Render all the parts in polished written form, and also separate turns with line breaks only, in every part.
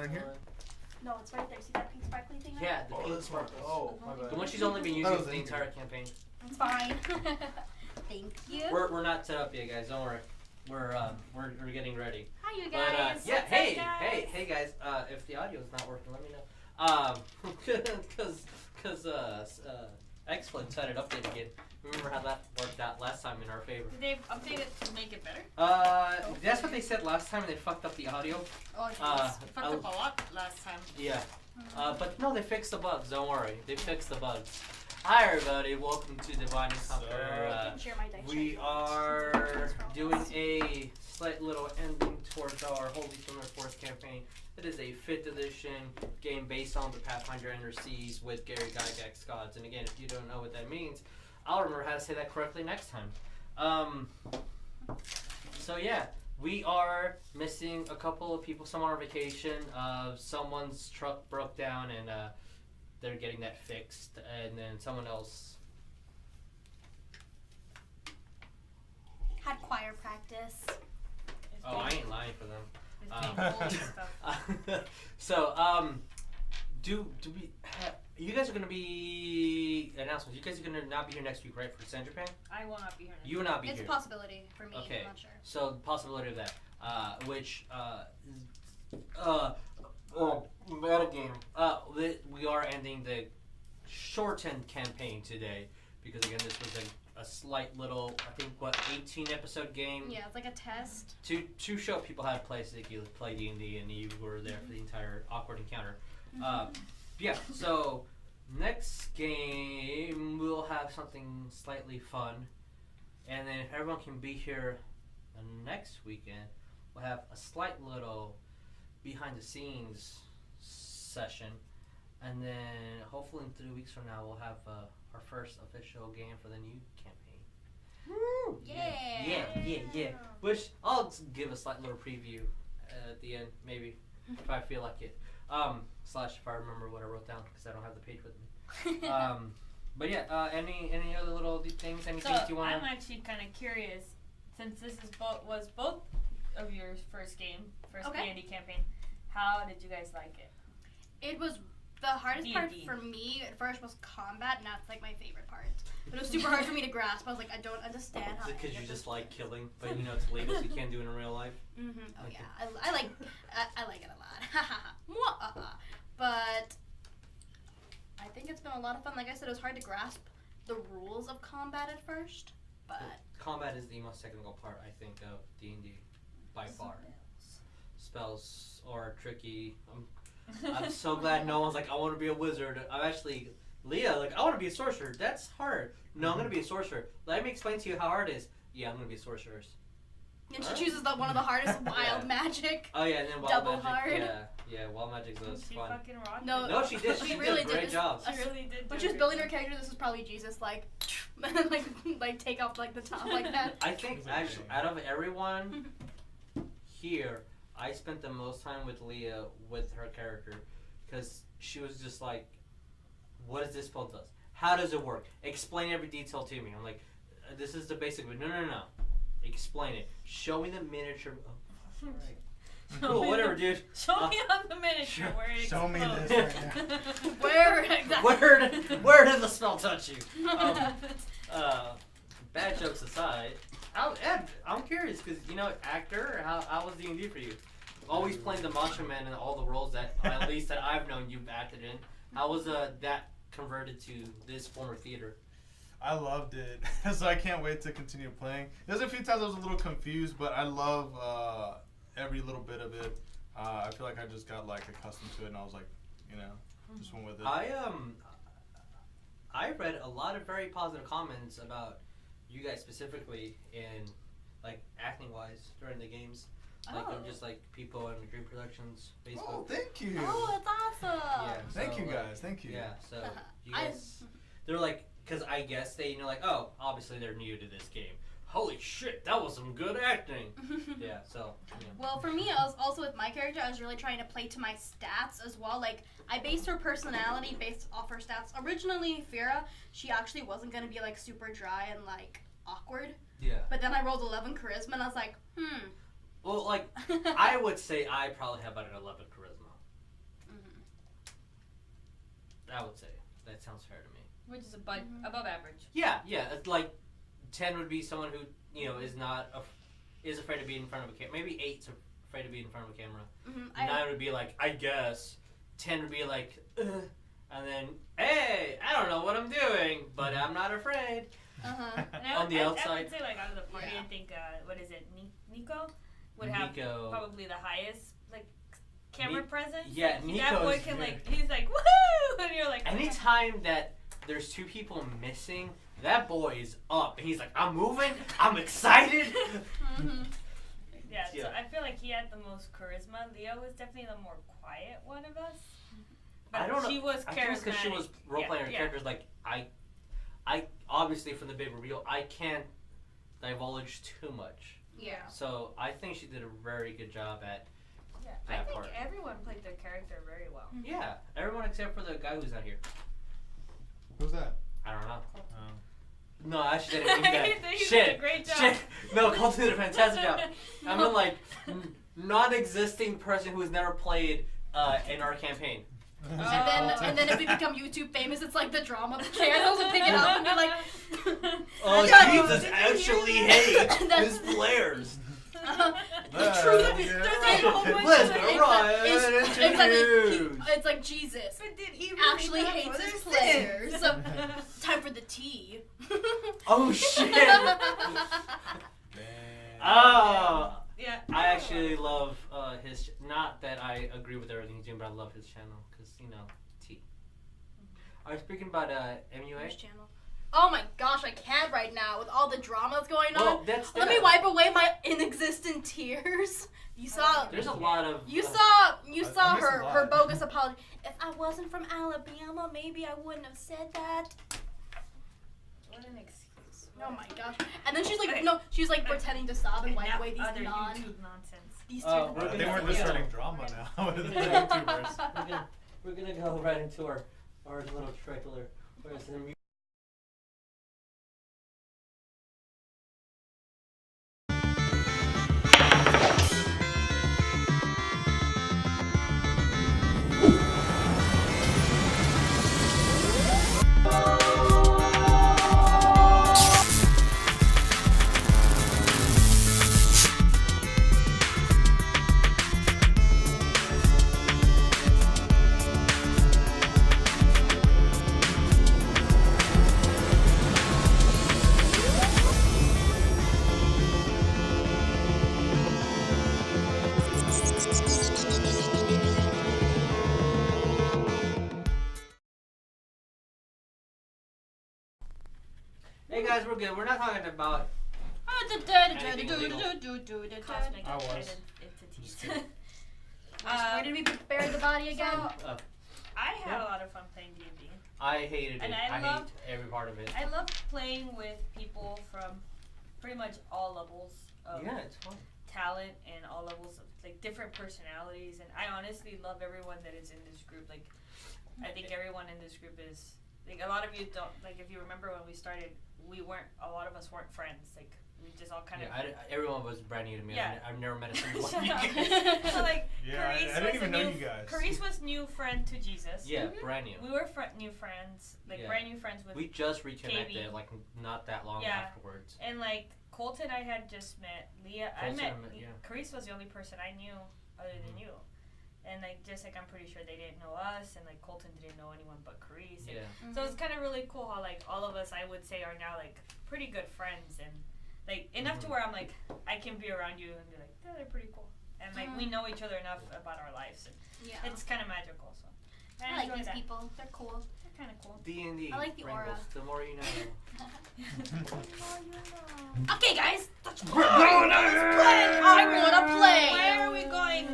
in here?
No, it's right there. See that pink sparkly thing?
Yeah,
Right?
the
Oh,
pink
that's smart.
sparkles.
Oh, my bad.
The one she's only been using for the entire campaign.
It's fine. Thank you.
We're not set up yet, guys. Don't worry. We're getting ready.
Hi, you
But
guys.
yeah,
What's
hey,
up, guys?
hey guys. If the audio is not working, let me know. Because X-Flint had it updated again. Remember how that worked out last time in our favor?
Did they update it to make it better?
That's what they said last time. They fucked up the audio.
Oh, yes. Fucked up a lot last time.
Yeah. But no, they fixed the bugs. Don't worry. They fixed the bugs. Hi, everybody. Welcome to Divine and Conqueror.
I can share my dice
We
sheet.
are doing a slight little ending towards our Holy Summer Force campaign. It is a 5th edition game based on the Pathfinder Inner Seas with Gary Gygax gods. And again, if you don't know what that means, I'll remember how to say that correctly next time. So yeah, we are missing a couple of people. Some are on vacation. Someone's truck broke down and they're getting that fixed. And then someone else
Had choir practice.
Oh, I ain't lying for them. So, do we? You guys are gonna be announcements. You guys are gonna not be here next week, right? For San Japan,
I will not be here.
you will not be
It's
here.
a possibility for me.
Okay.
I'm not sure.
So, the possibility of that, metagame. We are ending the shortened campaign today because again, this was a slight little, I think, 18 episode game.
Yeah, it's like a test.
To show people how to play, so they could play D&D, and you were there for the entire awkward encounter. Yeah, so next game we'll have something slightly fun, and then if everyone can be here the next weekend, we'll have a slight little behind the scenes session, and then hopefully in 3 weeks from now we'll have our first official game for the new campaign.
Woo!
Yeah. Which I'll give a slight little preview at the end, maybe, if I feel like it. Slash if I remember what I wrote down, because I don't have the page with me. But yeah, any other little things, anything you want to...
I'm actually kind of curious, since this is was both of your first D&D campaign, how did you guys like it?
It was the hardest part
D&D.
for me at first was combat, and that's like my favorite part. But it was super hard for me to grasp. I was like, I don't understand how.
Is it because you just like killing, but you know it's illegal, so you can't do it in real life?
Oh
Okay.
yeah, I like it a lot. But I think it's been a lot of fun. Like I said, it was hard to grasp the rules of combat at first, but
Combat is the most technical part, I think, of D&D by far. Spells are tricky. I'm so glad no one's like, I want to be a wizard. I'm actually, Leah, like, I want to be a sorcerer. That's hard. No, I'm going to be a sorcerer. Let me explain to you how hard it is. Yeah, I'm going to be a sorcerer.
and she chooses one of the hardest wild magic.
Oh, yeah, and then wild
Double
magic.
hard.
Yeah, wild magic is
She
fun.
fucking rocked
No,
it.
No, she did.
She
She
really
did a great
did.
job.
She really did.
When
do
she was
a
building
good
her character, this was probably Jesus, like, and then like take off like the top like that.
I think, actually, out of everyone here, I spent the most time with Leah with her character because she was just like, what does this spell does? How does it work? Explain every detail to me. I'm like, this is the basic, but no. Explain it. Show me the miniature. Oh, alright. Cool, whatever, dude.
Show me on the miniature where it
Show me
explodes.
this right now.
Where exactly?
Where did the spell touch you? Bad jokes aside, I'm curious because actor. How was D&D for you? Always playing the Macho Man in all the roles that at least that I've known you've acted in. How was that converted to this form of theater?
I loved it, so I can't wait to continue playing. There's a few times I was a little confused, but I love every little bit of it. I feel like I just got like accustomed to it, and I was like, just went with it.
I read a lot of very positive comments about you guys specifically in like acting wise during the games. Like they're just like people in Dream Productions Facebook.
Oh, thank you.
Oh, that's awesome.
Yeah,
Thank
so,
you
like,
guys. Thank you.
Yeah, so you guys, they're like, because I guess they like, oh, obviously they're new to this game. Holy shit, that was some good acting. Yeah, so. Yeah.
Well, for me, I was also with my character, I was really trying to play to my stats as well. Like, I based her personality based off her stats. Originally, Fyra, she actually wasn't going to be, like, super dry and, like, awkward.
Yeah.
But then I rolled 11 charisma, and I was like,
Well, like, I would say I probably have about an 11 charisma. That sounds fair to me.
Which is above average.
Yeah. It's like 10 would be someone who is not is afraid to be in front of a camera. Maybe 8's afraid to be in front of a camera. 9 would be like, I guess. 10 would be like, ugh. And then, hey, I don't know what I'm doing, but I'm not afraid. On the outside.
I would say, like, out of the party, I think, what is it, Niko would have probably the highest, like, camera presence.
Yeah,
like,
Niko.
That boy can, like, he's like, woohoo! And you're like,
anytime that there's 2 people missing, that boy is up. And he's like, I'm moving, I'm excited.
Yeah, so I feel like he had the most charisma. Leah was definitely the more quiet one of us. But
I don't know.
She was charismatic.
I think it's because she was role-playing her characters. Like, I obviously from the big reveal, I can't divulge too much.
Yeah.
So I think she did a very good job at
I
that
think
part.
everyone played their character very well.
Yeah, everyone except for the guy who's not here.
Who's that?
I don't know.
Oh.
No, actually, I didn't mean that.
He
Shit.
did a great job.
Shit. No, Coleton did a fantastic job. I mean, like, non-existing person who's never played in our campaign.
And then if we become YouTube famous, it's like the drama. The channels will pick it up and be like,
oh, Jesus actually hates his players.
It's like Jesus actually hates his players. Time for the tea.
Oh shit! Oh.
Yeah.
I actually love his. Not that I agree with everything he's doing, but I love his channel because tea. Are you speaking about MUA?
Which channel? Oh my gosh, I can't right now with all the drama that's going on.
Well,
Let me wipe away my inexistent tears. You saw.
There's a lot of.
You saw her bogus apology. If I wasn't from Alabama, maybe I wouldn't have said that.
What an excuse.
Oh my gosh. And then she's like, no, she's like pretending to sob and wipe away these
other YouTube nonsense.
These
They weren't just starting drama now. They're YouTubers.
We're gonna go right into our little trailer. Where's the music? Hey guys, we're good. We're not talking about anything illegal.
Cosmic
I was.
entities.
Where did we bury the body again?
So, I had a lot of fun playing D&D.
I hated it.
And
I
I
hate every part of it.
I love playing with people from pretty much all levels of
It's fun.
talent and all levels of like different personalities. And I honestly love everyone that is in this group. Like, I think everyone in this group is like a lot of you don't like. If you remember when we started, a lot of us weren't friends. Like we just all kind of.
Everyone was brand new to me.
Yeah.
I've never met a single one of you guys.
So like,
Yeah, I didn't even know you guys.
Charis was new friend to Jesus.
Yeah, brand new.
We were new friends, like brand new friends with.
We just reconnected,
KB.
like not that long afterwards.
And like Coleton, I had just met. Leihia, Charis was the only person I knew other than you. And like just like I'm pretty sure they didn't know us, and like Coleton didn't know anyone but Charis.
Yeah.
So it's kind of really cool how like all of us I would say are now like pretty good friends, and like enough to where I'm like I can be around you and be like, yeah, they're pretty cool, and like we know each other enough about our lives, and it's kind of magical. So
I like these people. They're cool.
They're kind of cool.
D&D.
I like the aura.
The more you know.
Okay, guys.
We're going to
I want to play.
Where are we going?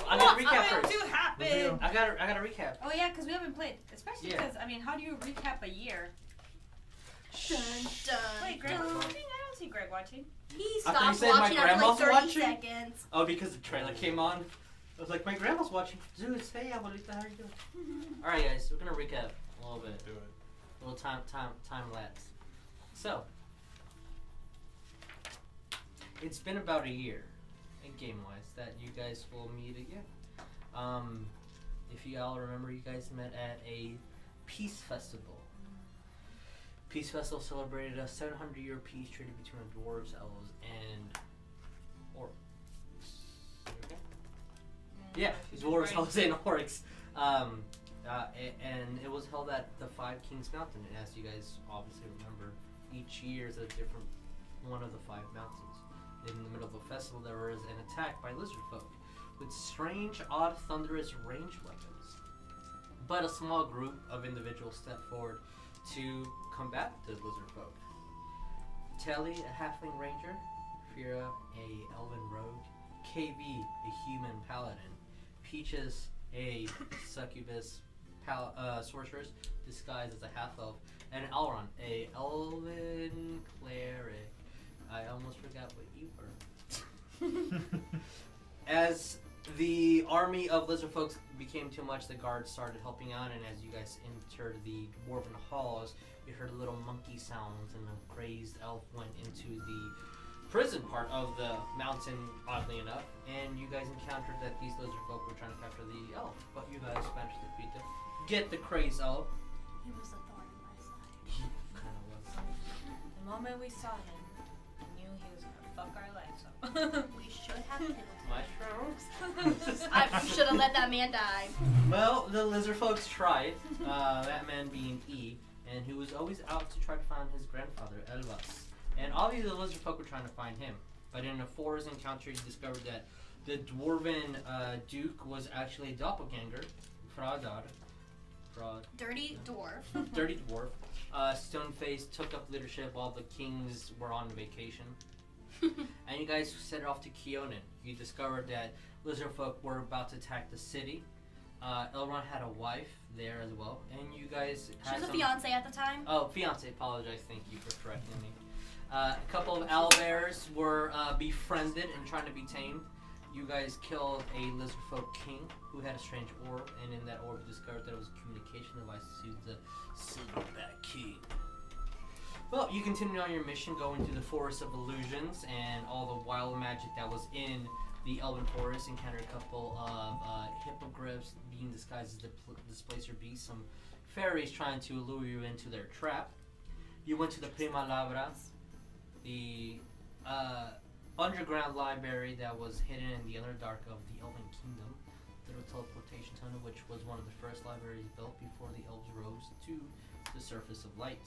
I got to recap
What's
first.
going to happen?
I got to recap.
Oh yeah, because we haven't played, especially because I mean, how do you recap a year?
Dun, dun,
Wait, Greg
dun.
watching? I don't see Greg watching.
He
I thought you
stopped
said my
watching after like
grandma's
30
watching?
seconds.
Oh, because the trailer came on. I was like, my grandma's watching. Dude, hey, abuelita, how are you doing? All right, guys, we're gonna recap a little bit.
Do it.
A little time lapse. So, it's been about a year, in game-wise, that you guys will meet again. If you all remember, you guys met at a Peace Festival. Peace Festival celebrated a 700-year peace treaty between the dwarves, elves, and orcs. Okay. Yeah, dwarves, elves, and orcs. And it was held at the Five Kings Mountain. And as you guys obviously remember, each year is a different one of the 5 mountains. In the middle of the festival, there was an attack by lizard folk with strange, odd, thunderous ranged weapons. But a small group of individuals stepped forward to combat the lizard folk. Netellie, a halfling ranger, Fyra, a elven rogue, Kade, a human paladin, Peaches, a succubus sorceress disguised as a half-elf, and Aleron, a elven cleric. I almost forgot what you were. As the army of lizard folks became too much, the guards started helping out, and as you guys entered the dwarven halls, you heard little monkey sounds, and a crazed elf went into the prison part of the mountain, oddly enough, and you guys encountered that these lizard folk were trying to capture the elf, but you guys managed to defeat them. Get the crazed elf.
He was a thorn in my side.
He kind of was.
The moment we saw him, we knew he was gonna fuck our lives up.
We should have killed him.
Mushrooms?
I should have let that man die.
Well, the lizard folks tried, that man being E, and who was always out to try to find his grandfather, Elvas. And obviously the lizard folk were trying to find him. But in a forest encounter, he discovered that the dwarven duke was actually a doppelganger,
Dirty dwarf.
dirty dwarf. Stoneface took up leadership while the kings were on vacation. And you guys set off to Keonan. You discovered that lizard folk were about to attack the city. Aleron had a wife there as well, and you guys had
She was a fiance at the time.
Oh, fiance, apologize, thank you for correcting me. A couple of owlbears were befriended and trying to be tamed. You guys killed a lizard folk king who had a strange orb, and in that orb you discovered that it was a communication device to the Silverback King. Well, you continue on your mission, going through the Forest of Illusions and all the wild magic that was in the Elven Forest. Encountered a couple of hippogriffs being disguised as displacer beasts, some fairies trying to lure you into their trap. You went to the Prima Labra, the underground library that was hidden in the Underdark of the Elven Kingdom. The teleportation tunnel, which was one of the first libraries built before the elves rose to the surface of light.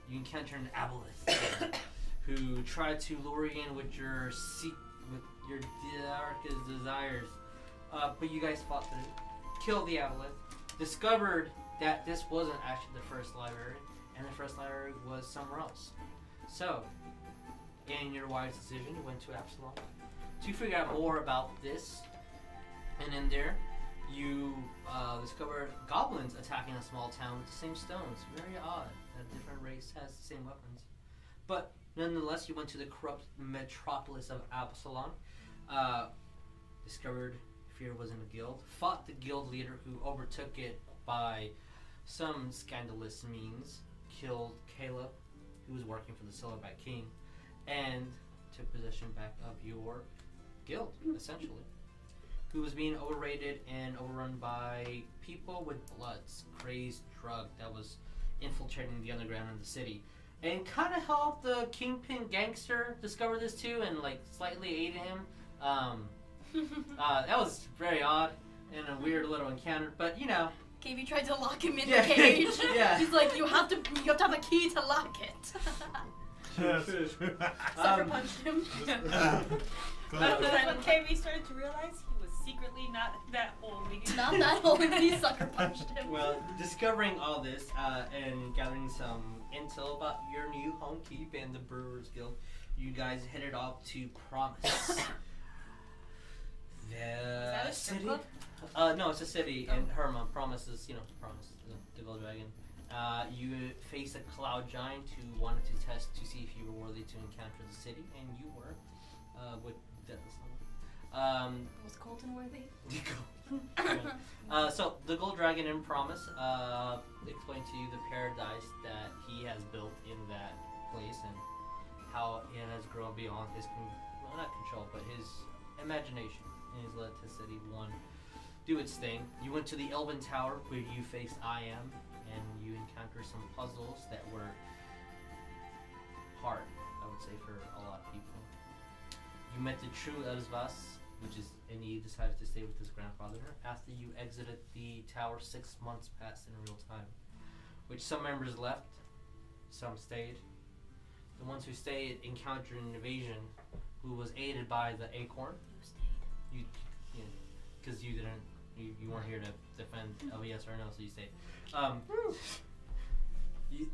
You encounter an aboleth who tried to lure you in with your darkest desires, but you guys fought through, killed the aboleth, discovered that this wasn't actually the first library, and the first library was somewhere else. So, in your wise decision, you went to Absalom to figure out more about this, and in there, you discovered goblins attacking a small town with the same stones. Very odd. A different race has the same weapons. But nonetheless, you went to the corrupt metropolis of Absalom, discovered Fyra was in a guild, fought the guild leader who overtook it by some scandalous means, killed Caleb, who was working for the Silverback King, and took possession back of your guild, essentially, who was being overrated and overrun by people with bloods, crazed drug that was infiltrating the underground in the city, and kind of helped the kingpin gangster discover this too, and like slightly aided him. That was very odd and a weird little encounter, but you know.
Kavy tried to lock him in the cage.
Yeah.
He's like, you have to have a key to lock it. Sucker punched him.
That's when KB started to realize he was secretly not that holy.
Not that holy, he sucker punched him.
Well, discovering all this and gathering some intel about your new home keep and the Brewers Guild, you guys headed off to Promise.
Is that a strip
city?
club?
No, it's a city in Herma. Promise is, Promise, the Gold Dragon. You faced a cloud giant who wanted to test to see if you were worthy to encounter the city, and you were, with Deathless Level.
Was Coleton worthy?
So, the Gold Dragon in Promise explained to you the paradise that he has built in that place and how it has grown beyond his, not control, but his imagination. And he's led to City 1 do its thing. You went to the Elven Tower where you faced I Am, and you encountered some puzzles that were hard, I would say, for a lot of people. You met the true Espharus, and he decided to stay with his grandfather after you exited the tower 6 months passed in real time, which some members left, some stayed. The ones who stayed encountered an invasion who was aided by the Acorn. You because you weren't here to defend LVS or no, so you stayed.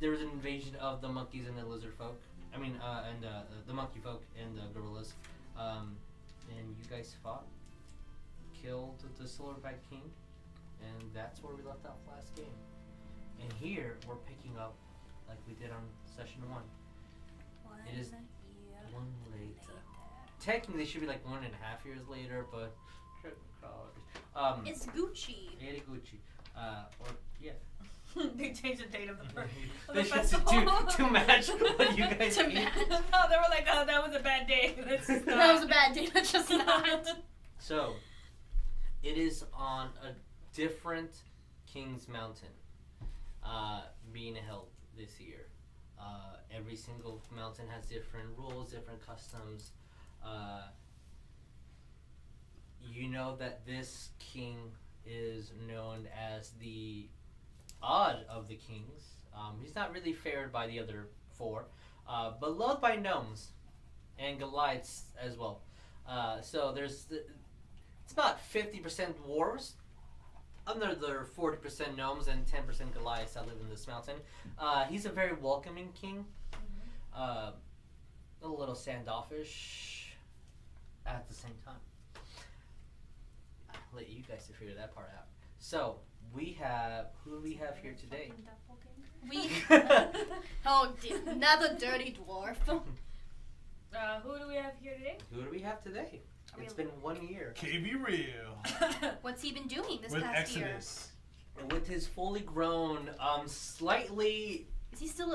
There was an invasion of the monkeys and the lizard folk. The monkey folk and the gorillas. And you guys fought, killed the Silverback King, and that's where we left off last game. And here we're picking up like we did on session 1. It is 1 later. Technically, it should be like 1.5 years later, but
It's Gucci.
It's Gucci.
They changed the date of the
They should
festival.
to match what you guys
To
eat.
match.
No, they were like, oh, that was a bad day. Let's just not.
That was a bad day. Let's just not.
So, it is on a different King's Mountain being held this year. Every single mountain has different rules, different customs. You know that this king is known as the odd of the kings. He's not really favored by the other 4, but loved by gnomes and Goliaths as well. So it's about 50% dwarves, another 40% gnomes, and 10% Goliaths that live in this mountain. He's a very welcoming king, a little standoffish at the same time. I'll let you guys to figure that part out. So, who do we have here today?
Another dirty dwarf.
Who do we have here today?
Who do we have today? It's been 1 year.
KB Real.
What's he been doing this
With
past
Exodus.
With his fully grown, slightly...
year? Is he still?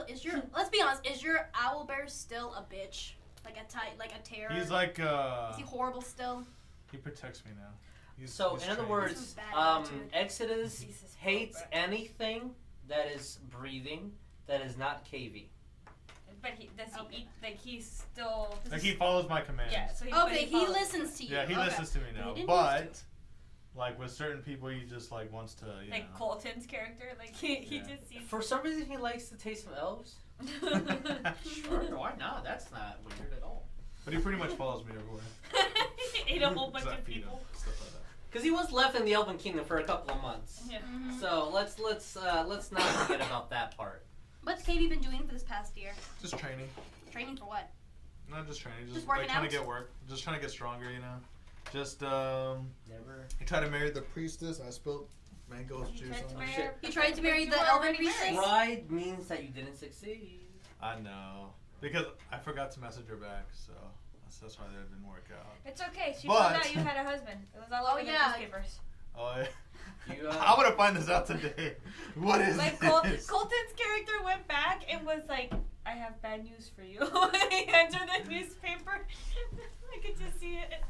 Let's be honest. Is your owlbear still a bitch? Like a terror?
He's like,
Is he horrible still?
he protects me now. He's
in other
trained.
words,
This is bad attitude.
Exodus
Jesus,
hates
bro.
anything that is breathing, that is not KV.
But does he eat? Like he's still.
Like he follows my commands.
Yeah. So
Okay, he
follows
listens to you.
Yeah, he
Okay.
listens to me
He
now.
didn't
But
used
like with certain people, he just like wants to, you
like
know.
Coleton's character, like he
Yeah.
just sees.
For some reason, he likes the taste of elves. Sure, why not? That's not weird at all.
But he pretty much follows me everywhere.
He ate a whole bunch
'Cause I
of
feed him,
people.
stuff like that.
Because he was left in the Elven Kingdom for a couple of months.
Yeah.
Mhm.
So let's not forget about that part.
What's KB been doing for this past year?
Just training.
Training for what?
Not just training, just
Just
like
working
trying
out?
to get work. Just trying to get stronger, you know. Just
Never.
I tried to marry the priestess. I spilled mango's
You
juice
tried to
on her.
marry
shit.
her,
You tried to
but
marry
you
the
were
elven
already
priestess?
married.
Pride means that you didn't succeed.
I know because I forgot to message her back, so that's why that didn't work out.
It's okay. She
But-
found out you had a husband. It was all
Oh,
over the
yeah.
newspapers.
Oh, yeah.
You,
I'm gonna find this out today. What is
Like
this?
Coleton's character went back and was like, "I have bad news for you." He entered the newspaper. I could just see it.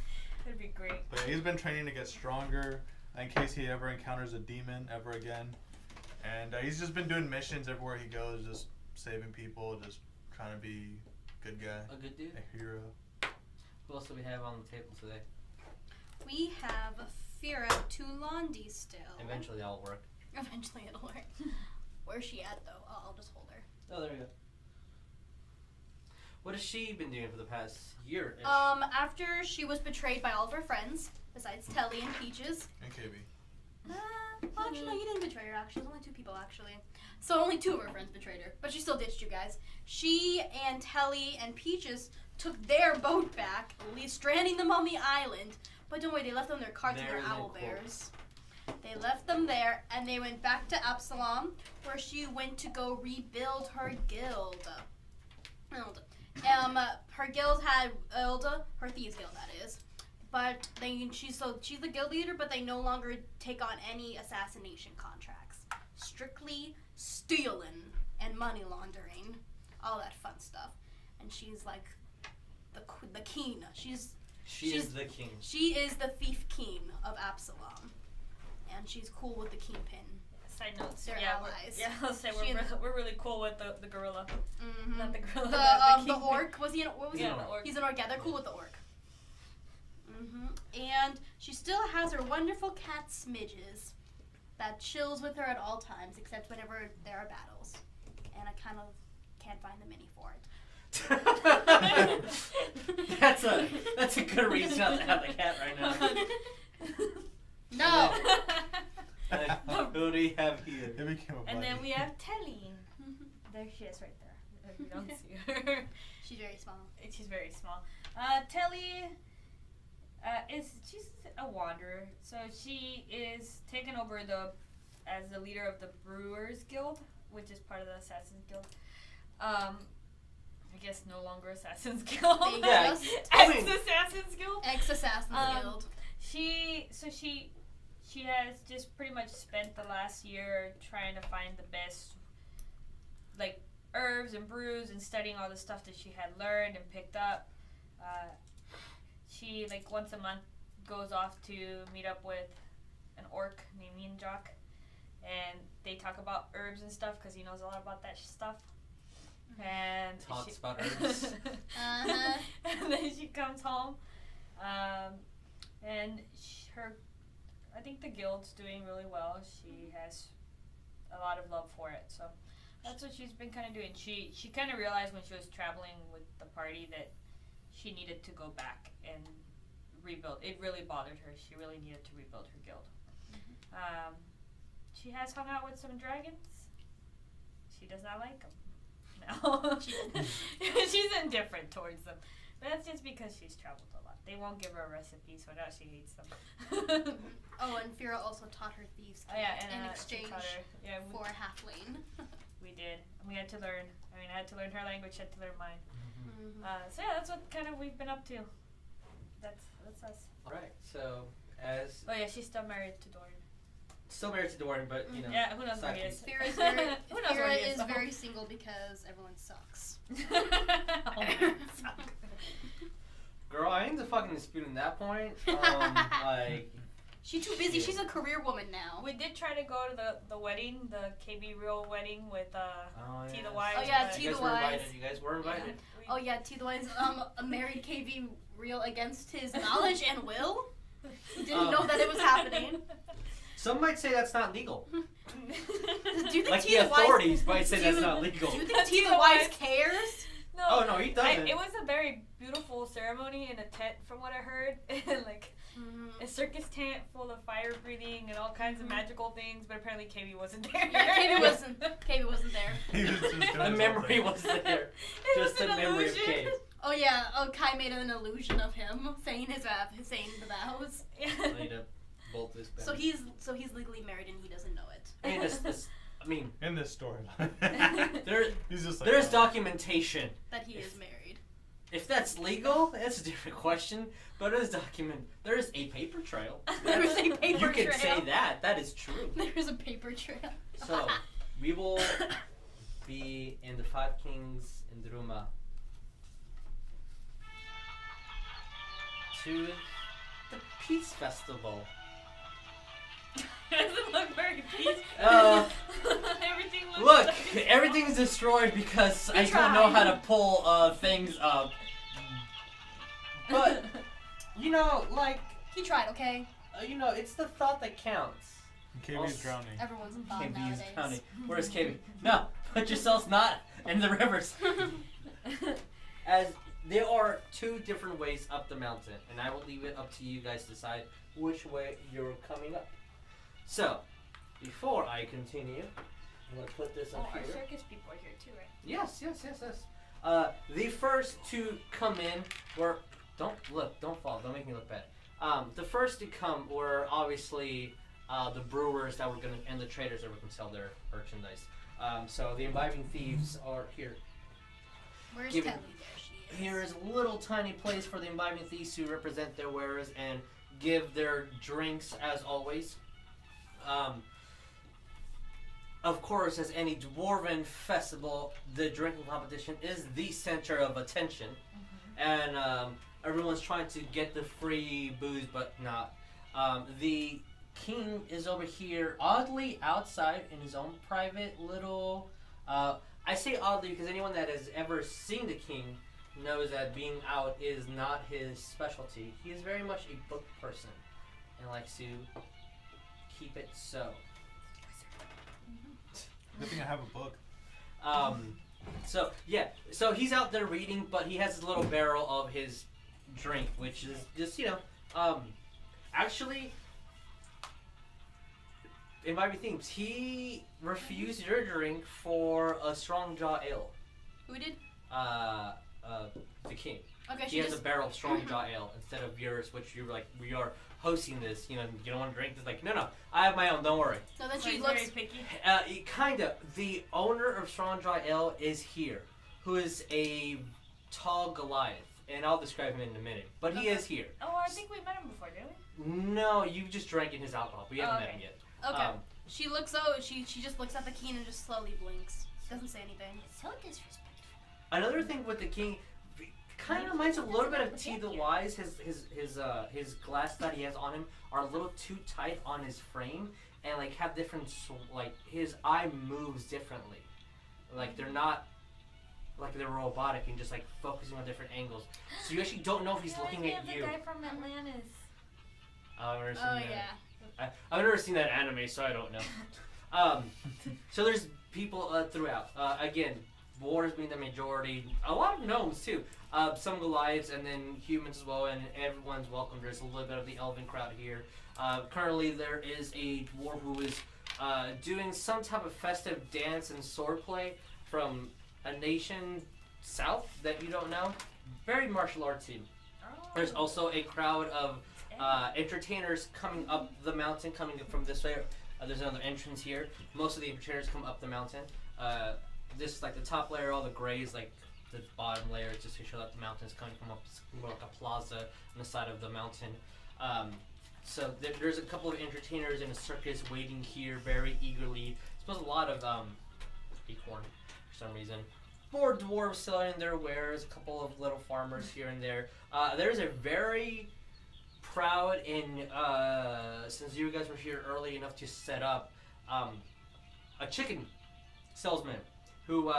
It'd be great.
But he's been training to get stronger in case he ever encounters a demon ever again. And he's just been doing missions everywhere he goes, just saving people, just trying to be a good guy,
a good dude.
a hero.
Who else do we have on the table today?
We have Fyra Tulandi still.
Eventually that'll work.
Eventually it'll work. Where's she at though? Oh, I'll just hold her.
Oh, there we go. What has she been doing for the past year?
After she was betrayed by all of her friends, besides Telly and Peaches.
And KB.
Actually, no, you didn't betray her. Actually, it was only 2 people actually. So only 2 of her friends betrayed her, but she still ditched you guys. She and Telly and Peaches took their boat back, stranding them on the island. But don't worry, they left them their cards and their
There's no
owl bears. They left them there, and they went back to Absalom, where she went to go rebuild her guild. Her guild had her thieves guild, that is. But she's the guild leader, but they no longer take on any assassination contracts. Strictly stealing and money laundering, all that fun stuff. And she's like the king.
She is the king.
She is the thief king of Absalom. and she's cool with the kingpin.
Side notes.
They're
Yeah,
allies.
I'll say
She and-
we're really cool with the gorilla.
Mm-hmm.
Not the gorilla.
The
kingpin.
orc. Was he? What was
Yeah,
he?
the
orc.
He's an orc. Yeah, they're cool with the orc. And she still has her wonderful cat Smidges that chills with her at all times, except whenever there are battles. And I kind of can't find the mini for it.
That's a good reason not to have a cat right now.
No.
Who do you have here?
It became a
And then
buddy.
we have Netellie. There she is, right there. If you don't see her,
She's very small.
she's very small. Telly she's a wanderer, so she is taken over as the leader of the Brewers Guild, which is part of the Assassins Guild. I guess no longer Assassins Guild.
Yeah,
Ex-Assassins Guild.
Ex-Assassins Guild.
She has just pretty much spent the last year trying to find the best, like, herbs and brews and studying all the stuff that she had learned and picked up. She, like, once a month goes off to meet up with an orc named Minjok, and they talk about herbs and stuff because he knows a lot about that stuff. And
Talks about herbs.
And then she comes home, and I think the guild's doing really well. She has a lot of love for it, so that's what she's been kind of doing. She kind of realized when she was traveling with the party that she needed to go back and rebuild. It really bothered her. She really needed to rebuild her guild. She has hung out with some dragons. She does not like them. No. She's indifferent towards them. But that's just because she's traveled a lot. They won't give her a recipe, so now she hates them.
Oh, and Fyra also taught her thieves'
Oh yeah, and
in
she
exchange
taught her. Yeah,
for Halfling.
we did. We had to learn. I mean, I had to learn her language. She had to learn mine.
Mm-hmm.
So yeah, that's what kind of we've been up to. That's us.
Alright, so as
Oh yeah, she's still married to Dorn.
still married to Dorian, but you know.
Yeah, who knows where he
side
is?
Fyra is very,
Who knows where he
Fyra is
though?
very single because everyone sucks.
Oh, man.
Girl, I ain't fucking disputing that point. Like,
She's too busy. She's a career woman now.
We did try to go to the wedding, the KB Real wedding with T the Wise.
Oh, yeah,
but
T
you
the
guys were
Wise.
invited. You guys were invited.
Oh yeah, T the Wise married KV Real against his knowledge and will. He didn't know that it was happening.
Some might say that's not legal.
Do you think
Like
T
the
the Wise?
authorities might say
do
that's
you-
not legal.
Do you think T the Wise cares?
No.
Oh no, he doesn't.
It was a very beautiful ceremony in a tent, from what I heard. Like a circus tent full of fire breathing and all kinds of magical things, but apparently KB wasn't there.
Yeah, KB wasn't there.
He was just doing
The memory
something.
was there.
It
Just
was
the
an
memory of
illusion.
Kade.
Oh yeah. Oh, Kai made an illusion of him saying saying the vows.
I need to bolt this back.
So he's legally married and he doesn't know it.
I mean, I mean,
In this storyline. He's just like,
there's
oh.
documentation.
That he is married.
If that's legal, that's a different question. But it is there is a paper trail.
There is a paper
You can
trail.
say that. That is true.
There is a paper trail.
So, we will be in the Five Kings in Druma to the Peace Festival.
It doesn't look very peaceful. Everything looks
Look,
like-
everything's destroyed because I
We
don't know how
tried.
to pull things up. But, you know, like,
He tried, okay?
it's the thought that counts.
KB's drowning.
Everyone's a bum
KB's
nowadays.
counting. Where's KB? No, put yourselves not in the rivers. As there are two different ways up the mountain, and I will leave it up to you guys to decide which way you're coming up. So, before I continue, I'm going to put this
Oh,
up
our
here.
circus people are here too, right?
Yes. The first to come in were don't fall, don't make me look bad. The first to come were obviously the brewers that were gonna and the traders that were gonna sell their merchandise. So the imbibing thieves are here.
Where's
Give it-
Kelly? There she is.
Here is a little tiny place for the imbibing thieves to represent their wares and give their drinks as always. Of course, as any dwarven festival, the drinking competition is the center of attention, and everyone's trying to get the free booze, but not. The king is over here, oddly outside in his own private little. I say oddly because anyone that has ever seen the king knows that being out is not his specialty. He is very much a book person and likes to keep it so.
Good thing I have a book.
So he's out there reading, but he has his little barrel of his drink, which is just, actually, it might be themes. He refused your drink for a strong jaw ale.
Who did?
The king.
Okay,
He has a barrel of strong jaw ale instead of yours, which you're like, we are hosting this, you don't want to drink. It's like, no, I have my own, don't worry.
So then
So
she
he's
looks.
very picky.
Kinda. The owner of Strong Jaw Ale is here, who is a tall Goliath, and I'll describe him in a minute. But he is here.
Oh, I think we met him before, didn't we?
No, you just drank in his alcohol. We haven't met him yet.
Okay. She looks she just looks at the king and just slowly blinks. Doesn't say anything.
So disrespectful.
Another thing with the king, kind of reminds a little bit of T the Wise. His glass that he has on him are a little too tight on his frame, and like have different his eye moves differently. Like they're not like they're robotic and just like focusing on different angles. So you actually don't know if he's looking at you.
The guy from Atlantis.
I've never seen
Oh
that.
yeah.
I've never seen that anime, so I don't know. So there's people throughout. Again, dwarves being the majority. A lot of gnomes too. Some Goliaths and then humans as well, and everyone's welcome. There's a little bit of the elven crowd here. Currently, there is a dwarf who is doing some type of festive dance and swordplay from a nation south that you don't know. Very martial artsy.
Oh.
There's also a crowd of entertainers coming up the mountain, coming from this way. There's another entrance here. Most of the entertainers come up the mountain. This is like the top layer, all the grays, like the bottom layer, just to show that the mountain is coming from up more like a plaza on the side of the mountain. So there's a couple of entertainers in a circus waiting here very eagerly. I suppose a lot of acorn for some reason. More dwarves selling their wares, a couple of little farmers here and there. There's a very proud and since you guys were here early enough to set up a chicken salesman who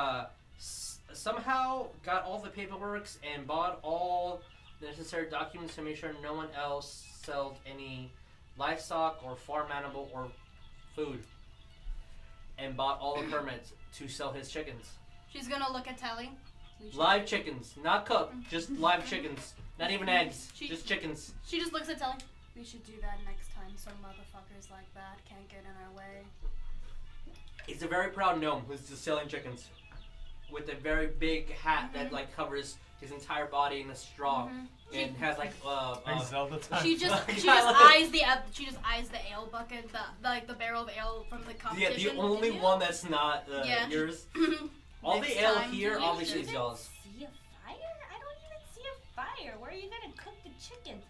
somehow got all the paperwork and bought all the necessary documents to make sure no one else sold any livestock or farm animal or food, and bought all the permits to sell his chickens.
She's gonna look at Telly.
Live chickens, not cooked, just live chickens. Not even eggs, just chickens.
She just looks at Telly. We should do that next time so motherfuckers like that can't get in our way.
He's a very proud gnome who's just selling chickens with a very big hat that like covers his entire body in a straw and has like
She just eyes the ale bucket, the barrel of ale from the competition.
Yeah, the only one that's not yours. All
Next
the ale
time,
here
do we
obviously is
even
y'all's.
see a fire? I don't even see a fire. Where are you gonna cook the chicken?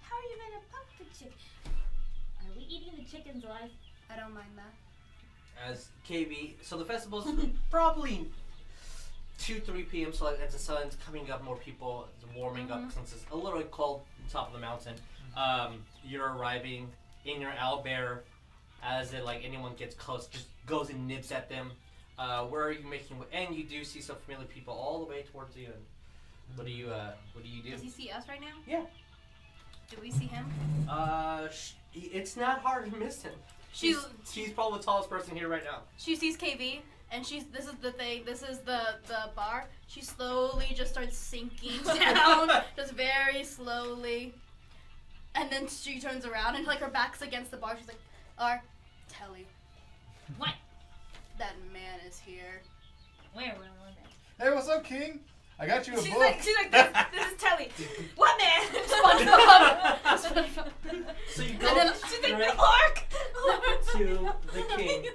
How are you gonna cook the chicken? Are we eating the chickens alive?
I don't mind that.
As KB, so the festival's probably 2-3 p.m. So like, as the sun's coming up, more people warming up since it's a little cold on top of the mountain. You're arriving in your owlbear. As it like anyone gets close, just goes and nips at them. Where are you making? And you do see some familiar people all the way towards the end. What do you do?
Does he see us right now?
Yeah.
Do we see him?
It's not hard to miss him. She's probably the tallest person here right now.
She sees KV, and this is the thing. This is the bar. She slowly just starts sinking down, just very slowly. And then she turns around and like her back's against the bar. She's like, Telly.
What?
That man is here.
Where?
Hey, what's up, King? I got you a
She's
book.
like, this is Telly. What man?
SpongeBob.
So you go
And then
She's like the orc.
to the king.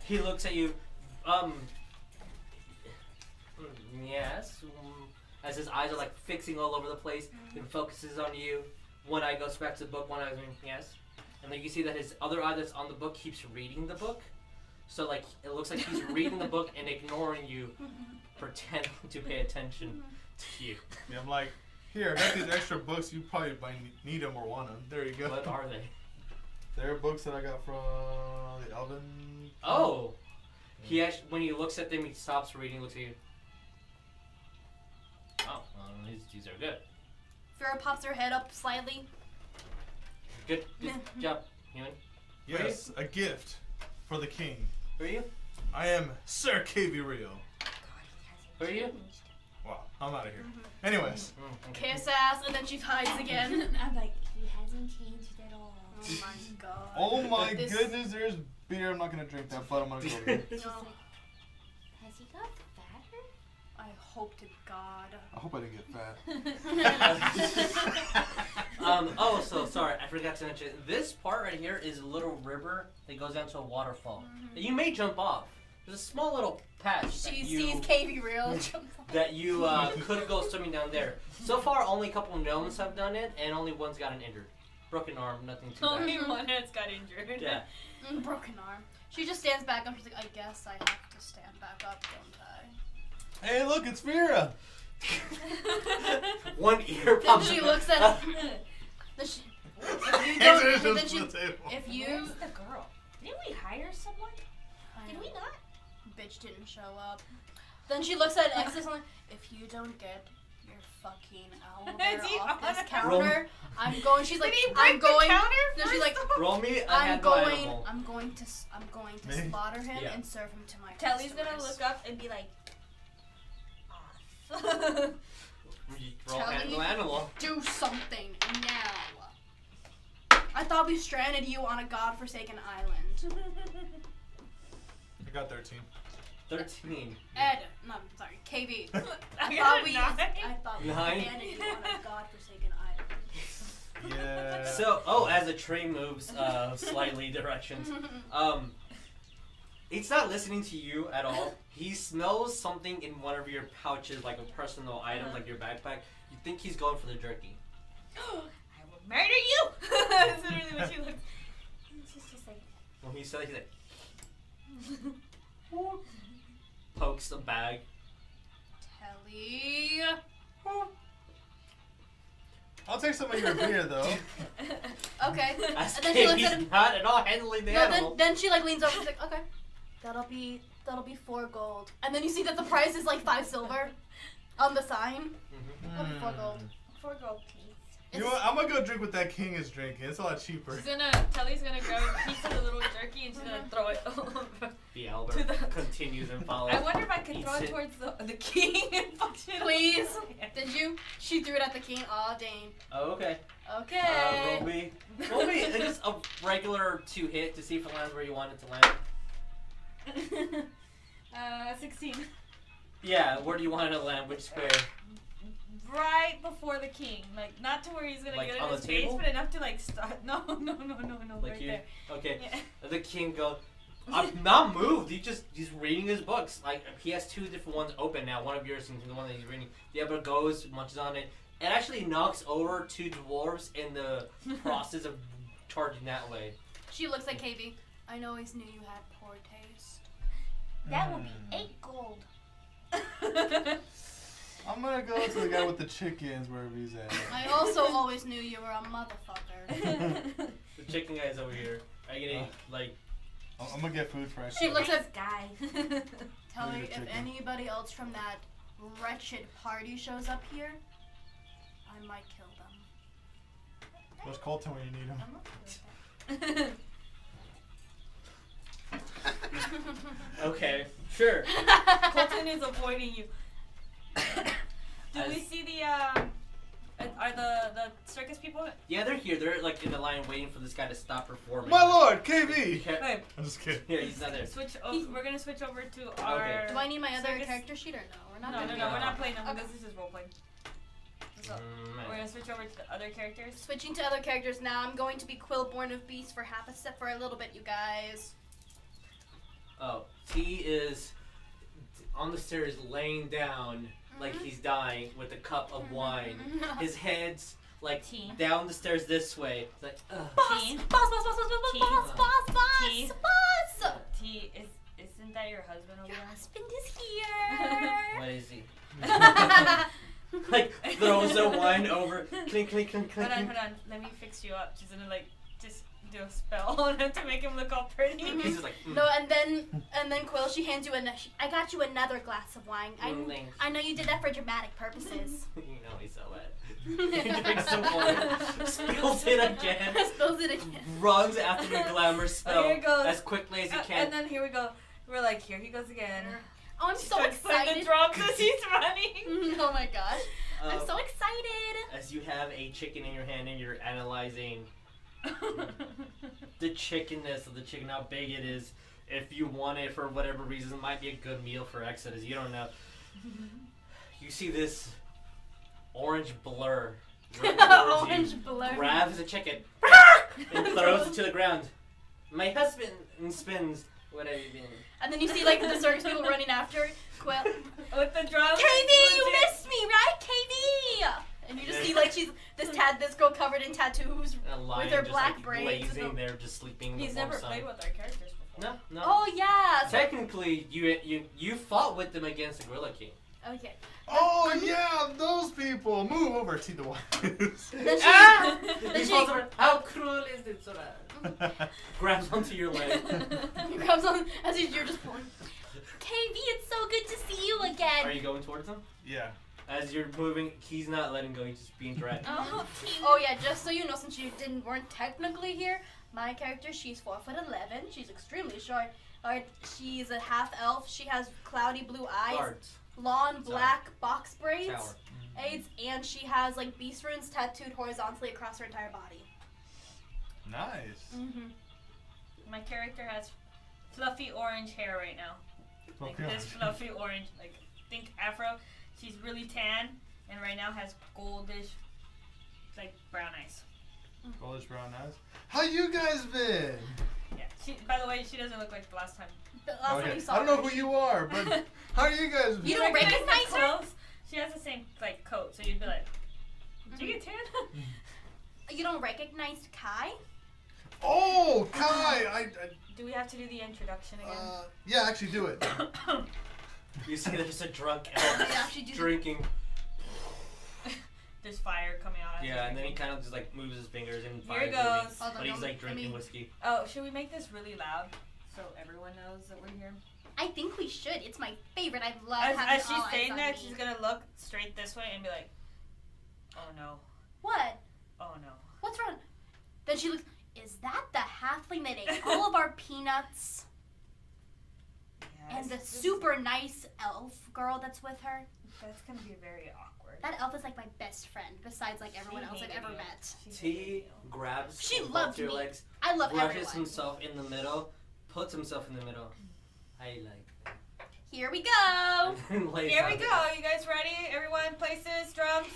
He looks at you. Yes. As his eyes are like fixing all over the place, and focuses on you. One eye goes back to the book. One eye goes, yes. And then you see that his other eye that's on the book keeps reading the book. So like it looks like he's reading the book and ignoring you, pretending to pay attention to you.
Yeah, I'm like, Here, I got these extra books. You probably might need them or want them. There you go.
What are they?
They're books that I got from the Elven.
Oh. He actually, when he looks at them, he stops reading, looks at you. Oh, these are good.
Fyra pops her head up slightly.
Good job, human.
Yes, a gift for the king.
Who are you?
I am Sir KV Rio.
Who are you?
Wow, I'm out of here. Anyways.
Okay.
Kiss ass, and then she hides again.
I'm like, he hasn't changed at all.
Oh my god.
Oh my
This-
goodness, there's beer. I'm not gonna drink that, but I'm gonna go there.
She's
No.
like, has he got fatter?
I hope to God.
I hope I didn't get fat.
Oh, so sorry, I forgot to mention. This part right here is a little river that goes down to a waterfall. You may jump off. There's a small little patch that
She
you,
sees KV real.
that you could go swimming down there. So far, only a couple gnomes have done it, and only one's gotten injured. Broken arm, nothing too
Only
bad.
one has got injured.
Yeah.
Broken arm. She just stands back up. She's like, I guess I have to stand back up, don't I?
Hey, look, it's Fyra.
One ear
Then
pops
she
up.
looks at. Then she, if you don't, then she, if you,
Where's the girl? Didn't we hire someone? Did we not?
Bitch didn't show up. Then she looks at Exodus and like, if you don't get your fucking owlbear
Is he
off this
on-
counter, I'm going. She's like,
Did he
I'm
break the
going.
counter
No, she's
first
like,
off?
Roll me a
I'm
handle
going.
animal.
I'm going to
Me?
slaughter him
Yeah.
and serve him to my
Tellie's gonna
customers.
look up and be like, off.
Roll
Telly.
handle animal.
Do something now. I thought we stranded you on a godforsaken island.
I got 13.
13.
Ed, no, I'm sorry, KV.
I
thought we
Nine.
stranded you on a godforsaken island.
Yeah.
So, as the train moves slightly directions, it's not listening to you at all. He smells something in one of your pouches, like a personal item, like your backpack. You think he's going for the jerky.
I will murder you!
That's literally what she looks.
She's just like,
When he said it, he's like, pokes the bag.
Telly.
I'll take some of your beer, though.
Okay.
As
And then she looks
he's
at him.
not at all handling the
No,
animal.
then she like leans over. She's like, okay, that'll be 4 gold. And then you see that the price is like 5 silver on the sign. That'll be 4 gold.
4 gold, please.
You know what? I'm gonna go drink what that king is drinking. It's a lot cheaper.
Telly's gonna grab a piece of the little jerky and she's gonna throw it over.
The
To
Albert
the-
continues and follows.
I wonder if I could
Eats
throw it
it.
towards the king and function.
Please. Did you? She threw it at the king. Aw, dang.
Oh, okay.
Okay.
Roll me just a regular 2-hit to see if it lands where you want it to land.
16.
Yeah, where do you want it to land? Which square?
Right before the king, like not to where he's gonna
Like
get in
on
his
the
face,
table?
but enough to like start. No,
Like
right
here?
there.
Okay.
Yeah.
The king goes, I'm not moved. He's reading his books. Like, he has 2 different ones open now. One of yours and the one that he's reading. The other goes, munches on it. It actually knocks over 2 dwarves in the process of charging that way.
She looks at KV. I always knew you had poor taste.
That would be 8 gold.
I'm gonna go to the guy with the chickens wherever he's at.
I also always knew you were a motherfucker.
The chicken guy's over here. Are you gonna, like...
I'm gonna get food fresh.
She looks at
guy.
Tell me
Food or
if
chicken.
anybody else from that wretched party shows up here, I might kill them.
Where's Coleton when you need him?
I'm okay with that.
Okay, sure.
Coleton is avoiding you. Do we
As-
see the are the circus people?
Yeah, they're here. They're, like, in the line waiting for this guy to stop performing.
My lord, KV!
Okay.
Wait,
I'm just kidding.
Yeah, he's not there.
we're gonna switch over to our.
Okay.
Do I need my other
Circus-
character sheet or no? We're not.
No,
gonna
we're
do
not
that.
playing them
Okay.
because this is role playing. So we're gonna switch over to the other characters.
Switching to other characters now. I'm going to be Quillborn of Beast for half a step for a little bit, you guys.
Oh, he is on the stairs laying down like he's dying with a cup of wine. His head's like
Tea.
down the stairs this way. It's like, ugh.
Boss,
Tea.
boss, boss, boss, boss, boss,
Tea.
boss, boss, boss,
Tea.
boss.
T isn't that your husband over
Your
there?
husband is here.
What is he? Like, throws the wine Flying over. Clink, clink, clink, clink.
Hold on. Let me fix you up. She's gonna like just do a spell on him to make him look all pretty.
He's just like,
No, and then Quill, she hands you I got you another glass of wine.
Thanks.
I know you did that for dramatic purposes.
You know he's so wet. He drinks some water, spills it again, runs after the glamour spell
Here it goes.
as quickly as he can.
And then here we go. We're like, here he goes again.
Oh, I'm
She
so
starts playing
excited.
the drums as he's running.
Oh my gosh. I'm
Um,
so excited.
As you have a chicken in your hand and you're analyzing the chickenness of the chicken, how big it is. If you want it for whatever reason, it might be a good meal for Exodus. You don't know. You see this orange blur. running towards you,
Orange blur.
grabs the chicken and throws it to the ground. My husband spins. What have you been?
And then you see like the circus people running after Quill.
With the drums.
KV, you missed me, right? KV! And you just see like she's this girl covered in tattoos.
And a lion
her
just
black
like
braids
blazing
and
there, just sleeping in the
He's
warm
never
sun.
played with our characters before.
No.
Oh yeah. So,
Technically, you fought with them against the Gorilla King.
okay.
Oh yeah, those people. Move over, see the wise.
Then she,
Ah!
then
He
she
falls over. How cruel is it, Sora? Grabs onto your leg.
comes on as you're just pulling. KV, it's so good to see you again.
Are you going towards him?
Yeah.
As you're moving, he's not letting go. He's just being dragged.
Oh yeah, just so you know, since you weren't technically here, my character, she's 4'11". She's extremely short. She's a half elf. She has cloudy blue eyes,
Guards.
long black box braids,
Tower.
aids, and she has like beast runes tattooed horizontally across her entire body.
Nice.
My character has fluffy orange hair right now. Like this fluffy orange, like think afro. She's really tan, and right now has goldish, like brown eyes.
Goldish brown eyes. How you guys been?
Yeah. She. By the way, she doesn't look like the last time.
The last time you saw
I don't know
her.
who you are, but how are you guys been?
You don't recognize
the
her?
clothes? She has the same like coat, so you'd be like, "Did you get tan?"
You don't recognize Kai?
Oh, Kai!
Do we have to do the introduction again?
Yeah, actually do it.
You see there's a drunk
Yeah,
elf
she do-
drinking.
There's fire coming out.
Yeah, and then he kind of just like moves his fingers and
Here
fires
it
moving.
goes.
Hold on,
But he's
don't-
like drinking
I mean-
whiskey.
Oh, should we make this really loud so everyone knows that we're here?
I think we should. It's my favorite. I love
As
having
she's
all eyes
saying
on
that,
me.
she's gonna look straight this way and be like, "Oh no,
What?
oh no."
What's wrong? Then she looks. Is that the halfling that ate all of our peanuts?
Yeah,
And the
this-
super nice elf girl that's with her?
That's gonna be very awkward.
That elf is like my best friend, besides like everyone
She
else I've
hated
ever
you.
met.
He
hated you.
grabs
She
both
loves
your
me.
legs,
I love
brushes
everyone.
himself in the middle, puts himself in the middle. I like that.
Here we go.
And then lays
Here we
on
go. You guys ready? Everyone, places, drums.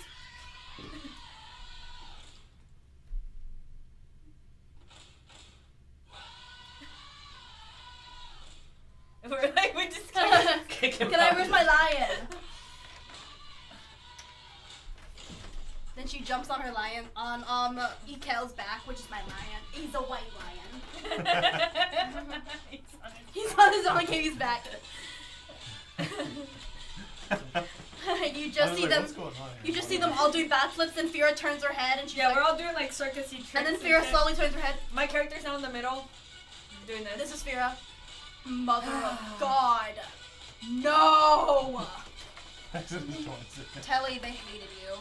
We're like, we just can't.
Kick him
Can I?
out.
Where's my lion? Then she jumps on her lion on Ekel's back, which is my lion. He's a white lion. He's on his own KV's back. You just see them.
What's going on here?
You just see them all doing backflips, and Fyra turns her head, and she's
Yeah,
like,
we're all doing like circusy tricks.
and then Fyra
shit.
slowly turns her head.
My character's now in the middle, doing this.
This is Fyra. Mother of God. No! Netellie, they hated you.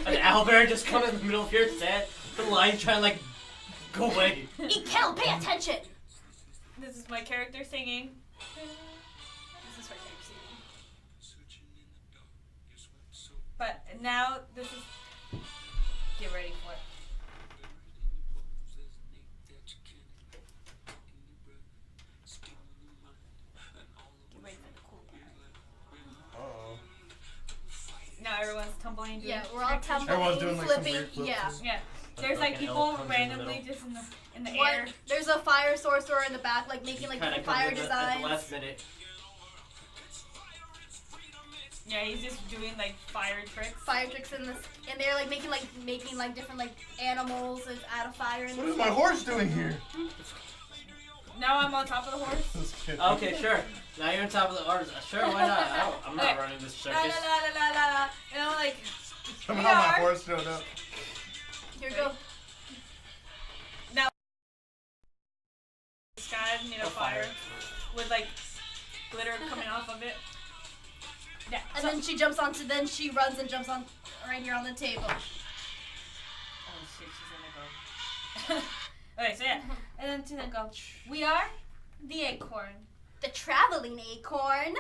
An owlbear just comes in the middle of your set. The lion trying to like go away.
Ekel, pay attention!
This is my character singing.
This is her character singing.
But now this is. Get ready for it. Get ready for the cool part.
Uh-oh.
Now everyone's tumbling. Doing
Yeah, we're all
tricks and
tumbling,
Everyone's doing, like, some
flipping.
weird flips
Yeah.
and-
Yeah. There's
Like
like
an
people
elf comes in the
randomly
middle.
just in the
What?
air.
There's a fire sorcerer in the back, like making like
Kinda
different
comes
fire
in at the
designs.
last minute.
Yeah, he's just doing like fire tricks.
Fire tricks in this, and they're like making like different like animals out of fire. And
What is my horse doing here?
Now I'm on top of the horse.
This kid.
Okay, sure. Now you're on top of the others. Sure, why not? I'm not running this
La
circus.
la la la la la. You know, like.
Coming
We
on, my
are-
horse showed up.
Here we go.
Sky, fire with like glitter coming off of it. Yeah.
And
so-
then she jumps onto. Then she runs and jumps on right here on the table.
Oh shit, she's gonna go. Okay, so yeah, and then she's gonna go. We are the acorn
The traveling acorn.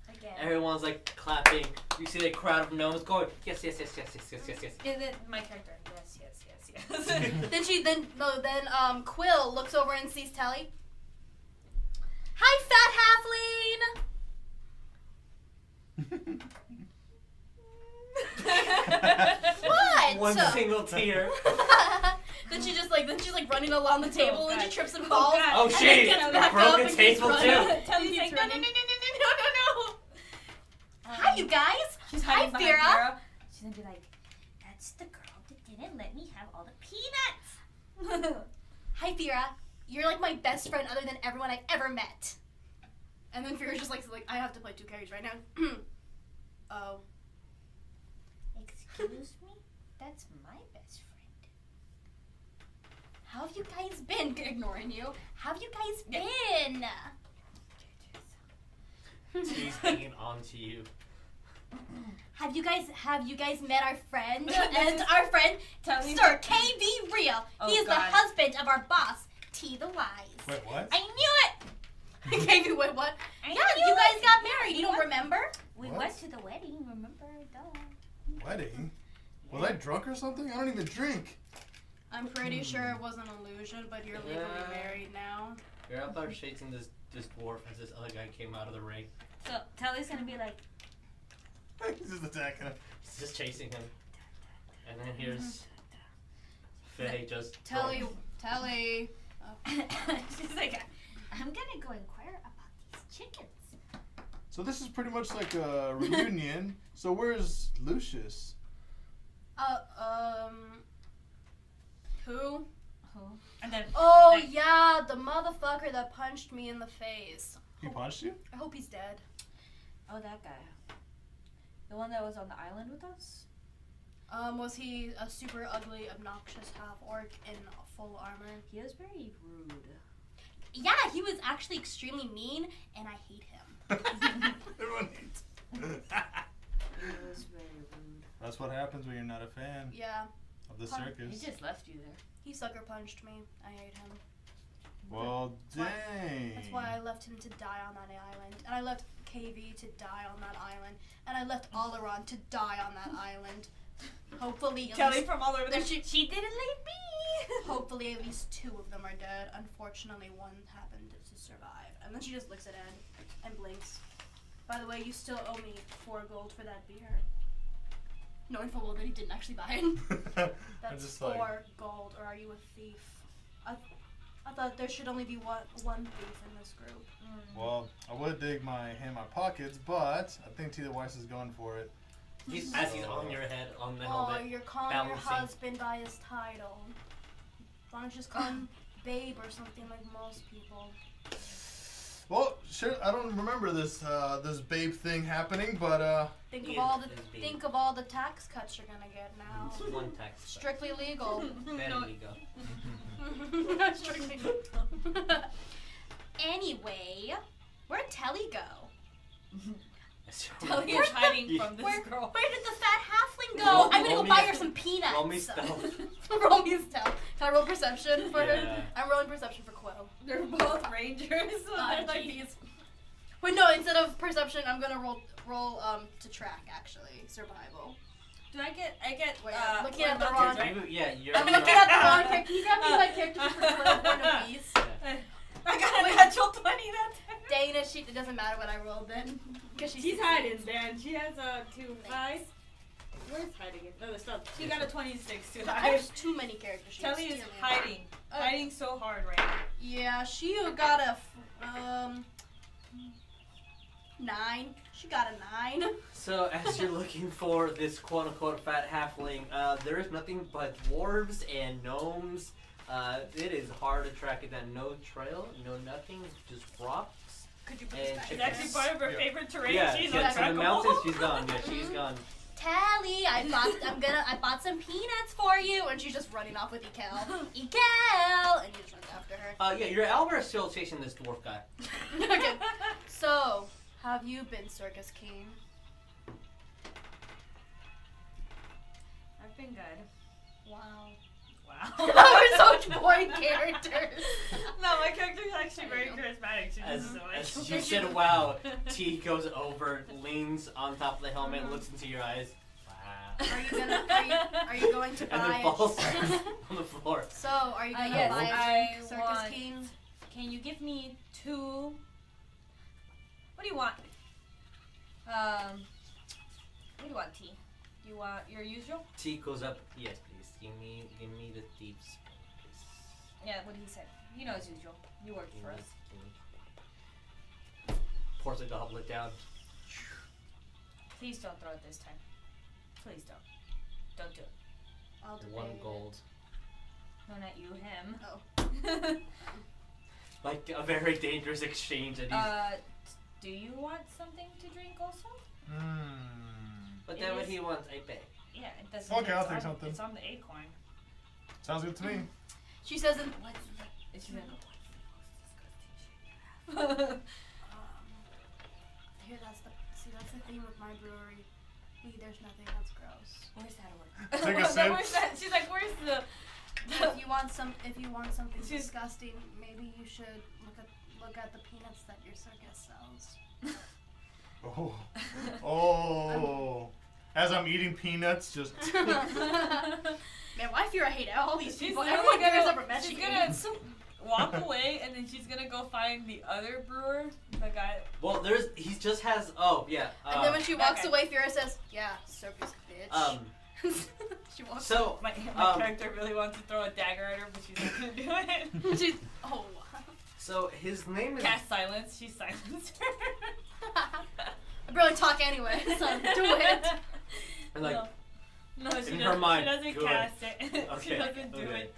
again.
Everyone's like clapping. You see the crowd of gnomes going, yes, yes, yes, yes, yes, yes, yes, yes.
And then my character, yes, yes, yes, yes.
then Quill looks over and sees Telly. Hi, fat halfling. What?
One single tear.
Then she's running along the table and she
God.
trips and
Oh,
falls.
God.
Oh
and then
shit!
gets back
Broke
up
a
and keeps
table
running.
too.
Telly's
Keeps
like, no,
running.
no.
Hi, you guys.
She's
Hi,
hiding behind
Fyra.
Fyra. She's gonna be like, that's the girl that didn't let me have all the peanuts.
Hi, Fyra. You're like my best friend other than everyone I've ever met. And then Fyra's just like I have to play 2 characters right now. Oh.
Excuse me? That's my best friend.
How have you guys been? Ignoring you. How have you guys been?
She's hanging on to you.
Have you guys met our friend? And our friend,
Tell me.
Sir KB Real.
Oh,
he is the
God.
husband of our boss, T the Wise.
Wait, what?
I knew it! KB, wait, what?
I
Yeah,
knew
you guys
it.
got married. You don't remember?
We
What?
went to the wedding, remember? Duh.
Wedding? Was I drunk or something? I don't even drink.
I'm pretty sure it was an illusion, but you're legally
Yeah.
married now.
You're out there chasing this dwarf as this other guy came out of the ring.
So Telly's gonna be like,
He's just attacking him.
He's just chasing him. And then here's Faye just.
Telly.
she's like,
I'm gonna go inquire about these chickens.
So this is pretty much like a reunion. So where's Lucius?
Who?
and then
Oh,
Like-
yeah, the motherfucker that punched me in the face.
He punched you?
I hope he's dead.
oh that guy, the one that was on the island with us.
Was he a super ugly, obnoxious half-orc in full armor?
He was very rude.
Yeah, he was actually extremely mean, and I hate him.
Everyone hates.
He was very rude.
That's what happens when you're not a fan
Yeah,
of the
Pun-
He
circus.
just left you there.
he sucker punched me. I hate him.
Well, dang.
That's why I left him to die on that island. And I left KV to die on that island. And I left Aleron to die on that island. Hopefully, at
Telly
least,
from all over there.
Then
She didn't leave me.
hopefully at least 2 of them are dead. Unfortunately, one happened to survive. And then she just looks at Ed and blinks. By the way, you still owe me 4 gold for that beer. Knowing full well that he didn't actually buy it.
I'm
That's
just
4
like,
gold, or are you a thief? I thought there should only be one thief in this group.
well, I would dig my hand in my pockets, but I think T the Weiss is going for it.
He's as he's on your head, on the
Oh,
helmet.
you're calling your
balancing.
husband by his title. Why don't you just call him Babe or something like most people?
Well, sure. I don't remember this this babe thing happening, but
Think
He
of all
is
the
Babe.
think of all the tax cuts you're gonna get now.
One text.
Strictly legal.
Very legal.
Strictly legal. Anyway, where'd Telly go?
Telly is hiding from this
Where
girl.
did the fat halfling go?
Roll-
I'm gonna
roll
go
me
buy
a-
her some peanuts.
roll me stealth.
Roll me stealth. Can I roll perception for her?
Yeah.
I'm rolling perception for Quill.
They're both rangers. So they're like
geez.
these.
Wait, no. Instead of perception, I'm gonna roll to track actually survival.
Do I get?
Wait, I'm looking at the
buckets,
wrong-
right?
Yeah, you're.
I'm looking at the wrong character. Can you grab me my character for Quill one of these?
I got a natural 20 that time.
Dana, it doesn't matter what I rolled then, because
She's hiding, Dan. She has a 2 5. Where's hiding it? No, there's not. She got a 26 to hide.
There's too many character sheets.
Telly is
Dear me.
hiding. Hiding so hard right now.
Yeah, she got a 9. She got a 9.
So as you're looking for this quote-unquote fat halfling, there is nothing but dwarves and gnomes. It is hard to track it down. No trail, no nothing, just rocks.
Could you put
And
this back?
check
It's actually
this.
part of her
Yeah.
favorite terrain.
Yeah,
She's
yeah, to the
untrackable.
mountains, she's gone. Yeah, she's gone.
Tally, I bought some peanuts for you, and she's just running off with Ekel. Ekel, and he just runs after her.
Yeah, your Albert is still chasing this dwarf guy.
Okay. So, have you been Circus King?
I've been good.
Wow.
Wow.
We're such boring characters.
No, my character is actually very
I know.
charismatic. She
As,
just so
as you said, wow, T goes over, leans on top of the helmet, looks into your eyes. Wow.
Are you going to
And
buy
then falls on the floor.
So, are you going to
yes,
buy a
I
drink, Circus
want-
King?
Can you give me 2? What do you want? What do you want, T? You want your usual?
T goes up. Yes, please. Give me the thief's spoon, please.
Yeah, what he said. You know as usual. You worked
Give
for
me-
us.
give me. Pours a goblet down.
Please don't throw it this time. Please don't. Don't do it.
I'll debate
1
it.
gold.
No, not you, him.
Oh.
Like a very dangerous exchange. And he's,
Do you want something to drink also?
but
it
then when
is-
he wants, I pay.
Yeah, it doesn't.
Okay, I'll
it's
take
on-
something.
It's on the acorn.
Sounds good to me.
She says,
It's in
here, that's the thing with my brewery. There's nothing that's gross.
Where's that one?
Take a sip.
Where's that? She's like, where's the?
If you want something
She's-
disgusting, maybe you should look at the peanuts that your circus sells.
Oh. Oh. As I'm eating peanuts, just.
Man, why fear I hate all these
She's
people?
literally
Everyone fears
gonna,
over magic.
she's gonna walk away and then she's gonna go find the other brewer, the guy.
Well, he just has. Oh yeah.
And then when she walks
okay.
away, Fyra says, "Yeah, circus bitch." She walks.
So
My character really wants to throw a dagger at her, but she's not gonna do it.
She's. Oh wow.
So his name is.
Cast silence. She silenced her.
I barely talk anyway, so do it.
And like,
no, she
in
doesn't,
her mind,
she doesn't
good.
cast it. She
Okay,
doesn't do
okay.
it.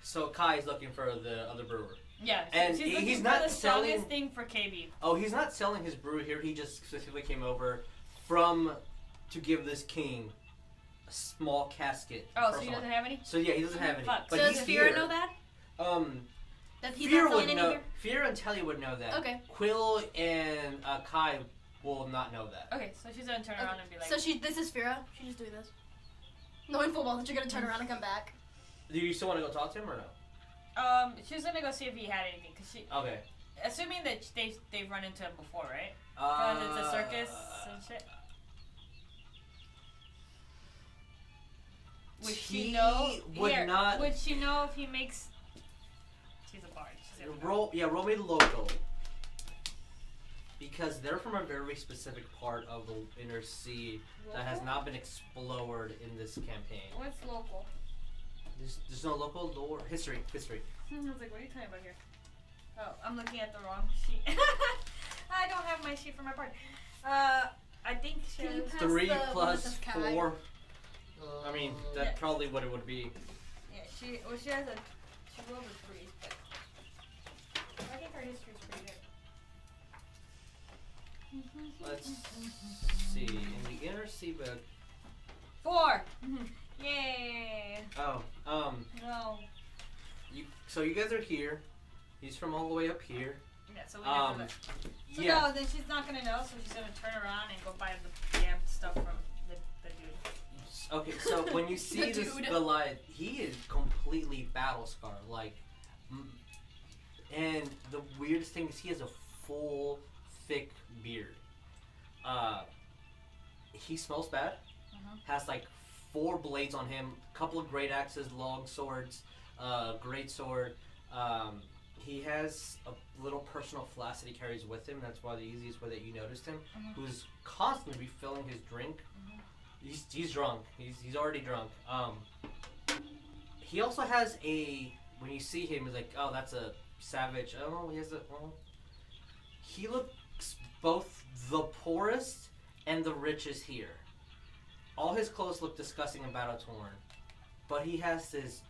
So Kai's looking for the other brewer.
Yeah,
And
she's
he's
looking
not
for the
selling-
strongest thing for KB.
Oh, he's not selling his brew here. He just specifically came over to give this king a small casket.
Oh,
for
so he
someone.
doesn't have any?
So yeah, he doesn't have any.
Fuck.
But
So
he's
does
here.
Fyra know that? That he's
Fear
not
would
selling any
know.
beer?
Fear and Telly would know that.
Okay.
Quill and Kai will not know that.
Okay, so she's gonna turn around and be like,
So this is Fyra. She's just doing this, knowing full well that you're gonna turn around and come back.
Do you still want to go talk to him or no?
she's gonna go see if he had anything, cause she,
Okay.
assuming that they've run into him before, right? Cause it's a circus and shit. Would she
He
know?
would
Here,
not-
Would she know if he makes? She's a bard. She's gonna know.
Roll me the local. Because they're from a very specific part of the inner sea that has not been explored in this campaign.
What's local?
There's no local lore. History.
I was like, what are you talking about here? Oh, I'm looking at the wrong sheet. I don't have my sheet for my part. I think she
Can you
has...
pass
3
the one that
plus
says Kai?
4. I mean, that's
Yeah.
probably what it would be.
Yeah, she has she rolled a 3, but I think her history's pretty good.
Let's see. In the inner sea book.
4! Yay!
Oh,
No.
so you guys are here. He's from all the way up here.
Yeah, so we have to... So
Yeah.
no, then she's not gonna know, so she's gonna turn around and go buy the damn stuff from the dude.
Okay, so when you see
The
this
dude.
Goliath, he is completely battle scarred. Like, and the weirdest thing is he has a full, thick beard. He smells bad. Has like 4 blades on him, couple of great axes, long swords, great sword. He has a little personal flask that he carries with him. That's why the easiest way that you noticed him. Who's constantly refilling his drink. He's drunk. He's already drunk. He also has when you see him, he's like, oh, that's a savage. Oh, he has he looks both the poorest and the richest here. All his clothes look disgusting and battle torn, but he has this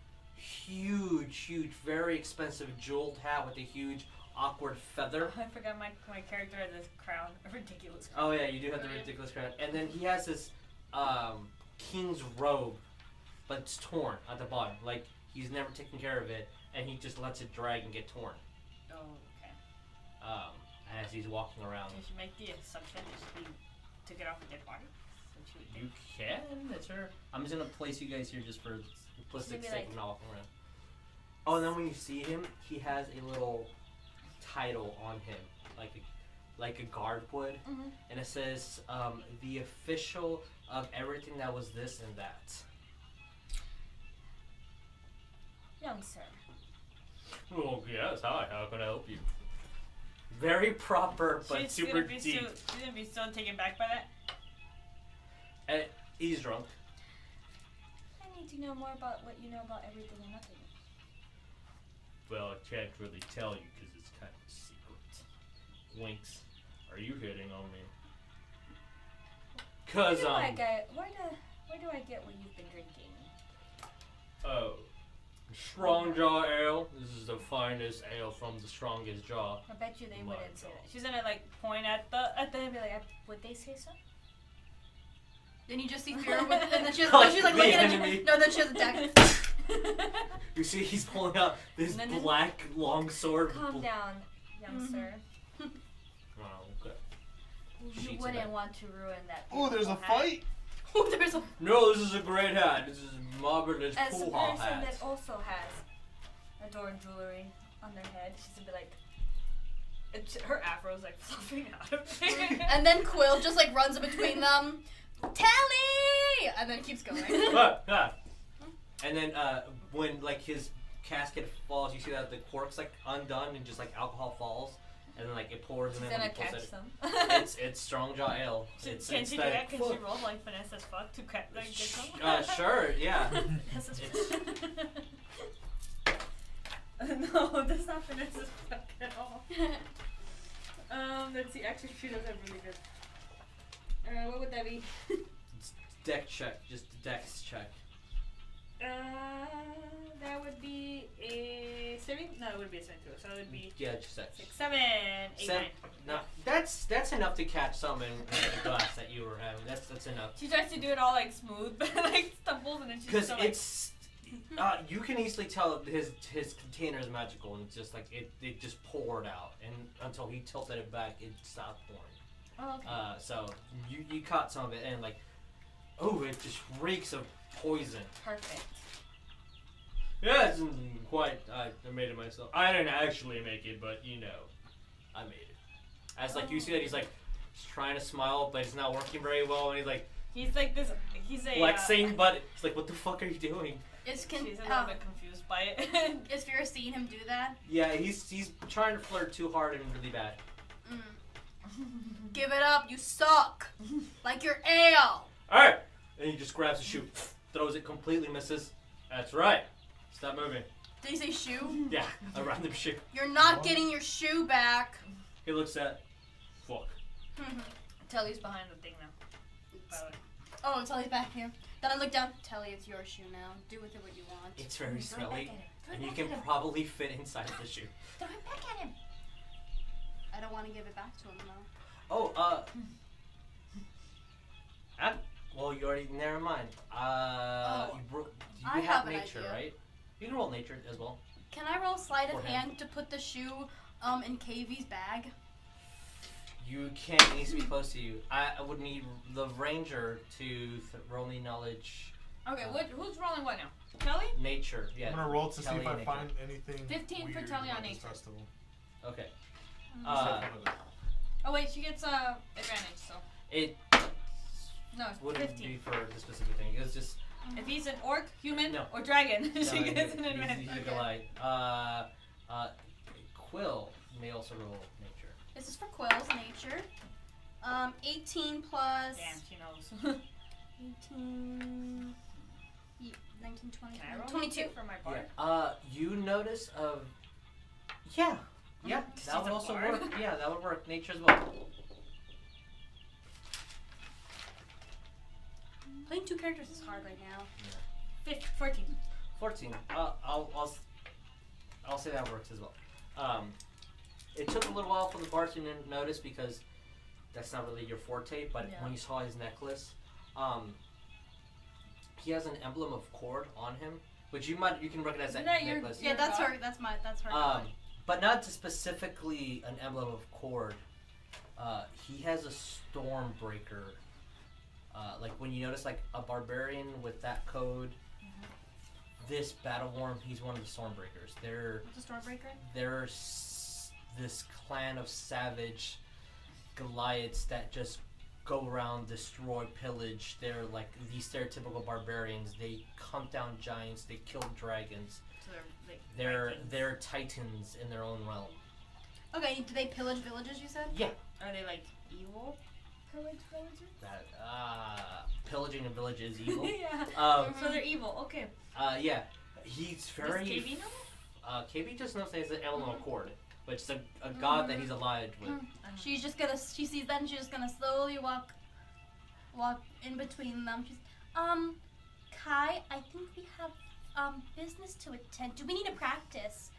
huge, very expensive jeweled hat with a huge, awkward feather.
I forgot my character had this crown, a ridiculous crown.
Oh yeah, you do have the ridiculous crown. And then he has this king's robe, but it's torn at the bottom. Like he's never taken care of it, and he just lets it drag and get torn.
Oh, okay.
As he's walking around.
You should make the assumption that he took it off a dead body. So
You can, that's her. I'm just gonna place you guys here just for simplistic
Maybe
sake
like-
of not walking around. Oh, and then when you see him, he has a little title on him, like a guard would, and it says the official of everything that was this and that.
Young sir.
Oh yes, hi. How can I help you? Very proper, but
She's
super
gonna be
deep.
She's gonna be so taken back by that.
He's drunk.
I need to know more about what you know about everything and nothing.
Well, I can't really tell you because it's kind of a secret. Winks. Are you hitting on me? Cause
Where do I get what you've been drinking?
Oh, Strong Jaw Ale. This is the finest ale from the strongest jaw.
I bet you they
My
wouldn't say
God.
that. She's gonna like point at the and be like, would they say so?
Then you just see Fyra with, and then she's
Like
like
the
looking at
enemy.
you. No, then she has a deck.
You see, he's pulling out this
No, no, no.
black long sword.
Calm down, young sir.
Oh, okay.
You
Sheets of
wouldn't
it.
want to ruin that.
Oh, there's a
beautiful hat.
fight.
Oh, there's a.
No, this is a great hat. This is marvelous
As a
pool
person
hat.
that also has adorned jewelry on their head, she's gonna be like, her afro's like fluffing out of there.
And then Quill just like runs in between them. Telly! And then keeps going.
And then when like his casket falls, you see that the cork's like undone and just like alcohol falls, and then like it pours
She's
and then
gonna
when he pulls
catch
it,
some.
it's Strong Jaw Ale. It's
Can she do
that-
that? Can she roll like finesse as fuck to like get some?
Sure, yeah.
Finesse as fuck. No, that's not finesse as fuck at all. Let's see. Actually, she does have really good. What would that be?
It's deck check, just a dex check.
That would be a 7. No, it would be a 7 too. So it would be
Yeah, just that.
6, 7, 8, 9.
No, that's enough to catch some in the glass that you were having. That's enough.
She tries to do it all like smooth, but like stumbles and then she's
Because
still like.
it's, you can easily tell his container is magical, and it's just like it just poured out, and until he tilted it back, it stopped pouring.
Oh, okay.
So you caught some of it, and like, oh, it just reeks of poison.
Perfect.
Yeah, it's quite. I made it myself. I didn't actually make it, but you know, I made it. As like you see that he's like trying to smile, but it's not working very well, and he's like
He's like this. He's a.
flexing, but he's like, what the fuck are you doing?
Is
She's a little bit confused by it.
Is Fyra seeing him do that?
Yeah, he's trying to flirt too hard and really bad.
Give it up, you suck. Like your ale.
Alright! And he just grabs the shoe, throws it, completely misses. That's right. Stop moving.
Did he say shoe?
Yeah, a random shoe.
You're not getting your shoe back.
He looks at. Fuck.
Telly's behind the thing now. By the way.
Oh, Telly's back here. Then I look down. Telly, it's your shoe now. Do with it what you want.
It's very
Throw it back
smelly,
at him. Throw it
and you
back
can
at him.
probably fit inside the shoe.
Throw it back at him.
I don't want to give it back to him though.
Oh, well, you already. Never mind. You
I
have
have an
nature,
idea.
right? You can roll nature as well.
Can I roll sleight of
For him.
hand to put the shoe in KV's bag?
You can't. It needs to be close to you. I would need the ranger to roll me knowledge.
Okay, who's rolling what now? Telly?
Nature, yeah.
I'm gonna roll to see
Telly
if I
nature.
find anything
15 for
weird
Telly on
about this
nature.
festival.
Okay.
Oh wait, she gets advantage. So
It
no, it's
wouldn't
15.
be for the specific thing. It's just
If he's an orc, human,
No.
or dragon,
no,
she gets an
he's
advantage.
a
Okay.
Goliath. Quill may also roll nature.
This is for Quill's nature. 18 plus
Damn, she knows.
18, 19, 20,
Can I roll
22.
nature for my bard?
You notice of. Yeah. Yeah,
She's
that would
a
also
bard.
work. Yeah, that would work. Nature as well.
Playing two characters is hard right now.
14.
14. I'll say that works as well. It took a little while for the bartender to notice because that's not really your forte. But when you saw his necklace, he has an emblem of cord on him, which you can recognize that necklace.
Yeah, that's her. That's her.
But not specifically an emblem of cord. He has a Stormbreaker. Like when you notice like a barbarian with that code, this battle worm, he's one of the Stormbreakers.
What's a Stormbreaker?
They're this clan of savage Goliaths that just go around, destroy, pillage. They're like these stereotypical barbarians. They hunt down giants. They kill dragons.
So they're like
They're titans in their own realm.
Okay, do they pillage villages, you said?
Yeah.
Are they like evil? Pillage villagers?
That pillaging a village is evil.
Yeah. So they're evil. Okay.
Yeah. He's very.
Does KB know?
KB just knows that he's an emblem of cord, which is a god that he's allied with.
She sees them. She's just gonna slowly walk in between them. She's, Kai, I think we have business to attend. Do we need to practice?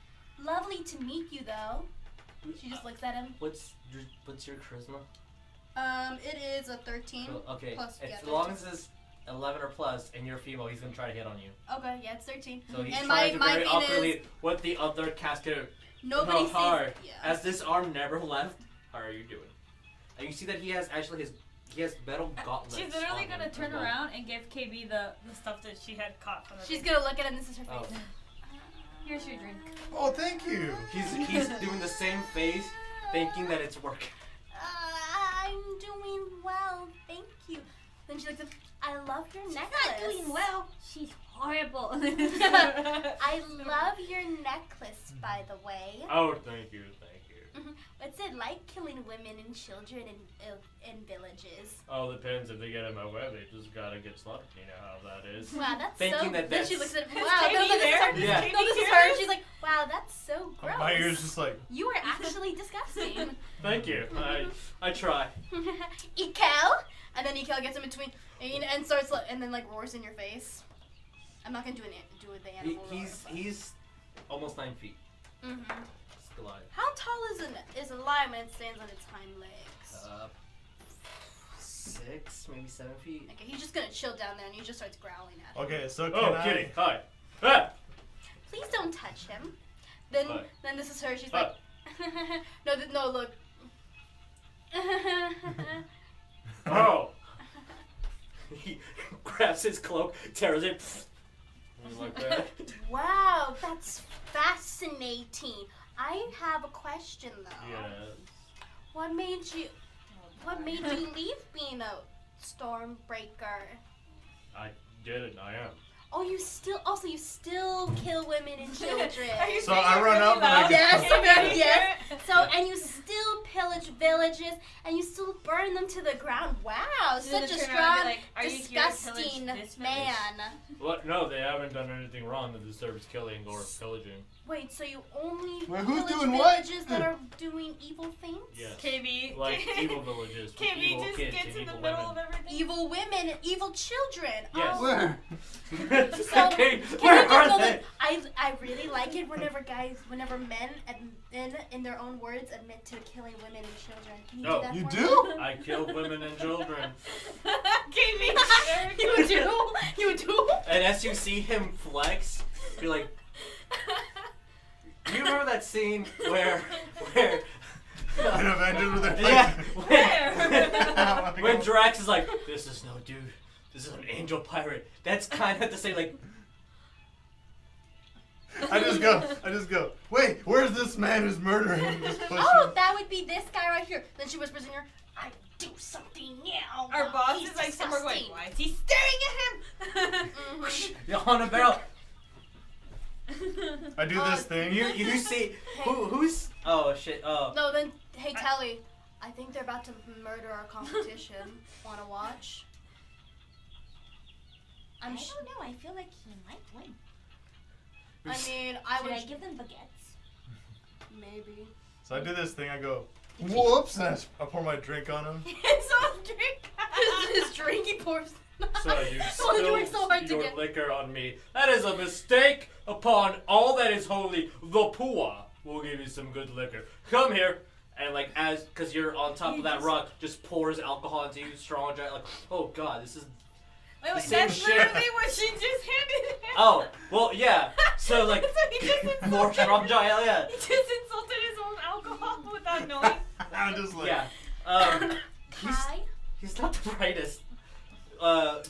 Lovely to meet you, though. She just looks at him.
What's your charisma?
It is a 13.
Okay.
Plus,
As long as it's 11 or plus, and you're female, he's gonna try to hit on you.
Okay, yeah, it's 13.
So he's
and
trying
my
to very
thing
awkwardly
is,
with the other caster.
nobody
hi.
sees. Yeah.
As this arm never left, how are you doing? And you see that he has metal gauntlets.
She's literally
on
gonna
him
turn
as well.
around and give KB the stuff that she had caught from the
She's
thing.
gonna look at him. This is her
Oh.
face.
Here's your drink.
Oh, thank you.
He's doing the same face, thinking that it's working.
I'm doing well, thank you. Then she looks at. I love your necklace.
She's horrible.
I love your necklace, by the way.
Oh, thank you.
What's it like killing women and children in villages?
Oh, depends if they get in my way. They just gotta get slaughtered. You know how that is.
Wow, that's
Thinking
so.
that
Then she
that's-
looks at.
Is
Wow,
Katie
no, this is
there?
her.
Yeah.
No, this is her. And she's like, wow, that's so gross.
My ears just like.
You are actually disgusting.
Thank you. I try.
Ikel, and then Ikel gets in between and starts and then like roars in your face. I'm not gonna do the animal roar.
He's almost 9 feet.
Mhm.
It's Goliath.
How tall is a lion when it stands on its hind legs?
6, maybe 7 feet.
Okay, he's just gonna chill down there and he just starts growling at him.
Okay, so can
Oh,
I?
kitty, hi. Ah!
Please don't touch him. Then
Hi.
then this is her. She's
Hi.
like, no, look.
Oh! He grabs his cloak, tears it. Like that.
Wow, that's fascinating. I have a question though.
Yes.
What made you leave being a Stormbreaker?
I did it, I am.
Oh, you still kill women and children.
Are you
So
saying
I
it
run
really
up and I
loud?
get-
Yes,
Can you
okay,
hear
yes.
it?
So, and you still pillage villages, and you still burn them to the ground. Wow,
She's gonna
such a
turn around and be
strong,
like, "Are you here to
disgusting
pillage this village?"
man.
What? No, they haven't done anything wrong that deserves killing or pillaging.
Wait, so you only
Wait, who's
pillage
doing what?
villages that are doing evil things?
Yes.
KB.
Like evil villages with
KB
evil
just
kids
gets
and
in the
evil
middle
women.
of everything.
Evil women, evil children.
Yes.
Oh.
Where?
So,
Okay,
can
where
you just
are
know
they?
that I really like it whenever men in their own words admit to killing women and children. Can you
Oh,
do that
You
for
do?
me?
I kill women and children.
KB.
You do? You do?
And as you see him flex, you're like, do you remember that scene where
In Avengers with their
yeah,
Where?
when Drax is like, this is no dude, this is an angel pirate. That's kind of the same, like,
I just go. Wait, where's this man who's murdering? Just push
Oh,
him.
that would be this guy right here. Then she whispers in your ear, I do something now.
Our boss
He's
is like somewhere going,
disgusting."
why is he staring at him?
Mhm.
you're on a barrel.
I do this thing.
You see, who's, oh shit, oh.
No, then, hey, Telly, I think they're about to murder our competition. Wanna watch?
I don't know. I feel like he might win.
I mean, I
Should
would
I give them baguettes?
maybe.
So I do this thing. I go, whoops, and I pour my drink on him.
It's all drink. His drink he pours.
So you
Well, you worked so
spilled
hard to
your
get-
liquor on me. That is a mistake upon all that is holy. The Pua will give you some good liquor. Come here. And like cause you're on top of that rock, just pours alcohol into you, strong giant. Like, oh god, this is.
Wait,
same
that's
shit.
literally what she just handed him.
Oh, well, yeah. So like,
So he just insulted
more strong giant. Yeah.
He just insulted his own alcohol without knowing.
I'm just like.
Yeah.
Kai?
He's not the brightest.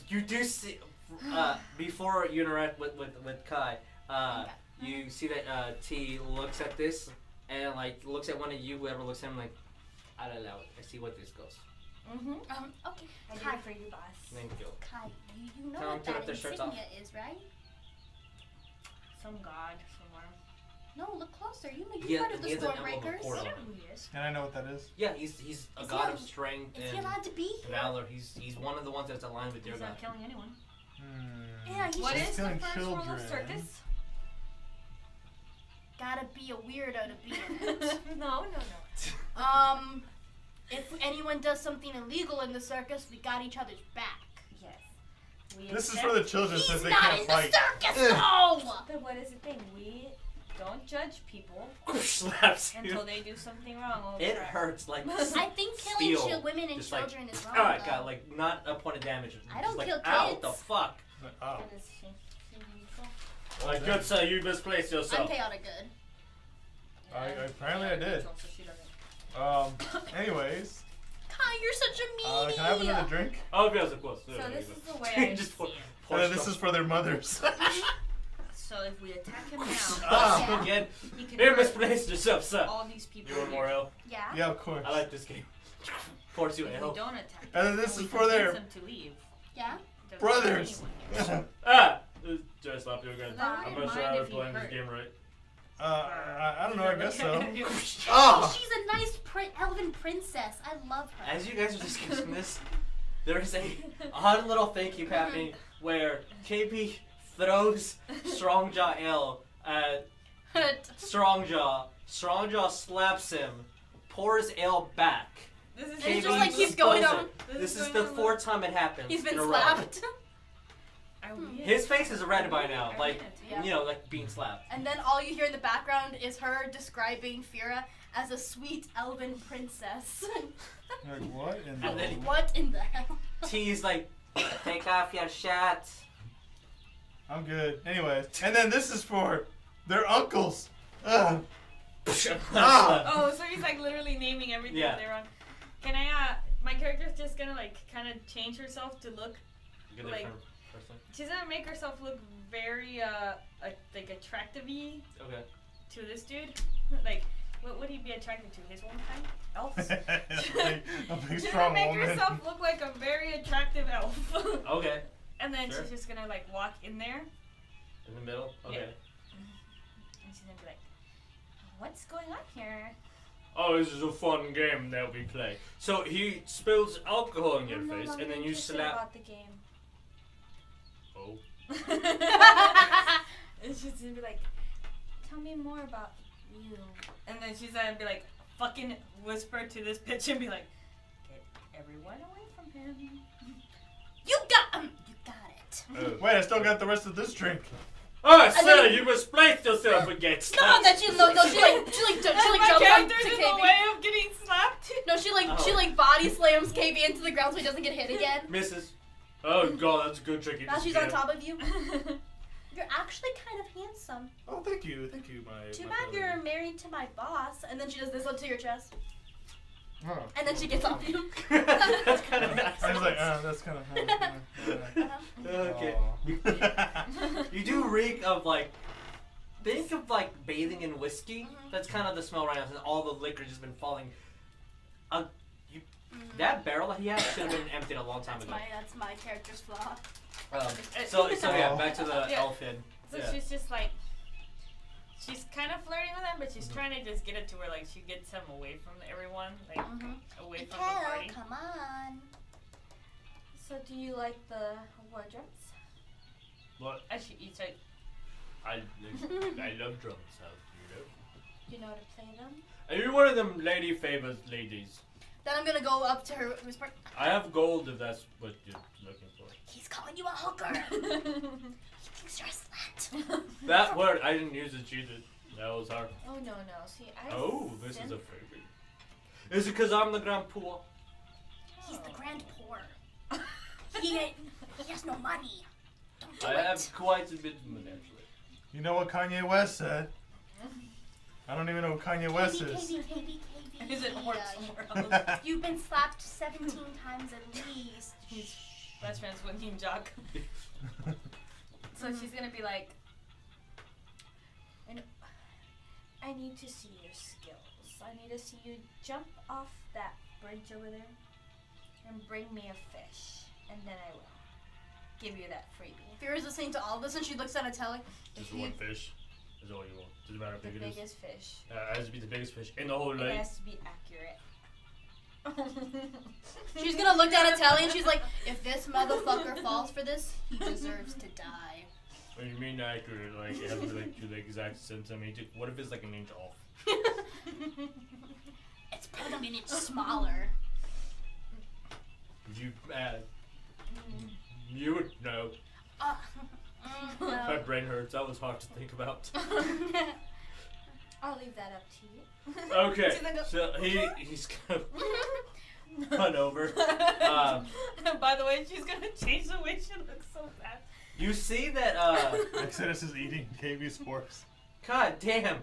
You do see before you interact with Kai, you see that T looks at this and like looks at one of you. Whoever looks at him, like, I don't know. I see what this goes.
Okay.
I did
Kai.
it for you, boss.
Thank you.
Kai, you know
Tell him
what
to
that
rip their shirts
insignia is, right?
Some god somewhere.
No, look closer. You know
Yeah,
you're part of the
he has an emblem of
Stormbreakers.
portal.
I know who he is.
And I know what that is.
Yeah, he's a
Is
god
he
of strength
Is he
and
allowed to be here?
valor. He's one of the ones that's aligned with your
He's
god.
not killing anyone.
Yeah, he's
What
just
is the
killing
first rule of
children.
circus?
gotta be a weirdo to be in it.
No.
If anyone does something illegal in the circus, we got each other's back.
Yes. We
This is
accept-
for the children
He's
since they
not
can't
in
fight.
the circus, no!
But what is the thing? We don't judge people
Slaps you.
until they do something wrong. Oh,
It
crap.
hurts like.
I think killing
Steel.
women and
Just like,
children is wrong.
Oh
though.
god, like not a point of damage.
I
Just
don't
like,
kill
ow, what the
kids.
fuck?
Oh.
That is neutral.
Like, good sir, you misplaced
I'm
yourself.
chaotic good.
Apparently I did.
Neutral, so she doesn't.
Anyways,
Kai, you're such a meanie.
can I have another drink?
Oh, yes, of course.
So this is the way I
Just
see
pour-
it.
pour
This
stuff.
is for their mothers.
So if we attack him now,
Ah,
Yeah.
again.
he can
Here,
hurt
misplaced yourself, sir.
all these people.
You want
here.
more ale?
Yeah.
Yeah, of course.
I like this game. Pours you
If we
ale.
don't attack
And
him,
then this
we
is for their-
convince him to leave.
Yeah.
Doesn't
Brothers.
hurt anyone.
Ah! Did I slap you again?
I
I'm
wouldn't
not sure
mind
I'm
if he
playing this
hurt.
game right.
I don't know. I guess so.
Hey,
Ah!
she's a nice elven princess. I love her.
As you guys are discussing this, there is a odd little thank you happening where KB throws Strongjaw ale at Strongjaw. Strongjaw slaps him, pours ale back.
This is
It's
KB
just like keeps going
spills
on.
it. This is the fourth time it happens.
He's been
in a row.
slapped.
His face is red by now, like
Yeah.
you know, like being slapped.
And then all you hear in the background is her describing Fyra as a sweet elven princess.
Like what? In
And then
the...
What in the hell?
T's like, take off your shirt.
I'm good. Anyways, and then this is for their uncles. Ugh. Ah.
Oh, so he's like literally naming everything
Yeah.
they're on. Can I, my character's just gonna like kind of change herself to look,
Good
Like-
different person.
she's gonna make herself look very, like attractive-y
Okay.
to this dude. Like, what would he be attracted to? His own kind? Elves?
A big
She's
strong
gonna make
woman.
herself look like a very attractive elf.
Okay.
And then
Sure.
she's just gonna like walk in there,
In the middle. Okay.
and she's gonna be like, "What's going on here?"
Oh, this is a fun game that we play. So he spills alcohol in your
I'm no
face,
longer
and then you
interested
slap.
about the game.
Oh.
And she's gonna be like,
Tell me more about you.
and then she's gonna be like, fucking whisper to this bitch and be like, "Get everyone away from him."
You got it.
Wait, I still got the rest of this drink.
Oh,
And
sir,
then-
you misplaced yourself again.
No, that she no, she like
My
jumps on to
character's in the
KB.
way of getting slapped.
No, she
Oh.
like body slams KB into the ground so he doesn't get hit again.
Misses. Oh god, that's a good trick. You
Now
just
she's
get
on
it.
top of you. You're actually kind of handsome.
Oh, thank you, my.
Too
my
bad
brother.
you're married to my boss. And then she does this up to your chest.
Oh.
And then she gets off you.
That's kind of nice.
I was like, that's kind of.
Okay. You do reek of like. Think of like bathing in whiskey.
Mhm.
That's kind of the smell right now, and all the liquor just been falling. That barrel that he had should have been emptied a long time ago.
That's my character's flaw.
So yeah,
Oh.
back to the
Yeah.
elf head.
So
Yeah.
she's just like, she's kind of flirting with him, but she's trying to just get it to where like she gets him away from everyone, like away from the party.
come on.
So do you like the wardrobes?
What?
As she eats like,
I love drums, so you know.
Do you know how to play them?
Are you one of them lady favors ladies?
Then I'm gonna go up to her and whisper,
I have gold if that's what you're looking for.
he's calling you a hooker. He thinks you're a slut.
That word, I didn't use it either. That was hard.
Oh no. See, I.
Oh, this is a
sent-
favor. Is it because I'm the grand poor?
He's the grand poor. He has no money. Don't do
I
it.
have quite a bit of money, actually.
You know what Kanye West said? I don't even know what Kanye West is.
KB.
Is it work somewhere else?
You've been slapped 17 times at least.
He's best friends with Team Jock.
So she's gonna be like, I need to see your skills. I need to see you jump off that bridge over there and bring me a fish, and then I will give you that freebie.
Fyra's listening to all this and she looks at Netellie.
Just one fish is all you want. Doesn't matter how
The
big it is.
biggest fish.
It has to be the biggest fish in the whole
It
lake.
has to be accurate.
She's gonna look at Netellie and she's like, if this motherfucker falls for this, he deserves to die.
What do you mean accurate? Like, it has to be like to the exact centimeter. What if it's like an inch off?
It's probably an inch smaller.
Would you, you would know. My
No.
brain hurts. That was hard to think about.
I'll leave that up to you.
Okay,
She's gonna go,
so he's gonna run over.
By the way, she's gonna change the way she looks so bad.
You see that,
Exodus is eating KB's horse.
God damn.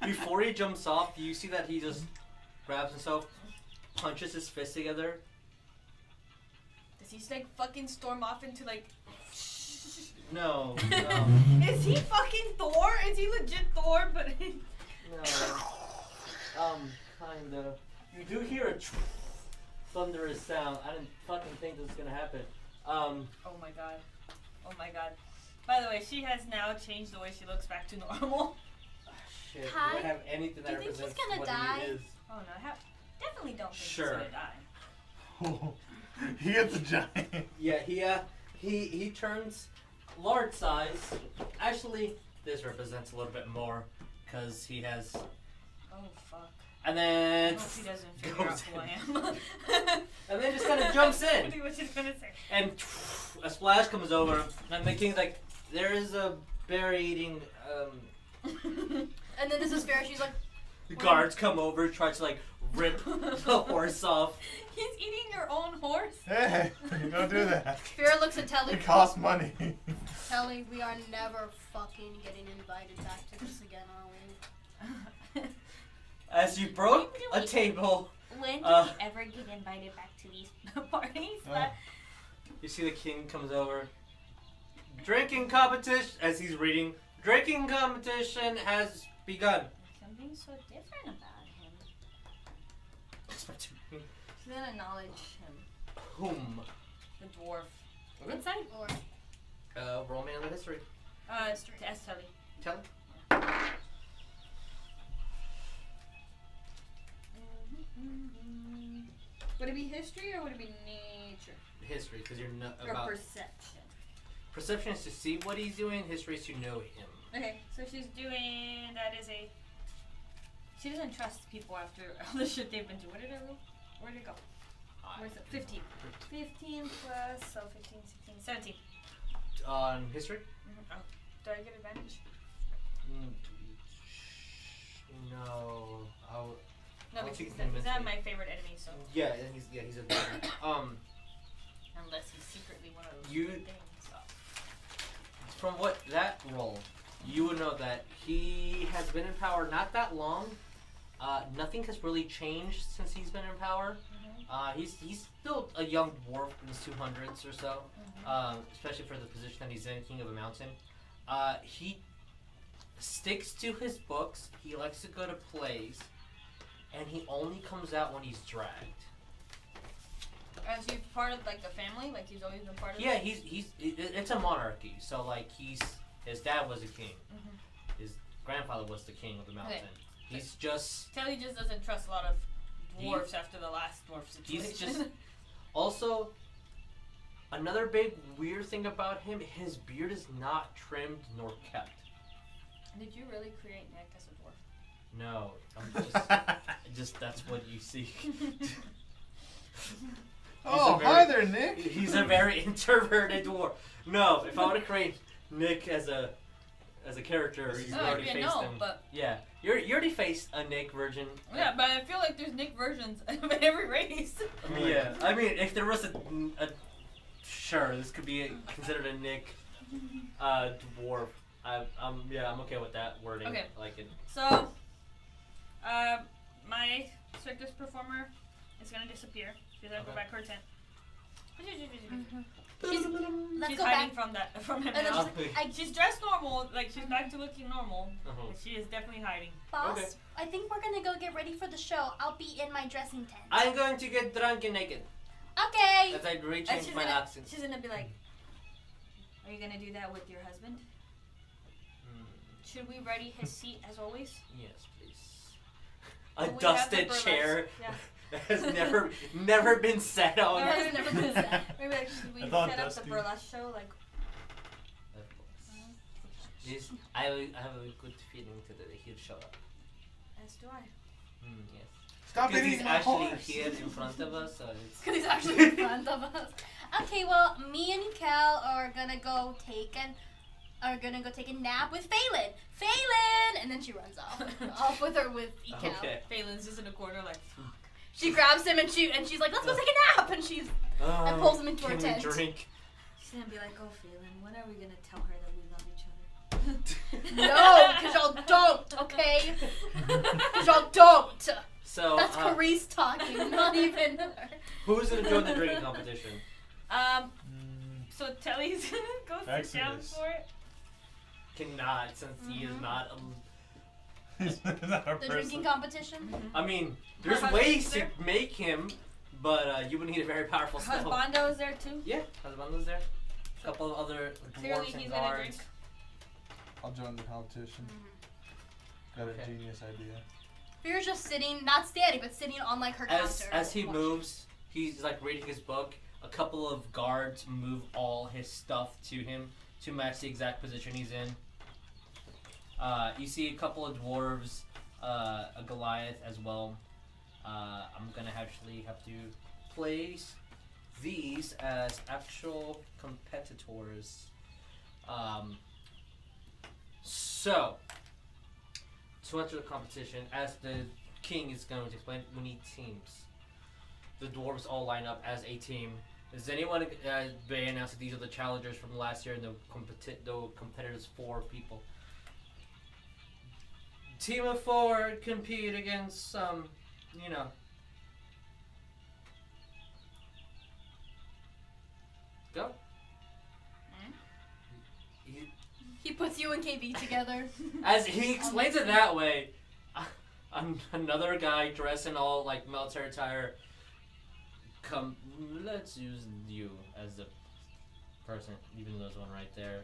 Before he jumps off, you see that he just grabs himself, punches his fist together.
Does he like fucking storm off into like?
No.
Is he fucking Thor? Is he legit Thor? But
No. Kinda. You do hear a thunderous sound. I didn't fucking think this was gonna happen.
oh my god. Oh my god. By the way, she has now changed the way she looks back to normal.
Shit. Do
Hi.
I have anything that
Do you think he's
represents
gonna
what
die?
he is?
Oh no, definitely don't think
Sure.
he's gonna die.
He gets a giant.
Yeah, he turns large size. Actually, this represents a little bit more because he has.
Oh fuck.
And
I
then.
hope he doesn't figure out
goes
who I
in.
am.
And then just kind of jumps in.
What was she gonna say?
And a splash comes over, and the king's like, there is a bear eating.
And then this is Fyra, she's like,
The guards come over, try to like rip the horse off.
He's eating your own horse?
Hey, don't do that.
Fyra looks at Telly.
It costs money.
Telly, we are never fucking getting invited back to this again, are we?
As you broke a table,
When do
Uh,
we ever get invited back to these parties?
you see the king comes over. Drinking competition, as he's reading, drinking competition has begun.
Something so different about him.
That's my two.
She's gonna acknowledge him.
Whom?
The dwarf.
Okay.
Inside? Or
Roll me on the history.
to ask Tully.
Tell him.
Would it be history or would it be nature?
History, because you're not
Or
about.
perception?
Perception is to see what he's doing. History is to know him.
Okay, so she's doing. That is a. She doesn't trust people after all the shit they've been through. What did I roll? Where did it go? Where's it? 15. 15 plus. So 15, 16, 17.
On history?
Mm-hmm. Oh. Do I get advantage?
No.
No,
I'll
because
take
he's
him
not
as
my favorite enemy, so.
Yeah, and he's a veteran.
Unless he's secretly one of those
You-
good things. So.
From what that roll, you would know that he has been in power not that long. Nothing has really changed since he's been in power. He's still a young dwarf in his 200s or so, especially for the position that he's in, king of a mountain. He sticks to his books. He likes to go to plays, and he only comes out when he's dragged.
As he's part of like the family, like he's always been part of.
Yeah, it's a monarchy. So like his dad was a king. His grandfather was the king of the mountain.
Okay.
He's just
Telly just doesn't trust a lot of dwarves after the last dwarf situation.
he's just also another big weird thing about him. His beard is not trimmed nor kept.
Did you really create Nick as a dwarf?
No, I'm just that's what you see.
Oh,
a
hi
very-
there, Nick.
He's a very introverted dwarf. No, if I would have created Nick as a character, you
Oh,
already
yeah,
faced
no,
him.
but
Yeah, you already faced a Nick version.
yeah, but I feel like there's Nick versions of every race.
Yeah, I mean, if there was a sure, this could be considered a Nick dwarf. I'm okay with that wording.
Okay.
I like it.
So, my circus performer is gonna disappear. She's gonna go
Okay.
back to her tent.
Let's
She's
go
hiding
back.
from him
And then
now.
she's like,
She's dressed normal, like she's back to looking normal.
Uh-huh.
But she is definitely hiding.
boss,
Okay.
I think we're gonna go get ready for the show. I'll be in my dressing tent.
I'm going to get drunk and naked
Okay.
as I
And
rechange
she's
my
gonna,
accent.
she's gonna be like, "Are you gonna do that with your husband? Should we ready his seat as always?"
Yes, please.
Do
A
we have the
dusted
burlesque?
chair
Yeah.
that has never been sat on.
That has never been said.
Maybe like, should we
I
set
thought
up the
Dusty.
burlesque show? Like,
This, I have a good feeling that he'll show up.
as do I.
Yes.
Stop
Because he's
eating my
actually
horse.
here in front of us, so it's.
Because he's actually in front of us. Okay, well, me and Cal are gonna go take a nap with Phelan. Phelan, and then she runs off with Cal.
Okay.
Phelan's just in the corner, like, fuck.
She grabs him and she's like, "Let's go take a nap," and and pulls him into her
can
tent.
we drink?
She's gonna be like, "Oh, Phelan, when are we gonna tell her that we love each other?"
No, because y'all don't, okay? Because y'all don't.
So,
That's Charis talking, not even her.
who's gonna join the drinking competition?
So Tellie's gonna go sit down
Exodus.
for it.
Cannot, since he is not.
He's not a
The drinking
person.
competition.
I mean, there's
Her
ways
husband's
to
there?
make him, but you would need a very powerful spell.
Husbando's there too.
Yeah, Husbando's there. A couple of other
Clearly
dwarves and
he's gonna drink.
guards.
I'll join the competition. Got a
Okay.
genius idea.
Fear's just sitting, not standing, but sitting on like her
As
counter.
as he
watching.
moves, he's like reading his book. A couple of guards move all his stuff to him to match the exact position he's in. You see a couple of dwarves, a Goliath as well. I'm gonna actually have to place these as actual competitors. So, to enter the competition, as the king is going to explain, we need teams. The dwarves all line up as a team. Does anyone they announce that these are the challengers from last year and the competitors 4 people? Team of 4 compete against you know. Go.
He puts you and KB together.
As he explains it that way, another guy dressed in all like military attire. Let's use you as the person, even though there's one right there.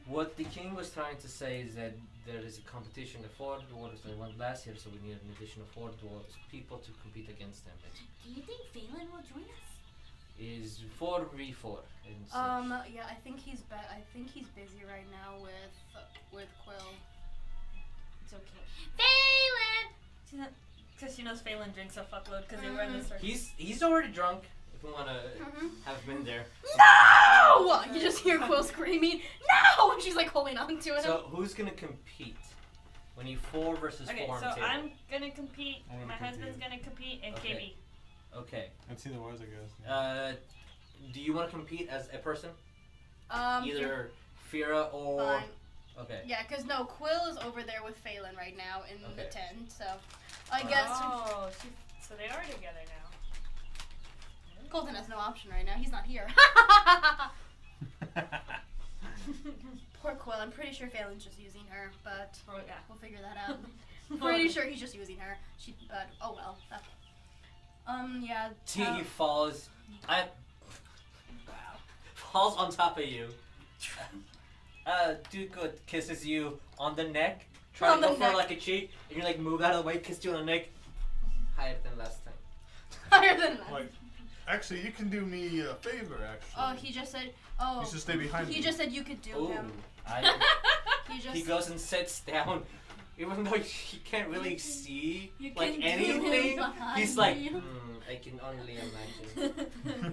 What the king was trying to say is that there is a competition of 4 dwarves that won last year, so we need an addition of 4 dwarves, people to compete against them. It
Do you think Phelan will join us?
is 4v4. And so
Yeah, I think he's busy right now with Quill.
It's okay.
Phelan.
She's not, because she knows Phelan drinks a fuckload because they were in the circus.
he's already drunk. If we want to
Mhm.
have him in there.
No! You just hear Quill screaming, "No!" And she's like holding on to him.
So who's gonna compete? We need 4 versus
Okay,
4 on
so
the table.
I'm gonna compete.
I'm gonna
My
compete.
husband's gonna compete, and
Okay. Okay.
It's either was, I guess.
Do you want to compete as a person?
Um,
Either Fyra or.
Fine.
Okay.
Yeah, because no, Quill is over there with Phelan right now in the
Okay.
tent, so I guess
Oh, so they are together now.
Coleton has no option right now. He's not here. Poor Quill. I'm pretty sure Phelan's just using her, but
Oh yeah.
we'll figure that out. Pretty sure he's just using her. But oh well. Yeah.
He falls. Falls on top of you. Do good. Kisses you on the neck. Try
On
to go
the
for
neck.
like a cheek, and you're like move out of the way. Kissed you on the neck. Higher than last time.
Higher than that.
Like, actually, you can do me a favor, actually.
Oh, he just said. Oh.
You should stay behind me.
He just said you could do
Ooh.
him.
I,
He just.
he goes and sits down even though he can't really see
You
like
can
anything,
do it behind
he's like,
you.
I can only imagine.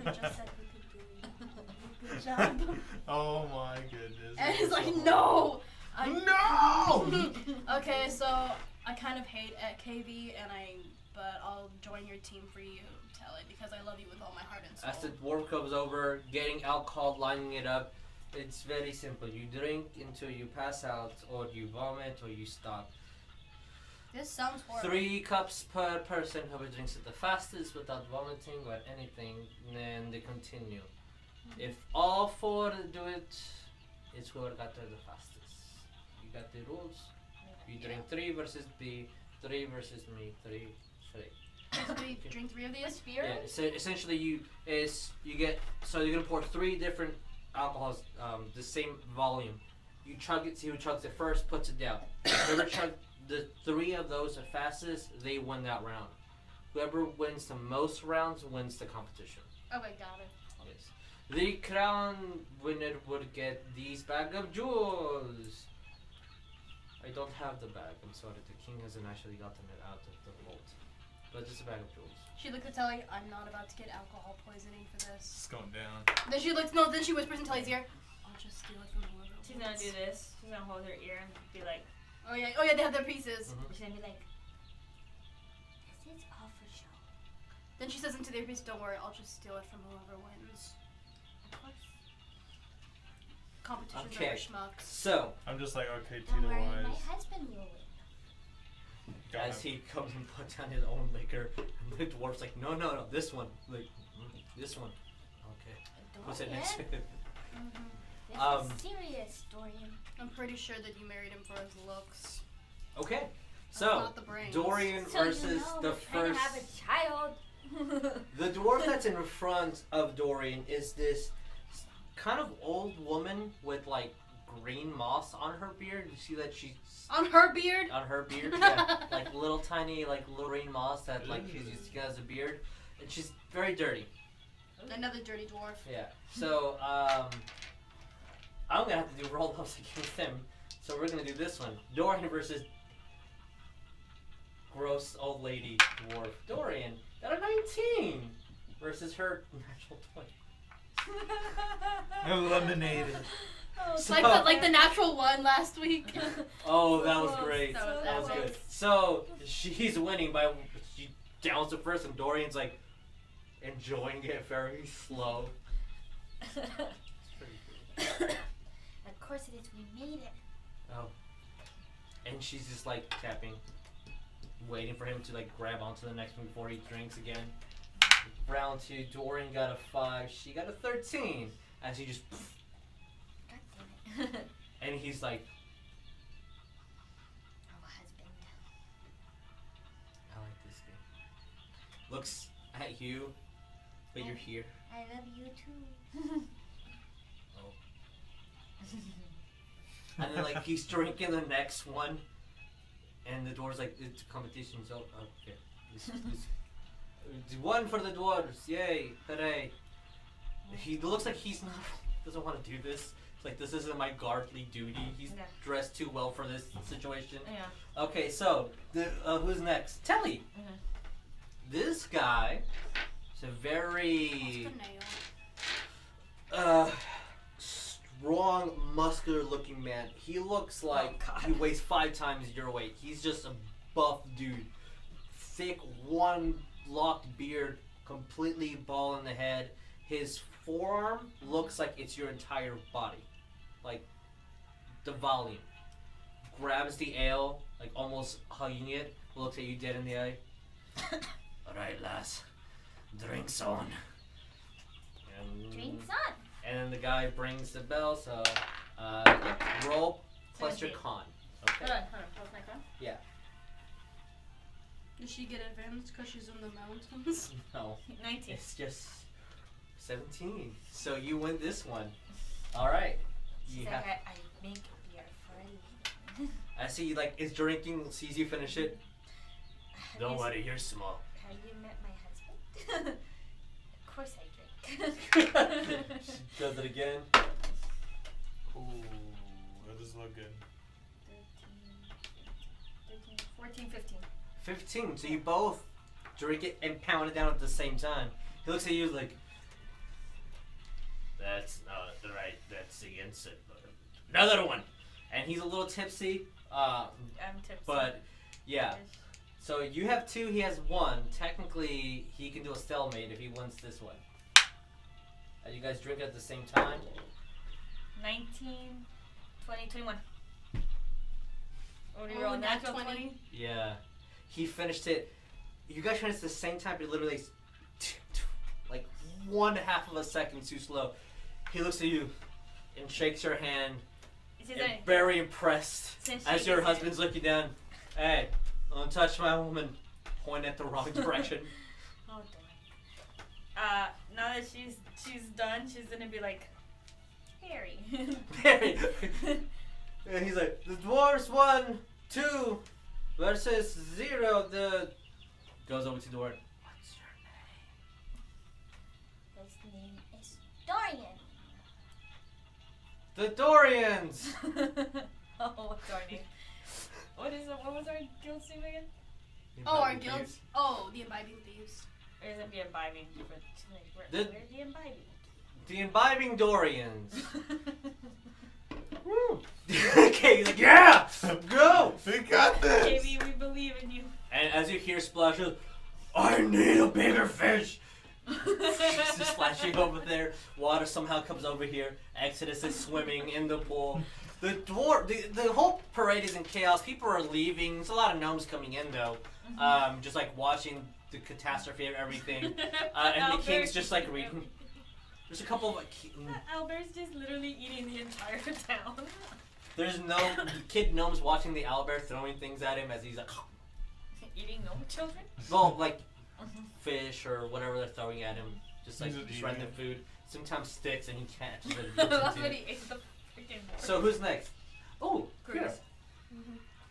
Just said we could do it.
Good job.
Oh my goodness.
And he's like,
So-
no.
No!
Okay, so I kind of hate at KV, but I'll join your team for you, Netellie, because I love you with all my heart and soul.
As the dwarf comes over, getting alcohol, lining it up, it's very simple. You drink until you pass out, or you vomit, or you stop.
This sounds horrible.
3 cups per person. Whoever drinks it the fastest without vomiting or anything, then they continue. If all 4 do it, it's whoever got there the fastest. You got the rules. You drink 3 versus B, 3 versus me, 3, 3.
So we drink 3 of these?
Yeah, so essentially you're gonna pour 3 different alcohols, the same volume. You chug it, see who chugs it first, puts it down. Whoever chugs the 3 of those the fastest, they win that round. Whoever wins the most rounds wins the competition.
Okay, got it.
Yes. The crown winner would get these bag of jewels. I don't have the bag, I'm sorry, the king hasn't actually gotten it out of the vault. But it's a bag of jewels.
She looks at Telly, I'm not about to get alcohol poisoning for this.
It's going down.
Then she whispers in Telly's ear, I'll just steal it from whoever
She's gonna do this. She's gonna hold her ear and be like,
Oh yeah, they have their pieces.
She's gonna be like, this is all for show.
Then she says into their piece, don't worry, I'll just steal it from whoever wins.
Of course.
Competitions
Okay.
are for schmucks.
So,
I'm just like, okay,
Don't
Tito
worry,
wise.
my husband will win.
as he comes and puts down his own liquor, and the dwarf's like, no, this one. Like, this one. Okay. Puts it next to him.
This is serious, Dorian.
I'm pretty sure that you married him for his looks.
Okay.
That's
So,
not the brains.
Dorian
So
versus
you know
the
we're trying
first.
to have a child.
The dwarf that's in front of Dorian is this kind of old woman with like green moss on her beard. You see that she's
On her beard?
on her beard, yeah, like little tiny like little green moss that like she's used to as a beard, and she's very dirty.
Another dirty dwarf.
Yeah. So I'm gonna have to do roll ups against him. So we're gonna do this one: Dorian versus gross old lady dwarf. Dorian got a 19 versus her natural 20.
Eliminated.
So-
Like the natural one last week.
Oh, that was great.
That was
good. So she's winning by she downs it first, and Dorian's like enjoying it very slow.
Of course it is. We made it.
Oh. And she's just like tapping, waiting for him to like grab onto the next one before he drinks again. Round 2, Dorian got a 5, she got a 13. As he just,
God damn it.
and he's like,
Oh, husband.
I like this game. Looks at you, but you're here.
I love you too.
And then like he's drinking the next one, and the dwarves like it's competition. So okay, this one for the dwarves, yay, hooray! He looks like he's not doesn't want to do this. It's like this isn't my guardly duty. He's
Yeah.
dressed too well for this situation.
Yeah.
Okay, so the who's next? Telly. This guy is a very strong, muscular-looking man. He looks like he weighs 5 times your weight. He's just a buff dude. Thick, one locked beard, completely bald in the head. His forearm looks like it's your entire body. Like, the volume. Grabs the ale, like almost hugging it, looks at you dead in the eye. Alright, lass. Drinks on. And
Drinks on.
and then the guy brings the bell, so roll plus your
17.
con.
Hold
Okay.
on. What's my con?
Yeah.
Does she get advantage because she's in the mountains?
No.
19.
It's just 17. So you win this one. Alright.
She's
You
like,
have
I make beer for a living.
I see like is drinking, sees you finish it. Don't worry, you're small.
Have you met my husband? Of course I drink.
She does it again.
Ooh, that does look good.
13, 14, 15.
15. So you both drink it and pound it down at the same time. He looks at you like,
That's not right. That's against it. Another one.
and he's a little tipsy.
I'm tipsy.
But yeah. So you have 2, he has 1. Technically, he can do a stalemate if he wins this one. You guys drink it at the same time.
19, 20, 21. Oh, do you
Oh,
roll a
nat
natural
20.
20?
Yeah. He finished it. You guys finished at the same time, but literally like 1/2 of a second too slow. He looks at you and shakes your hand. And very impressed as your husband's looking down. Hey, don't touch my woman. Point at the wrong direction.
Oh, darn. Now that she's done, she's gonna be like, Harry.
Very. And he's like, the dwarves 1, 2 versus 0. The goes over to the dwarf. What's your name?
His name is Dorian.
The Dorians.
Oh, what's our name? What was our guild's name again?
Oh, our guild. Oh, the Imbibing Thieves.
Or is it the Imbibing? But
The-
we're the Imbibing.
The Imbibing Dorians. Woo. Okay, he's like, yeah, go.
We got this.
KB, we believe in you.
And as you hear splashes, I need a bigger fish. Just splashing over there. Water somehow comes over here. Exodus is swimming in the pool. The whole parade is in chaos. People are leaving. There's a lot of gnomes coming in though. Just like watching the catastrophe of everything. And the king's just like reading. There's a couple of like,
Albert's just literally eating the entire town.
there's no kid gnomes watching the owlbear throwing things at him as he's like,
Eating gnome children?
well, like fish or whatever they're throwing at him, just like
He's just
just
eating
random
it.
food. Sometimes sticks and he catches it. and
That's
puts it
what
in.
he ate the freaking
So who's next? Oh, Fyra.
Chris.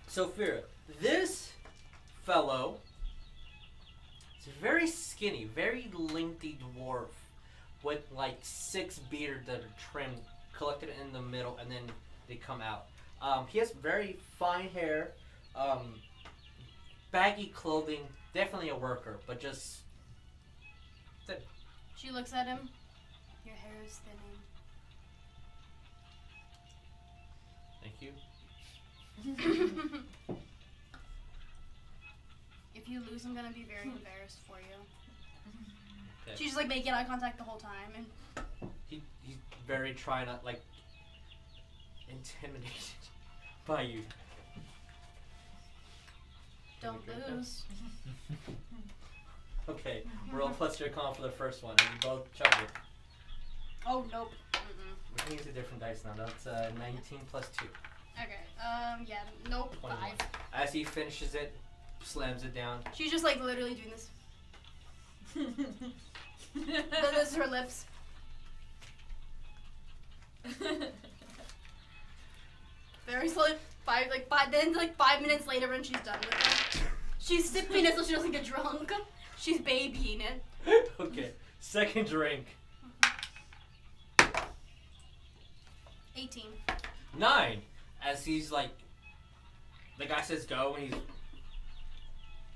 So Fyra, this fellow is a very skinny, very lengthy dwarf with like 6 beards that are trimmed, collected in the middle, and then they come out. He has very fine hair, baggy clothing, definitely a worker, but just thin.
She looks at him. Your hair is thinning.
Thank you.
If you lose, I'm gonna be very embarrassed for you.
Okay.
She's just like making eye contact the whole time, and
He's very trying not like intimidated by you.
don't lose.
Okay, roll plus your con for the first one, and you both chuckle.
Oh nope. Mm-mm.
We can use a different dice now. That's 19 plus 2.
Okay. Yeah. Nope.
21.
5.
As he finishes it, slams it down.
She's just like literally doing this. This is her lips. Very slow. Then 5 minutes later when she's done with it, she's sipping it so she doesn't get drunk. She's babying it.
Okay, second drink.
18.
9. As he's like, the guy says go, and he's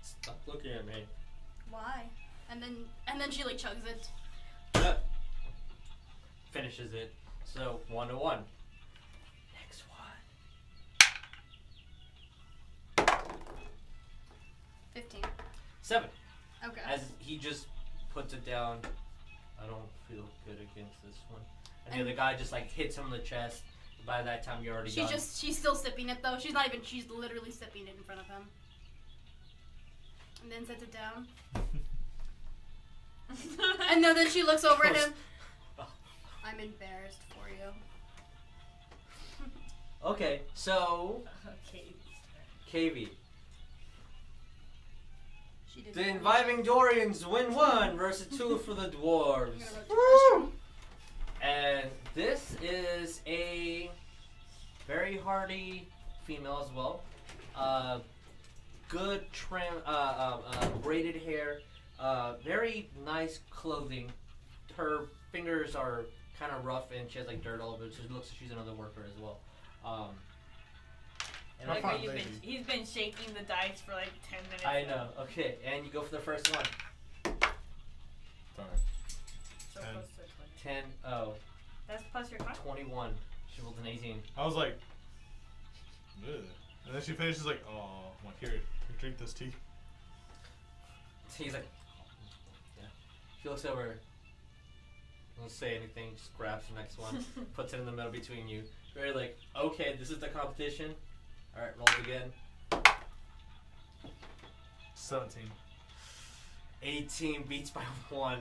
stop looking at me.
Why? And then she like chugs it.
Yep. Finishes it. So 1-1. Next one.
15.
7.
Okay.
As he just puts it down. I don't feel good against this one. And the other guy just like hits him in the chest. By that time you're already done.
She's still sipping it though. She's literally sipping it in front of him. And then sets it down. And then she looks over at him. I'm embarrassed for you.
Okay, so
Okay.
KV.
She did
The
that.
Imbibing Dorians win 1 versus 2 for the
I'm
dwarves.
gonna go to the restroom.
And this is a very hardy female as well. Good trim, braided hair, very nice clothing. Her fingers are kind of rough and she has like dirt all over it, so it looks like she's another worker as well. And
Like like how
Come on,
you've been.
lady.
He's been shaking the dice for like 10 minutes.
I
now.
know. Okay, and you go for the first one.
Darn.
So
10.
close to 20.
10. Oh,
That's plus your con.
21. She rolled an 18.
I was like, ugh. And then she finishes like, oh, I'm like, here, drink this tea.
He's like, yeah. She looks over. Doesn't say anything. Just grabs the next one, puts it in the middle between you. Very like, okay, this is the competition. All right, rolls again.
17.
18 beats by 1.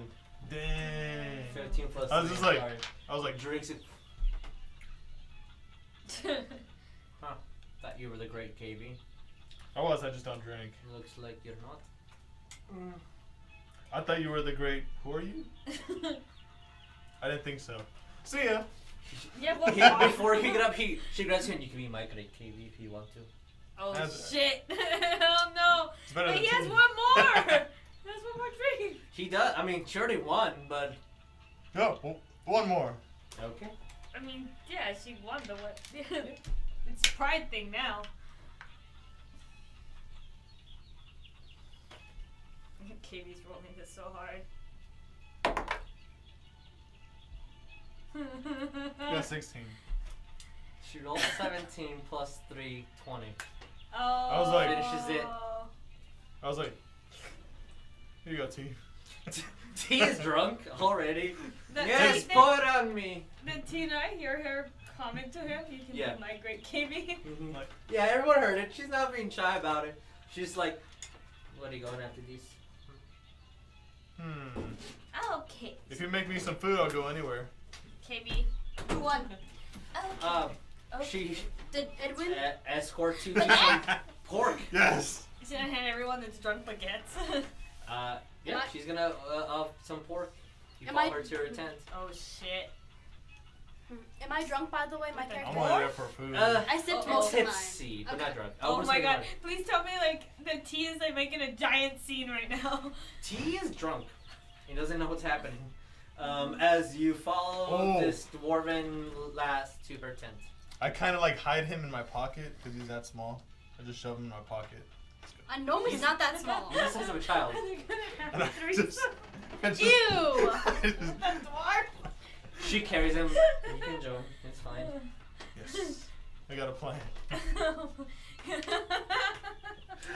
Dang.
15 plus.
I was just
3,
like-
sorry.
I was like,
Drinks it. Thought you were the great KB.
I just don't drink.
Looks like you're not.
I thought you were the great. Who are you? I didn't think so. See ya.
Yeah, but
Before he get up, she grabs him. You can be my great KB if you want to.
Oh
That's-
shit! Oh no!
It's better
But
than
he has
two.
one more. He has one more drink.
He does. I mean, she already won, but
No, one more.
okay.
I mean, yeah, she won the what? It's a pride thing now. KB's rolling this so hard.
Yeah, 16.
She rolled 17 plus 3, 20.
Oh.
I was like-
Finishes it.
I was like, here you go, T.
T is drunk already. Yes,
the,
pour it on me.
the Tina, I hear her comment to him. You can
Yeah.
be my great KB.
Mhm.
Like,
Yeah, everyone heard it. She's not being shy about it. She's like, what are you going after these?
Okay.
if you make me some food, I'll go anywhere.
KB.
Who won?
She
Did Edwin?
escort to pork.
Yes.
She's gonna hand everyone that's drunk baguettes.
Yeah, she's gonna some pork. You
Am
follow
I-
her to her tent.
Oh shit.
Am I drunk, by the way? My
What the
character.
I'm only there for food.
I sipped
Oh,
most of mine.
Tipsy, but
Okay.
not drunk.
Oh
what's
my
the
god.
one?
Please tell me like the T is like making a giant scene right now.
T is drunk. He doesn't know what's happening. As you follow
Oh.
this dwarven lass to her tent.
I kind of like hide him in my pocket because he's that small. I just shove him in my pocket.
I know he's not that small.
He's the size of a child.
They're gonna
And I
have three.
just, I just,
Ew!
I just-
A dwarf.
She carries him. You can join. It's fine.
yes. I got a plan.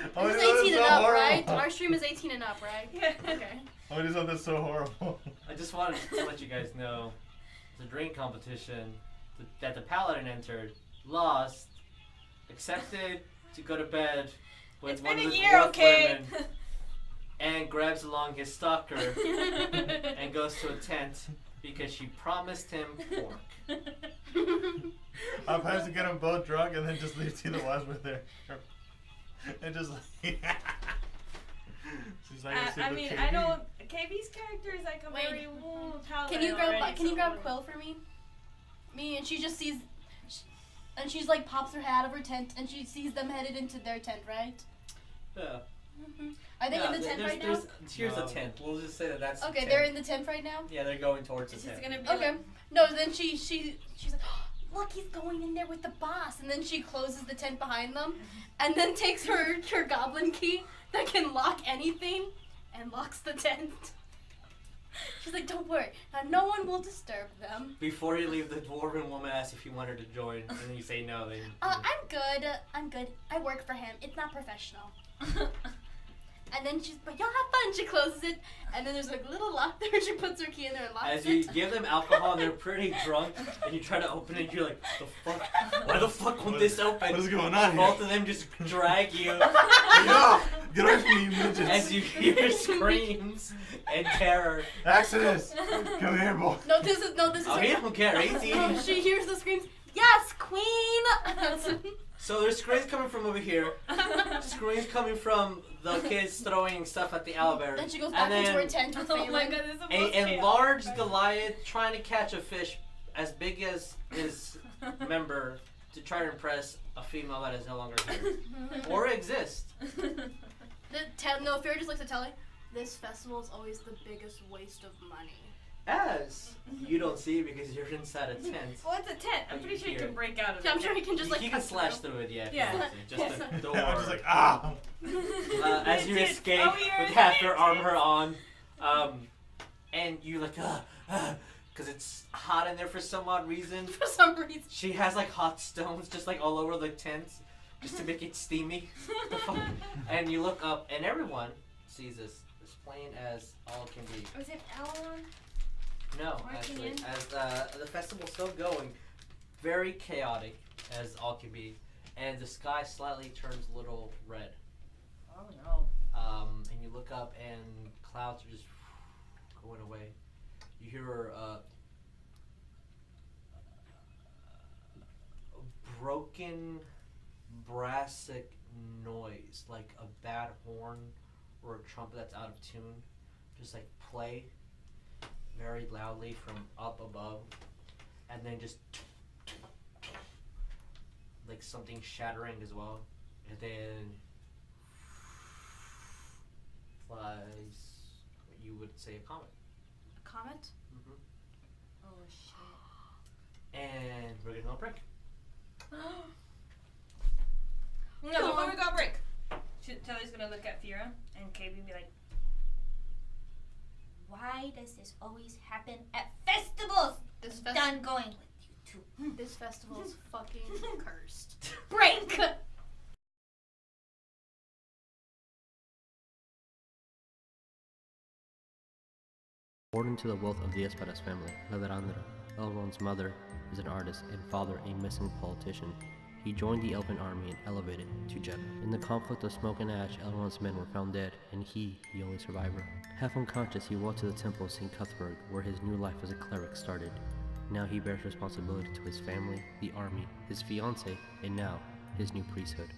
It was
this is
18 and
so
up,
horrible.
right? Our stream is 18 and up, right?
Yeah, okay.
Oh, this something so horrible.
I just wanted to let you guys know the drink competition that the Paladin entered, lost, accepted to go to bed with
It's
one
been
of
a
the
year,
dwarf
okay?
women, and grabs along his stalker and goes to a tent because she promised him pork.
I plans to get them both drunk and then just leave Tina Wasmer there. And just like, she's like,
I mean, I don't. KB's character is like a
Wait.
very paladin
Can you grab?
already,
Can you
so-
grab Quill for me? And she just sees, and she's like pops her head out of her tent, and she sees them headed into their tent, right?
Yeah.
Are they
Yeah,
in the tent
there's-
right now?
Here's
No.
the tent. We'll just say that that's the
Okay,
tent.
they're in the tent right now.
Yeah, they're going towards the
It's
tent.
just gonna be
Okay.
like,
No, then she's like, look, he's going in there with the boss, and then she closes the tent behind them, and then takes her goblin key that can lock anything, and locks the tent. She's like, don't worry, now no one will disturb them.
Before you leave, the dwarven woman asks if you want her to join, and then you say no. Then
I'm good. I work for him. It's not professional. And then but y'all have fun. She closes it, and then there's like a little lock there. She puts her key in there and locks
as
it.
you give them alcohol, and they're pretty drunk, and you try to open it, you're like, the fuck? Why the fuck won't this open?
What is going on here?
Both of them just drag you
No! Get away from me, you midgets!
as you hear screams and terror.
Exodus! Come here, boy.
No, this is
Oh, he don't care. He's
No,
eating.
she hears the screams. Yes, queen.
So there's screams coming from over here. Screams coming from the kids throwing stuff at the owlbear.
Then she goes
And
back into
then
her tent with
oh my
Phelan.
god, this is the most
A
chaotic
enlarged
part.
Goliath trying to catch a fish as big as his member to try to impress a female that is no longer here or exist.
No, Fear just looks at Telly. This festival is always the biggest waste of money.
As you don't see it because you're inside a tent.
Well, it's a tent. I'm
But
pretty
you
sure you
hear
can break out of it.
Yeah, I'm sure he can just like
you can
cut
slash
through.
through it, yeah. If
Yeah.
you want to. Just the door.
I'm just like, ah.
As you
It's
escape
so weird.
with half your armor on, and you like, because it's hot in there for some odd reason.
For some reason.
She has like hot stones just like all over the tent, just to make it steamy. The fuck? And you look up, and everyone sees this as plain as all can be.
Was it Aleron?
No,
Marking
actually,
in?
as the festival's still going, very chaotic as all can be, and the sky slightly turns a little red.
Oh no.
And you look up, and clouds are just going away. You hear a broken, brassic noise, like a bad horn or a trumpet that's out of tune, just like play very loudly from up above, and then just like something shattering as well, and then flies what you would say a comet.
A comet?
Oh shit.
And we're gonna go break.
No, before we go on break, Tellie's gonna look at Fyra and KB and be like,
Why does this always happen at festivals?
This
Done going with you two.
This festival is fucking cursed.
Break!
Born into the wealth of the Espharus family, Aleron's mother is an artist and father a missing politician. He joined the Elven army and elevated to general. In the conflict of smoke and ash, Aleron's men were found dead, and he, the only survivor. Half unconscious, he walked to the temple of St. Cuthbert, where his new life as a cleric started. Now he bears responsibility to his family, the army, his fiancée, and now, his new priesthood.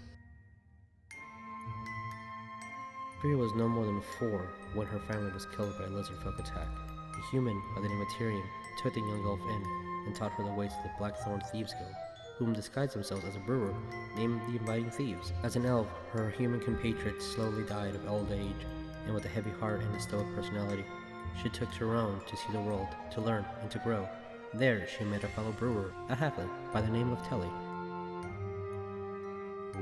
Fyra was no more than 4 when her family was killed by a lizardfolk attack. A human by the name of Tyrion took the young elf in and taught her the ways of the Blackthorn Thieves Guild, whom disguised themselves as a brewer named the Inviting Thieves. As an elf, her human compatriots slowly died of old age, and with a heavy heart and a stoic personality, she took to her own to see the world, to learn, and to grow. There she met a fellow brewer, a halfling by the name of Netellie.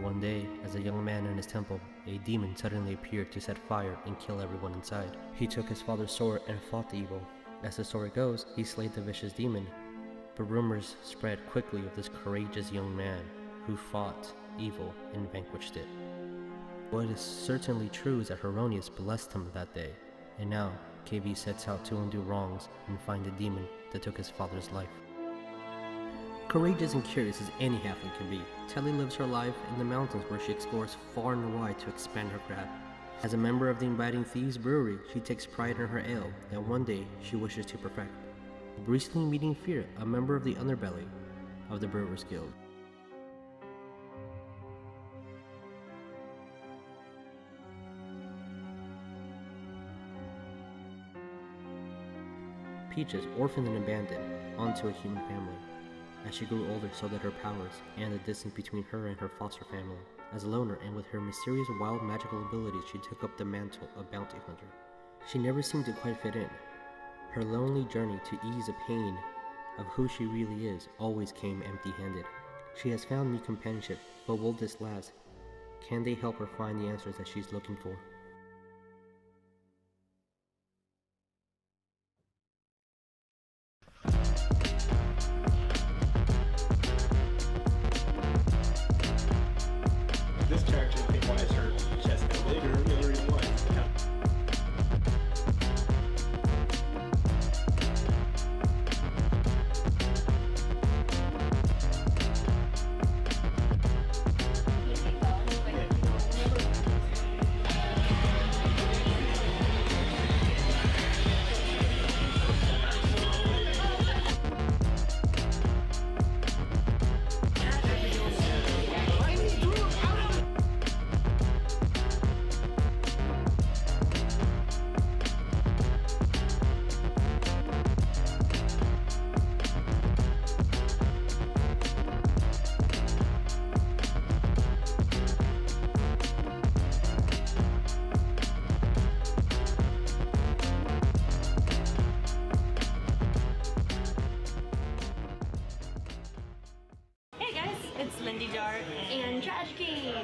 One day, as a young man in his temple, a demon suddenly appeared to set fire and kill everyone inside. He took his father's sword and fought the evil. As the story goes, he slayed the vicious demon, but rumors spread quickly of this courageous young man who fought evil and vanquished it. What is certainly true is that Heronius blessed him that day, and now KB sets out to undo wrongs and find the demon that took his father's life. Courageous and curious as any halfling can be, Netellie lives her life in the mountains where she explores far and wide to expand her craft. As a member of the Inviting Thieves Brewery, she takes pride in her ale that one day she wishes to perfect. Recently meeting Fyra, a member of the underbelly of the Brewers Guild. Peaches, orphaned and abandoned, onto a human family. As she grew older, so did her powers, and the distance between her and her foster family. As a loner, and with her mysterious wild magical abilities, she took up the mantle of bounty hunter. She never seemed to quite fit in. Her lonely journey to ease the pain of who she really is always came empty-handed. She has found new companionship, but will this last? Can they help her find the answers that she's looking for?
This character, I think, why is her chest got bigger? The only reason why.
And Trash King,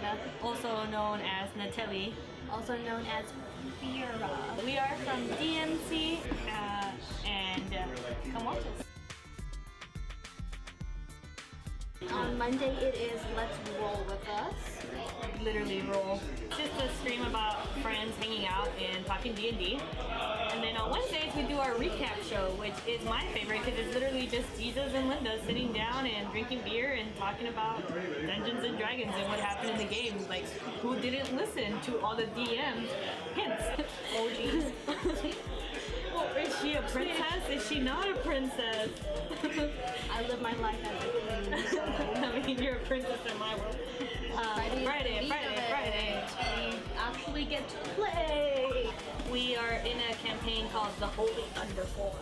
Also known as Netellie.
also known as Fyra.
We are from D&C, and come watch us.
On Monday it is Let's Roll with Us.
Literally roll. Just a stream about friends hanging out and talking D&D. And then on Wednesdays we do our recap show, which is my favorite because it's literally just Jesus and Linda sitting down and drinking beer and talking about Dungeons and Dragons and what happened in the game. Like, who didn't listen to all the DMs hints? Oh jeez. Well, is she a princess? Is she not a princess?
I live my life as a queen. So.
I mean, you're a princess in my world. Friday.
We actually get to play.
We are in a campaign called the Holy Thunder Force.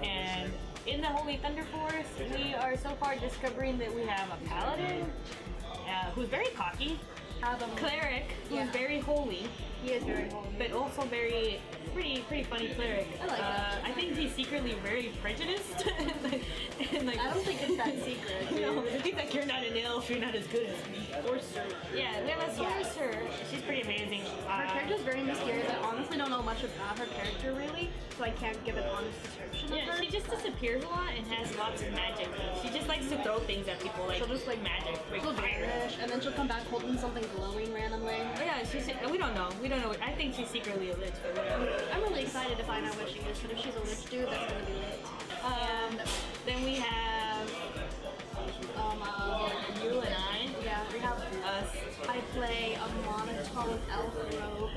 And in the Holy Thunder Force, we are so far discovering that we have a Paladin who's very cocky, have a Cleric who's very holy.
He is very holy.
But also pretty funny Cleric.
I like that.
I think he's secretly very prejudiced. and like,
I don't think it's that secret.
no, he's like, you're not an elf, you're not as good as me. Sorcerer. Yeah, we have a Sorcerer. She's pretty amazing.
Her character's very mysterious. I honestly don't know much about her character really, so I can't give an honest description of her.
She just disappears a lot and has lots of magic. She just likes to throw things at people, like,
She'll just like
magic, like
she'll
fire.
vanish, and then she'll come back holding something glowing randomly.
Oh, yeah, we don't know. I think she's secretly a lich, but whatever.
I'm really excited to find out what she is, but if she's a lich dude, that's gonna be lit.
Then we have you and I.
Yeah, we have
Us.
I play a monotone elf rogue.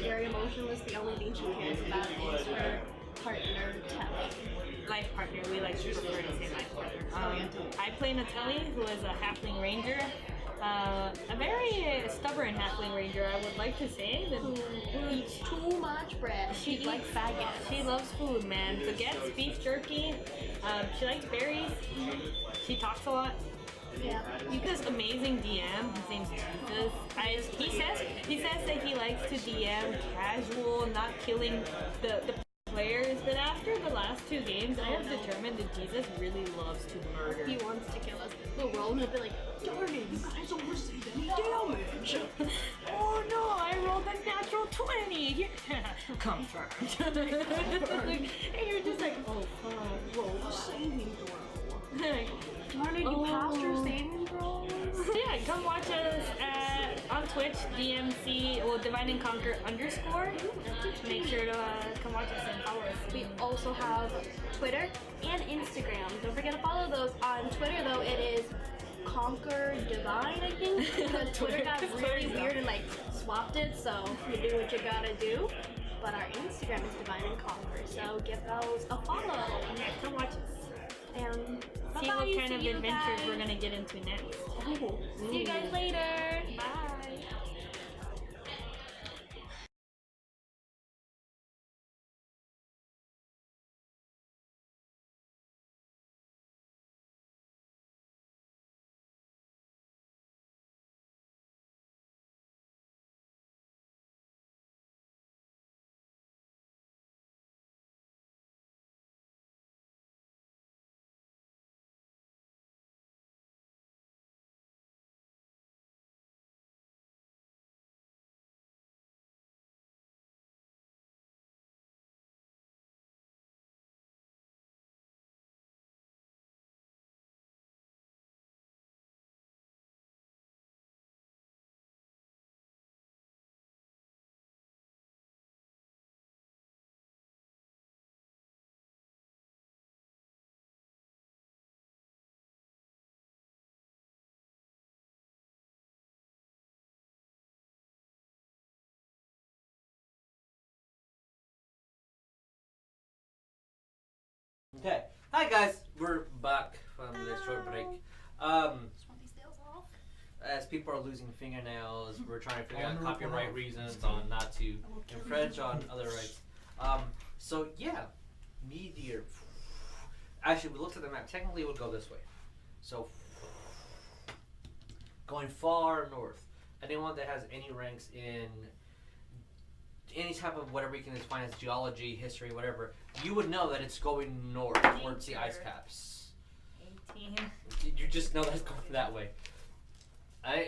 Very emotionless. The only thing she cares about is her partner, Telly.
Life partner. We like to prefer to say life partner. I play Netellie, who is a halfling ranger. A very stubborn halfling ranger, I would like to say. Who
eats too much bread.
She
She's like
eats
faggots.
She loves food, man. Baguettes, beef jerky. She likes berries. She talks a lot.
Yeah.
Yuka's amazing DM. His name's Jesus. He says that he likes to DM casual, not killing the players. But after the last 2 games, I have determined that Jesus really loves to murder.
He wants to kill us. We'll roll and he'll be like, darn it, you guys don't receive any damage.
Oh no, I rolled a natural 20. Come first. And you're just like, oh fuck,
Roll a saving throw. Darn it, you passed your saving throws.
So yeah, come watch us on Twitch, DMC, Divine and Conquer _. Make sure to come watch us and follow us.
We also have Twitter and Instagram. Don't forget to follow those. On Twitter, though, it is Conquer Divine, I think. Because Twitter got really weird and like swapped it, so you do what you gotta do. But our Instagram is Divine and Conquer, so give those a follow.
Yeah, come watch us.
And
See
bye-bye,
what kind of
see you
adventures
guys.
we're gonna get into next.
See you guys later.
Bye.
Okay. Hi guys, we're back from this short break.
Just want these nails off.
As people are losing fingernails, we're trying to figure out copyright reasons on not to infringe on other rights. So yeah, meteor. Actually, we looked at the map. Technically, it would go this way. So going far north. Anyone that has any ranks in any type of whatever you can define as geology, history, whatever, you would know that it's going north towards the ice caps.
18.
You just know that's going that way.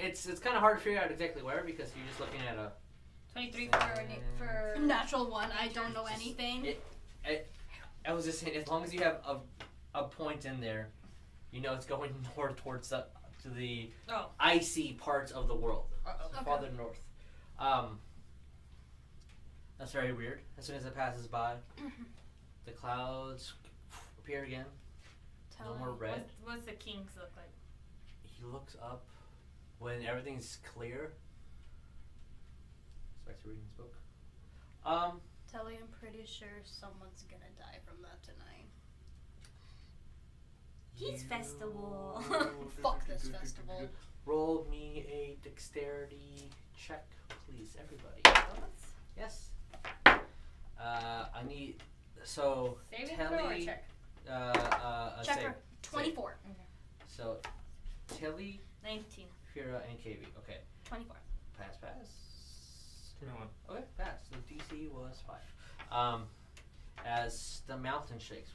it's kind of hard to figure out exactly where because you're just looking at a.
23 for
Natural one. I don't know anything.
I was just saying, as long as you have a point in there, you know it's going north towards to the icy parts of the world, farther north. That's very weird. As soon as it passes by, the clouds appear again. No more red.
What's the king's look like?
He looks up when everything's clear. Back to reading his book.
Telly, I'm pretty sure someone's gonna die from that tonight.
He's festival.
Fuck this festival.
Roll me a dexterity check, please, everybody. Yes. I need so
Saving
Telly.
throw or check?
Checker. 24.
Okay.
So Telly,
19.
Fyra, and Kade. Okay.
24.
Pass.
21.
Okay, pass. So DC was 5. As the mountain shakes,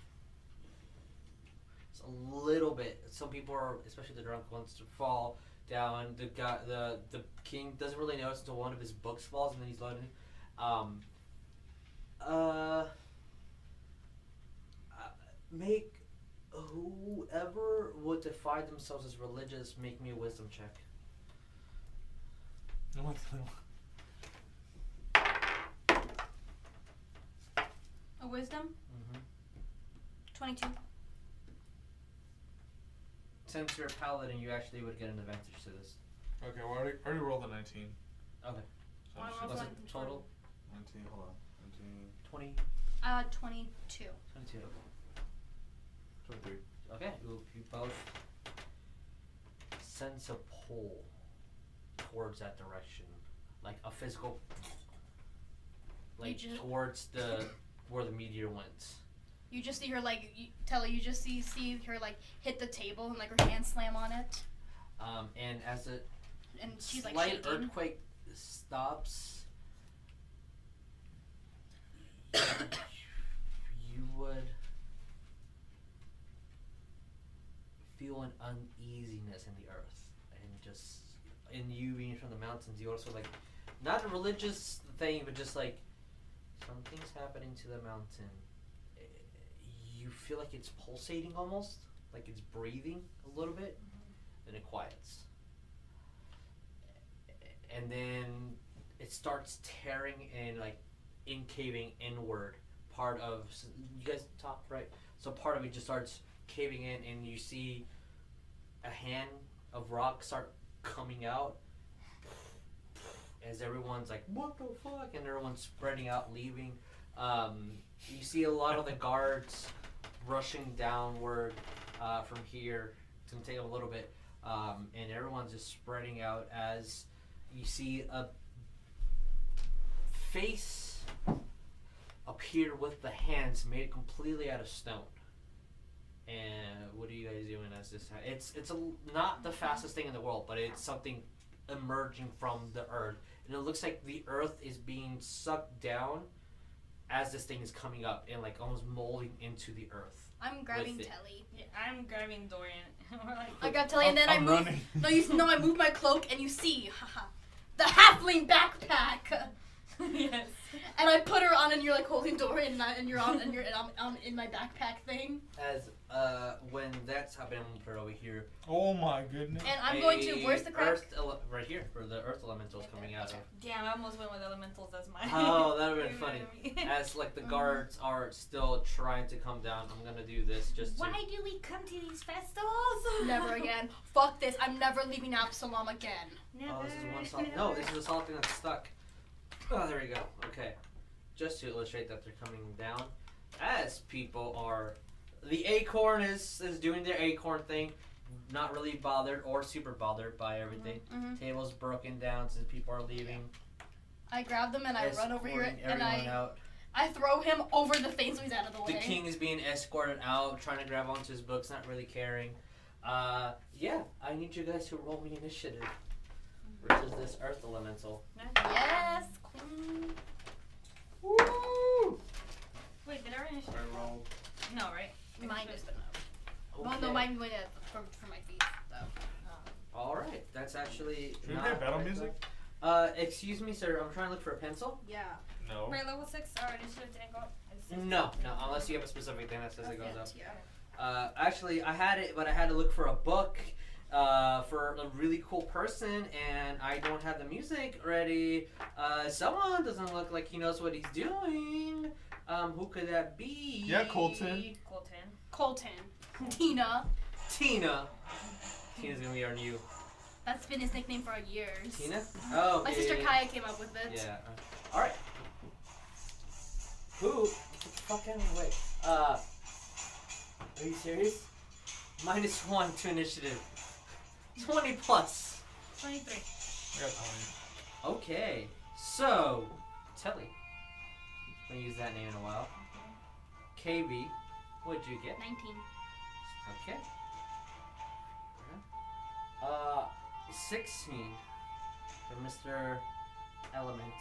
it's a little bit. Some people are, especially the drunk ones, to fall down. The king doesn't really notice until one of his books falls, and then he's loading. Make whoever would define themselves as religious make me a wisdom check.
A wisdom? 22.
Since you're a paladin, you actually would get an advantage to this.
Okay, well, I already rolled a 19.
Okay.
So
Why
I'm
roll
Was
just-
it total?
19, hold on. 19,
20,
22.
22.
23.
Okay, you both sense a pull towards that direction, like a physical, like towards the where the meteor went.
You just see her Telly, you just see her hit the table and her hand slam on it.
And as the
And she's
slight
shaking.
earthquake stops, you would feel an uneasiness in the earth, and just in you being from the mountains, you also not a religious thing, but just something's happening to the mountain. You feel like it's pulsating almost, like it's breathing a little bit, then it quiets. And then it starts tearing and caving inward. Part of, you guys talk, right? So part of it just starts caving in, and you see a hand of rock start coming out as everyone's what the fuck, and everyone's spreading out, leaving. You see a lot of the guards rushing downward from here. It's gonna take a little bit, and everyone's just spreading out as you see a face appear with the hands made completely out of stone. And what are you guys doing as this? It's not the fastest thing in the world, but it's something emerging from the earth, and it looks like the earth is being sucked down as this thing is coming up and almost molding into the earth.
I'm grabbing
with it.
Telly.
Yeah, I'm grabbing Dorian. We're
I grab Telly and then I
I'm
move.
running.
No, I move my cloak and you see, the halfling backpack.
Yes.
And I put her on, and you're holding Dorian, and you're on, and I'm in my backpack thing.
As when that's happening, I'm gonna put it over here.
Oh my goodness.
And I'm going to. Where's the crack?
Right here, where the earth elemental's coming out of.
Damn, I almost went with elementals as mine.
Oh, that would've been funny. As the guards are still trying to come down, I'm gonna do this just to.
Why do we come to these festivals?
Never again. Fuck this. I'm never leaving Absalom again.
Never.
Oh, this is one solid. No, this is a solid thing that's stuck. Oh, there we go. Okay. Just to illustrate that they're coming down, as people are. The acorn is doing their acorn thing, not really bothered or super bothered by everything.
Mm-hmm.
Tables broken down since people are leaving.
I grab them and I run over here
Escorting
and
everyone out.
I throw him over the thing so he's out of the way.
The king is being escorted out, trying to grab onto his books, not really caring. Yeah, I need you guys to roll me initiative versus this earth elemental.
Yes, queen.
Woo!
Wait, did I already?
I rolled.
No, right?
Mine just been up.
Okay.
Well, no, mine went for my feet, though.
Alright, that's actually.
Should we
not
play battle
right
music?
though. Excuse me, sir. I'm trying to look for a pencil.
Yeah.
No.
My level 6 our initiative didn't go up. It's 6.
No, unless you have a specific thing that says it goes up.
Yeah.
Actually, I had it, but I had to look for a book for a really cool person, and I don't have the music ready. Someone doesn't look like he knows what he's doing. Who could that be?
Yeah, Coleton.
Coleton. Tina.
Tina. Tina's gonna be our new.
That's been his nickname for years.
Tina? Oh,
My sister Kaya came up with it.
Yeah. Alright. Who? Fucking wait. Are you serious? -1 to initiative. 20 plus.
23.
I got 20.
Okay. So, Telly. I'm gonna use that name in a while. KB. What'd you get?
19.
Okay. 16 for Mr. Element.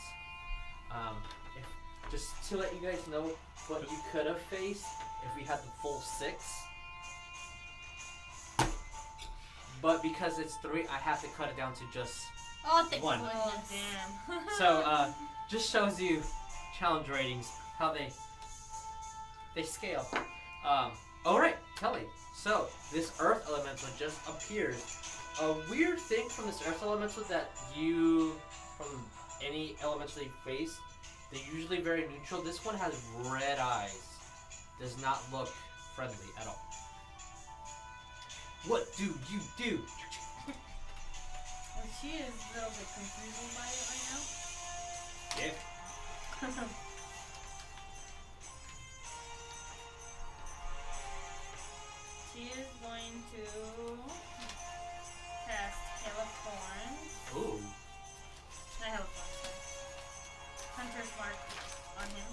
Just to let you guys know what you could have faced if we had the full 6. But because it's 3, I have to cut it down to just
Oh, thank
1.
Oh,
goodness.
damn.
So, just shows you challenge ratings, how they scale. Alright, Telly. So, this Earth Elemental just appears. A weird thing from this Earth Elemental that you, from any Elemental you face, they're usually very neutral. This one has red eyes. Does not look friendly at all. What do you do?
Well, she is a little bit confused by it right now.
Yeah.
She is going to cast Hail of Thorns.
Ooh.
Not Hail of Thorns, sorry. Hunter's Mark on him.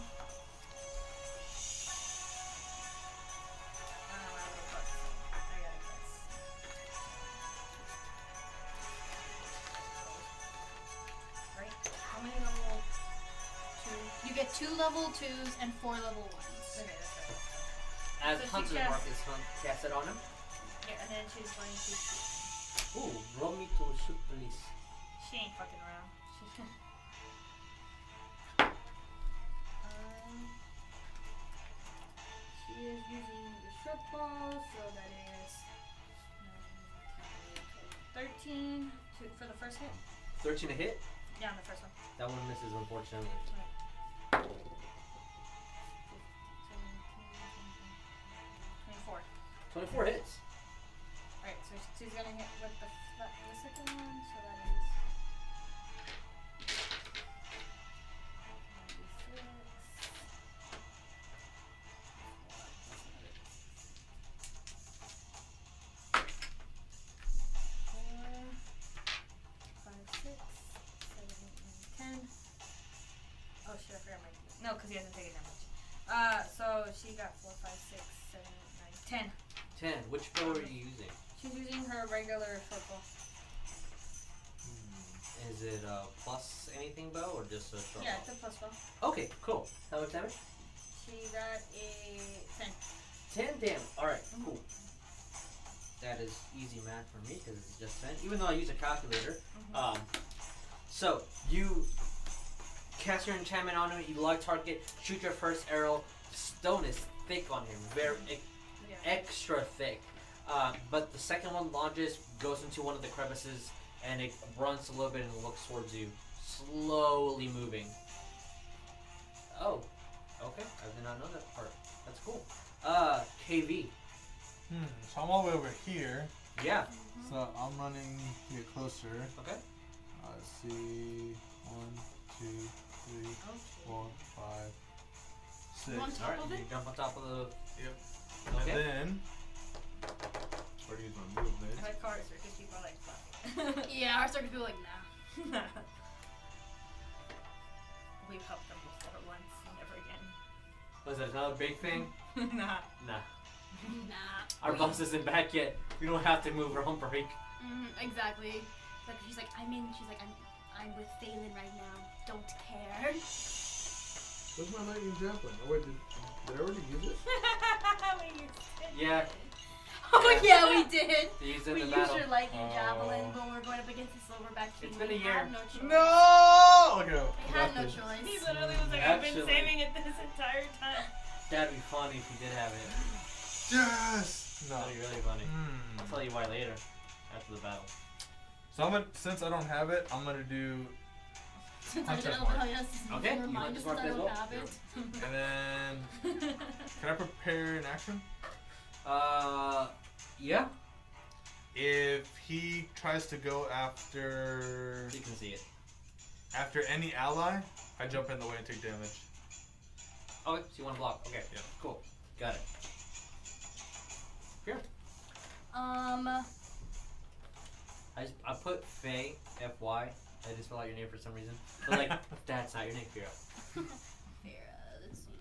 I don't know why I wrote books. I got it, guys. Right? How many level 2?
You get 2 level 2s and 4 level 1s.
Okay, that's right.
As
So she
Hunter's
casts-
Mark is cast it on him.
Yeah, and then she's going to shoot.
Ooh, roll me to shoot, please.
She ain't fucking around. She is using the short ball, so that is 13 for the first hit.
13 to hit.
Yeah, on the first one.
That one misses, unfortunately.
24.
24 hits.
Alright, so she's gonna hit with the second one, so that is 10. Oh shit, I forgot my. No, because he hasn't taken damage. So she got 4, 5, 6, 7, 8, 9, 10.
10. Which bow are you using?
She's using her regular short bow.
Is it a plus anything bow or just a short
Yeah,
bow?
it's a plus bow.
Okay, cool. How much damage?
She got a 10.
10 damage. Alright, cool. That is easy math for me because it's just 10, even though I use a calculator. So, you cast your enchantment on him, you lock target, shoot your first arrow. Stone is thick on him, very extra thick. But the second one launches, goes into one of the crevices, and it runs a little bit and looks towards you, slowly moving. Oh, okay. I did not know that part. That's cool. KV.
So I'm all the way over here.
Yeah.
So I'm running to get closer.
Okay.
Let's see. 1, 2, 3, 4, 5, 6.
On top
Alright,
of
you
it?
jump on top of the.
Yep.
Okay.
And then. Already used my movement.
I like how our circus people are like, fuck.
Yeah, our circus people are like, nah.
We've helped them before once, never again.
Was that another big thing?
Nah.
Nah.
Nah.
Our boss isn't back yet. We don't have to move our own break.
Exactly. But she's like, I'm with Phelan right now. Don't care.
Where's my lightning javelin? Oh wait, did I already use it?
We used it.
Yeah.
Oh yeah, we did.
To use in
We
the
used
battle.
your lightning
Oh.
javelin when we were going up against the silverback team.
It's been a
We
year.
had no choice.
No. Okay.
We had no
that's good.
He
choice.
literally was like, I've been
Actually-
saving it this entire time.
That'd be funny if you did have it.
Yes. No.
That'd be really funny. I'll
Hmm.
tell you why later. After the battle.
So since I don't have it, I'm gonna do,
Since I
Hunter's
don't
mark.
know, yes,
Okay, you
remind
want
us
this mark
that I
as
don't
well?
have it.
and then can I prepare an action?
Yeah.
If he tries to go after
You can see it.
any ally, I jump in the way and take damage.
Okay, so you want to block. Okay,
Yeah.
cool. Got it. Here. I put Faye, F-Y. I just spell out your name for some reason. But like, that's not your name, Fyra.
Here, let's see.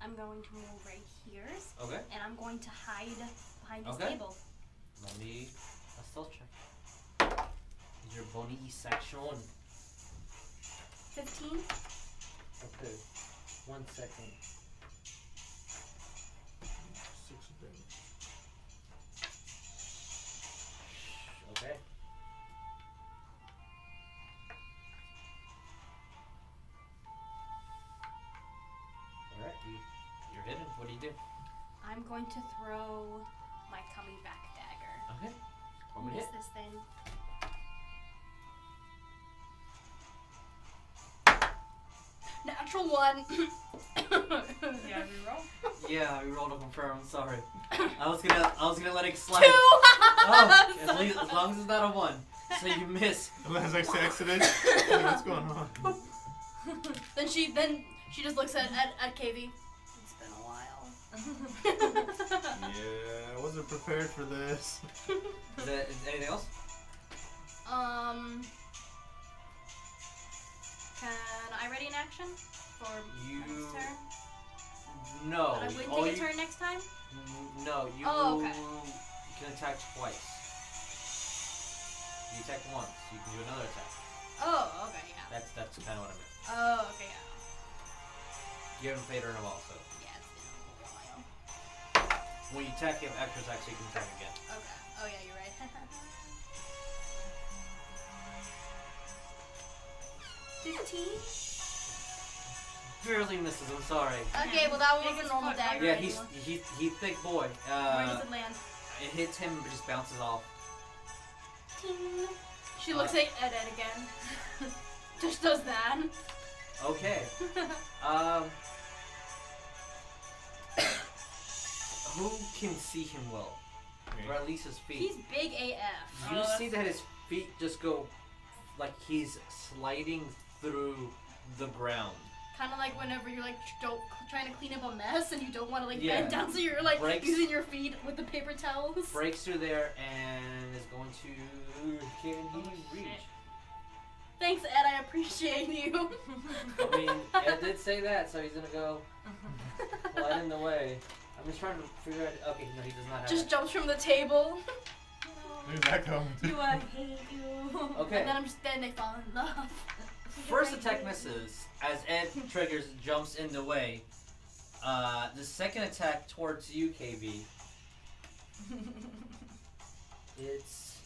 I'm going to move right here,
Okay.
and I'm going to hide behind this
Okay.
table.
Let me a stealth check. Is your bony section?
15.
Okay. 1 second.
6 of damage.
Okay. Alright, you're hidden. What do you do?
I'm going to throw my coming back dagger.
Okay. One minute.
Miss this thing. Natural 1.
Yeah, reroll.
Yeah, we rolled to confirm. I'm sorry. I was gonna let it slide.
2.
Oh,
So
as long as it's not a 1. So you miss.
Unless I say accident. Hey, what's going on?
Then she just looks at KV. It's been a while.
Yeah, I wasn't prepared for this.
Is anything else?
Can I ready an action for
You-
next turn?
No.
But I wouldn't
all
take a
you-
turn next time?
No, you
Oh, okay.
can attack twice. You attack once, you can do another attack.
Oh, okay, yeah.
That's kind of what I meant.
Oh, okay, yeah.
You haven't played her in a while, so
Yeah, it's been a while.
when you attack, you have extra attacks, so you can attack again.
Okay. Oh, yeah, you're right. 15?
Barely misses. I'm sorry.
Okay, well, that
Take
was a
his
normal
foot.
dagger.
Yeah,
anyway.
he's thick boy.
Where does it land?
It hits him, but just bounces off.
Ting. She looks at Ed again. Just does that.
Okay. Who can see him well, or at least his feet?
He's big AF.
You see that his feet just go, like he's sliding through the ground.
Kind of like whenever you're like trying to clean up a mess and you don't want to like
Yeah.
bend down, so you're like
Breaks.
using your feet with the paper towels.
Breaks through there and is going to. Can he reach?
Thanks, Ed. I appreciate you.
I mean, Ed did say that, so he's gonna go right in the way. I'm just trying to figure out. Okay, no, he does not have.
Just
it.
jumps from the table.
Where's that coming to?
Do I hate you?
Okay.
And then they fall in love.
First attack misses as Ed triggers jumps in the way. The second attack towards you, KB. It's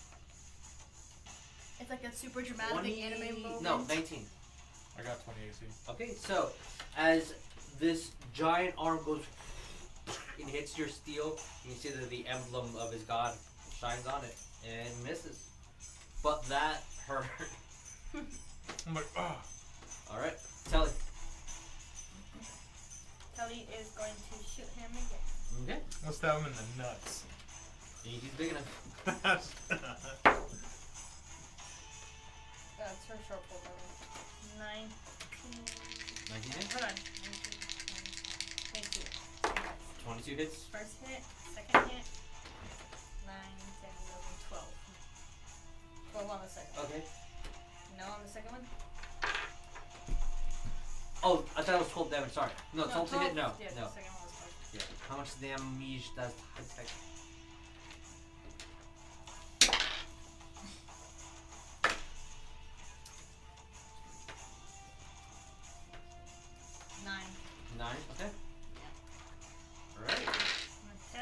It's like a super dramatic
20.
anime moment.
No, 19.
I got 20 AC.
Okay, so as this giant arm goes and hits your steel, you see that the emblem of his god shines on it and misses. But that hurt.
I'm like, ah.
Alright, Telly.
Kelly is going to shoot him again.
Okay.
I'll stab him in the nuts.
He's big enough.
That's her short pull damage. 19.
19 hits?
Hold on. 22.
22 hits.
First hit, second hit. 9, 10, 11, 12. 12 on the second one.
Okay.
No on the second one?
Oh, I thought it was 12 damage, sorry. No, 12 to hit? No.
Yeah,
No.
the second one was 12.
Yeah. How much damage does attack?
9.
9, okay. Alright.
I'm gonna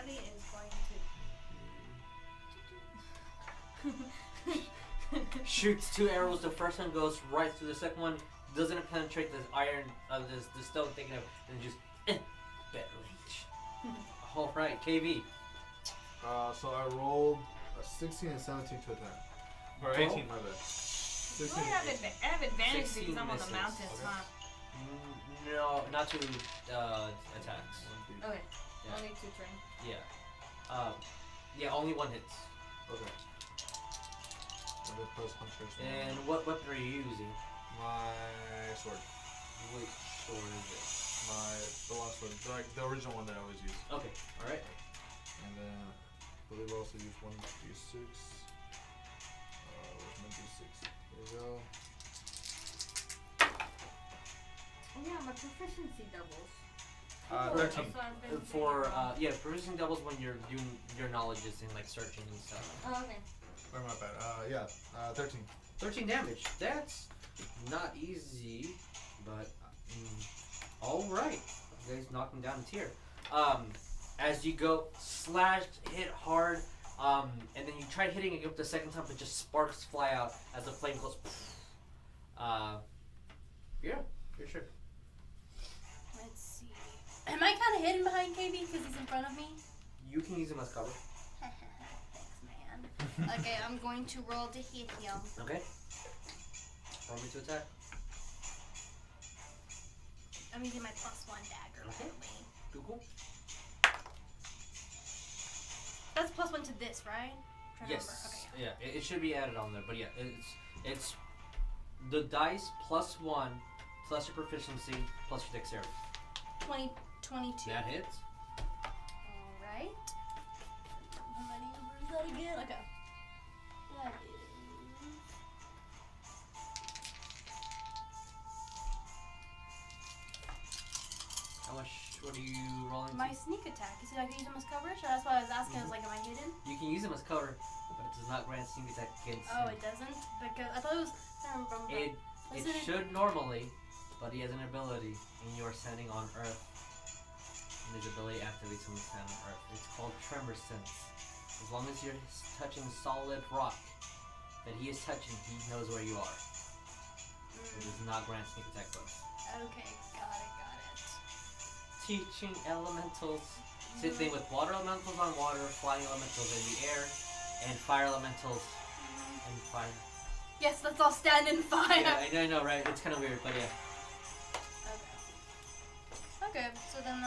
Shoots 2 arrows. The first one goes right through. The second one doesn't penetrate the iron, the stone thinking of, and just better reach. All right, KV.
So I rolled a 16 and 17 to attack. Or 18, my bad. 16
I have advantage
16
because I'm on
misses.
the mountains,
Okay.
huh?
No, not to attacks.
Okay.
Yeah.
Only 2 turn.
Yeah. Yeah, only 1 hits.
Okay. And then plus punch.
And what weapon are you using?
My sword.
Which sword is
The last one. The original one that I always use.
it? Okay, alright.
And then I believe I also use 1d6. Where's my d6? There we go.
Oh yeah, my proficiency doubles.
13.
For, provision doubles when you're doing your knowledge is in like searching and stuff.
Oh, okay.
Or my bad. 13.
13 damage. That's not easy, but alright. You guys knock him down a tier. As you go, slashed, hit hard, and then you try hitting it up the second time, but just sparks fly out as the flame goes. Yeah, for sure.
Let's see. Am I kind of hidden behind KB because he's in front of me?
You can use him as cover.
Thanks, man. Okay, I'm going to roll to hit him.
Okay. Roll me to attack.
I'm using my +1 dagger.
Okay. Cool.
That's +1 to this, right? Trying to
Yes.
remember. Okay,
Yeah. It should be added on there, but yeah, it's the dice +1 plus your proficiency plus your dexterity.
22.
That hits.
Alright. How many numbers is that again? Okay. That is...
How much? What are you rolling?
My
to?
sneak attack. You said I can use him as coverage? That's why I was asking. I was like, am I hidden?
You can use him as cover, but it does not grant sneak attack against
Oh,
him.
it doesn't? Because I thought it was... I don't remember.
It
Wasn't it-
should normally, but he has an ability, and you are standing on Earth. And his ability activates when you stand on Earth. It's called Tremor Sense. As long as you're touching solid rock that he is touching, he knows where you are. It does not grant sneak attack bonus.
Okay, got it.
Teaching elementals. Same thing with water elementals on water, flying elementals in the air, and fire elementals and fire.
Yes, let's all stand in fire.
Yeah, I know, right? It's kind of weird, but yeah.
Okay, so then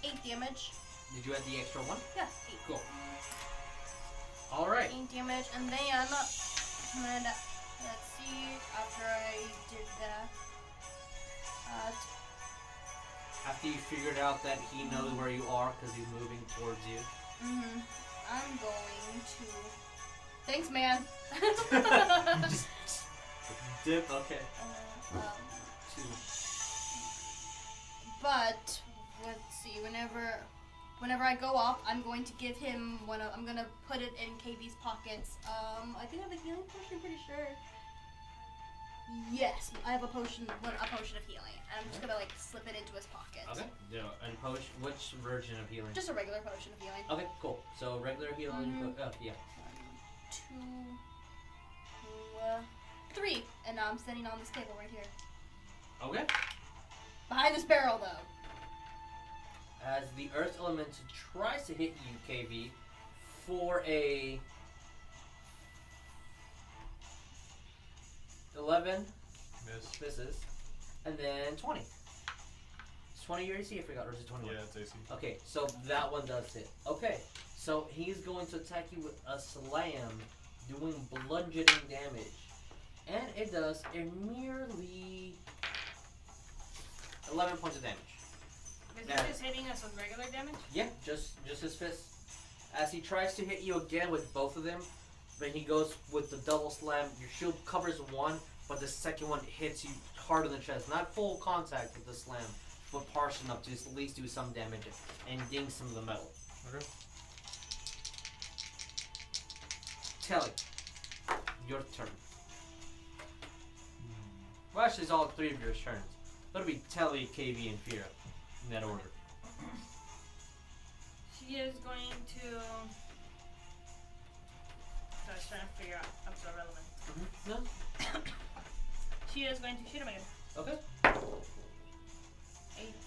8 damage.
Did you add the extra one?
Yeah, 8.
Cool. Alright.
8 damage, and then let's see. After I did that,
After you figured out that he knows where you are because he's moving towards you.
I'm going to. Thanks, man.
Just dip. Okay. Two.
But let's see. Whenever I go off, I'm going to give him one. I'm gonna put it in KB's pockets. I think I have a healing potion. I'm pretty sure. Yes, I have a potion of healing. And I'm just gonna like slip it into his pocket.
Okay. Yeah. And potion. Which version of healing?
Just a regular potion of healing.
Okay. Cool. So regular healing. Yeah.
1, 2, 3, and now I'm sitting on this table right here.
Okay.
Behind this barrel, though.
As the Earth Elemental tries to hit you, KV, for a 11 misses, and then 20. Is 20 your AC? I forgot, or is it 21?
Yeah, it's AC.
Okay, so that one does hit. Okay, so he's going to attack you with a slam, doing bludgeoning damage, and it does a merely 11 points of damage.
Is
Yeah.
he just hitting us with regular damage?
Yeah, just his fist. As he tries to hit you again with both of them, but he goes with the double slam. Your shield covers one, but the second one hits you hard in the chest. Not full contact with the slam, but partial enough to at least do some damage and ding some of the metal.
Okay.
Telly, your turn. Well, actually, it's all 3 of your turns. It'll be Telly, KV, and Fyra in that order.
She is going to you're up to irrelevant.
No.
She is going to shoot him again.
Okay.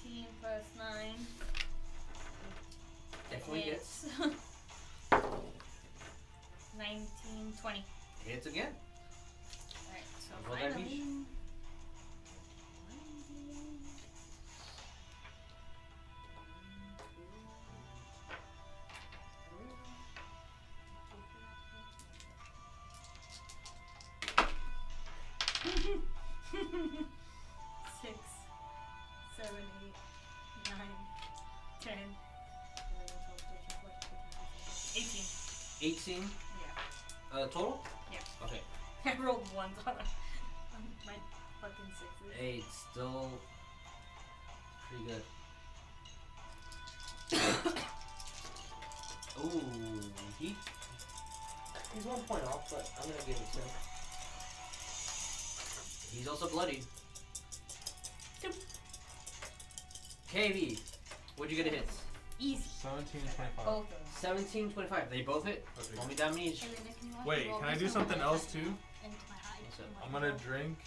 18 plus 9.
Definitely hits.
19, 20.
Hits again.
Alright, so
Roll that
finally.
reach.
Six, 7, 8, 9, 10, 11, 12, 13, 14, 15, 18.
18.
Yeah.
Total?
Yeah.
Okay.
I rolled ones on my fucking sixes.
8. Still pretty good. Ooh, he's 1 point off, but I'm gonna give it to him. He's also bloodied. KB, what'd you get a hit?
Easy.
17 and 25.
Both of them.
17, 25. They both hit.
Okay.
Roll me damage.
Hey, Linda, can you watch
Wait,
me roll
can I
this
do
one?
something else too?
Into my hide.
What's up?
I'm gonna drink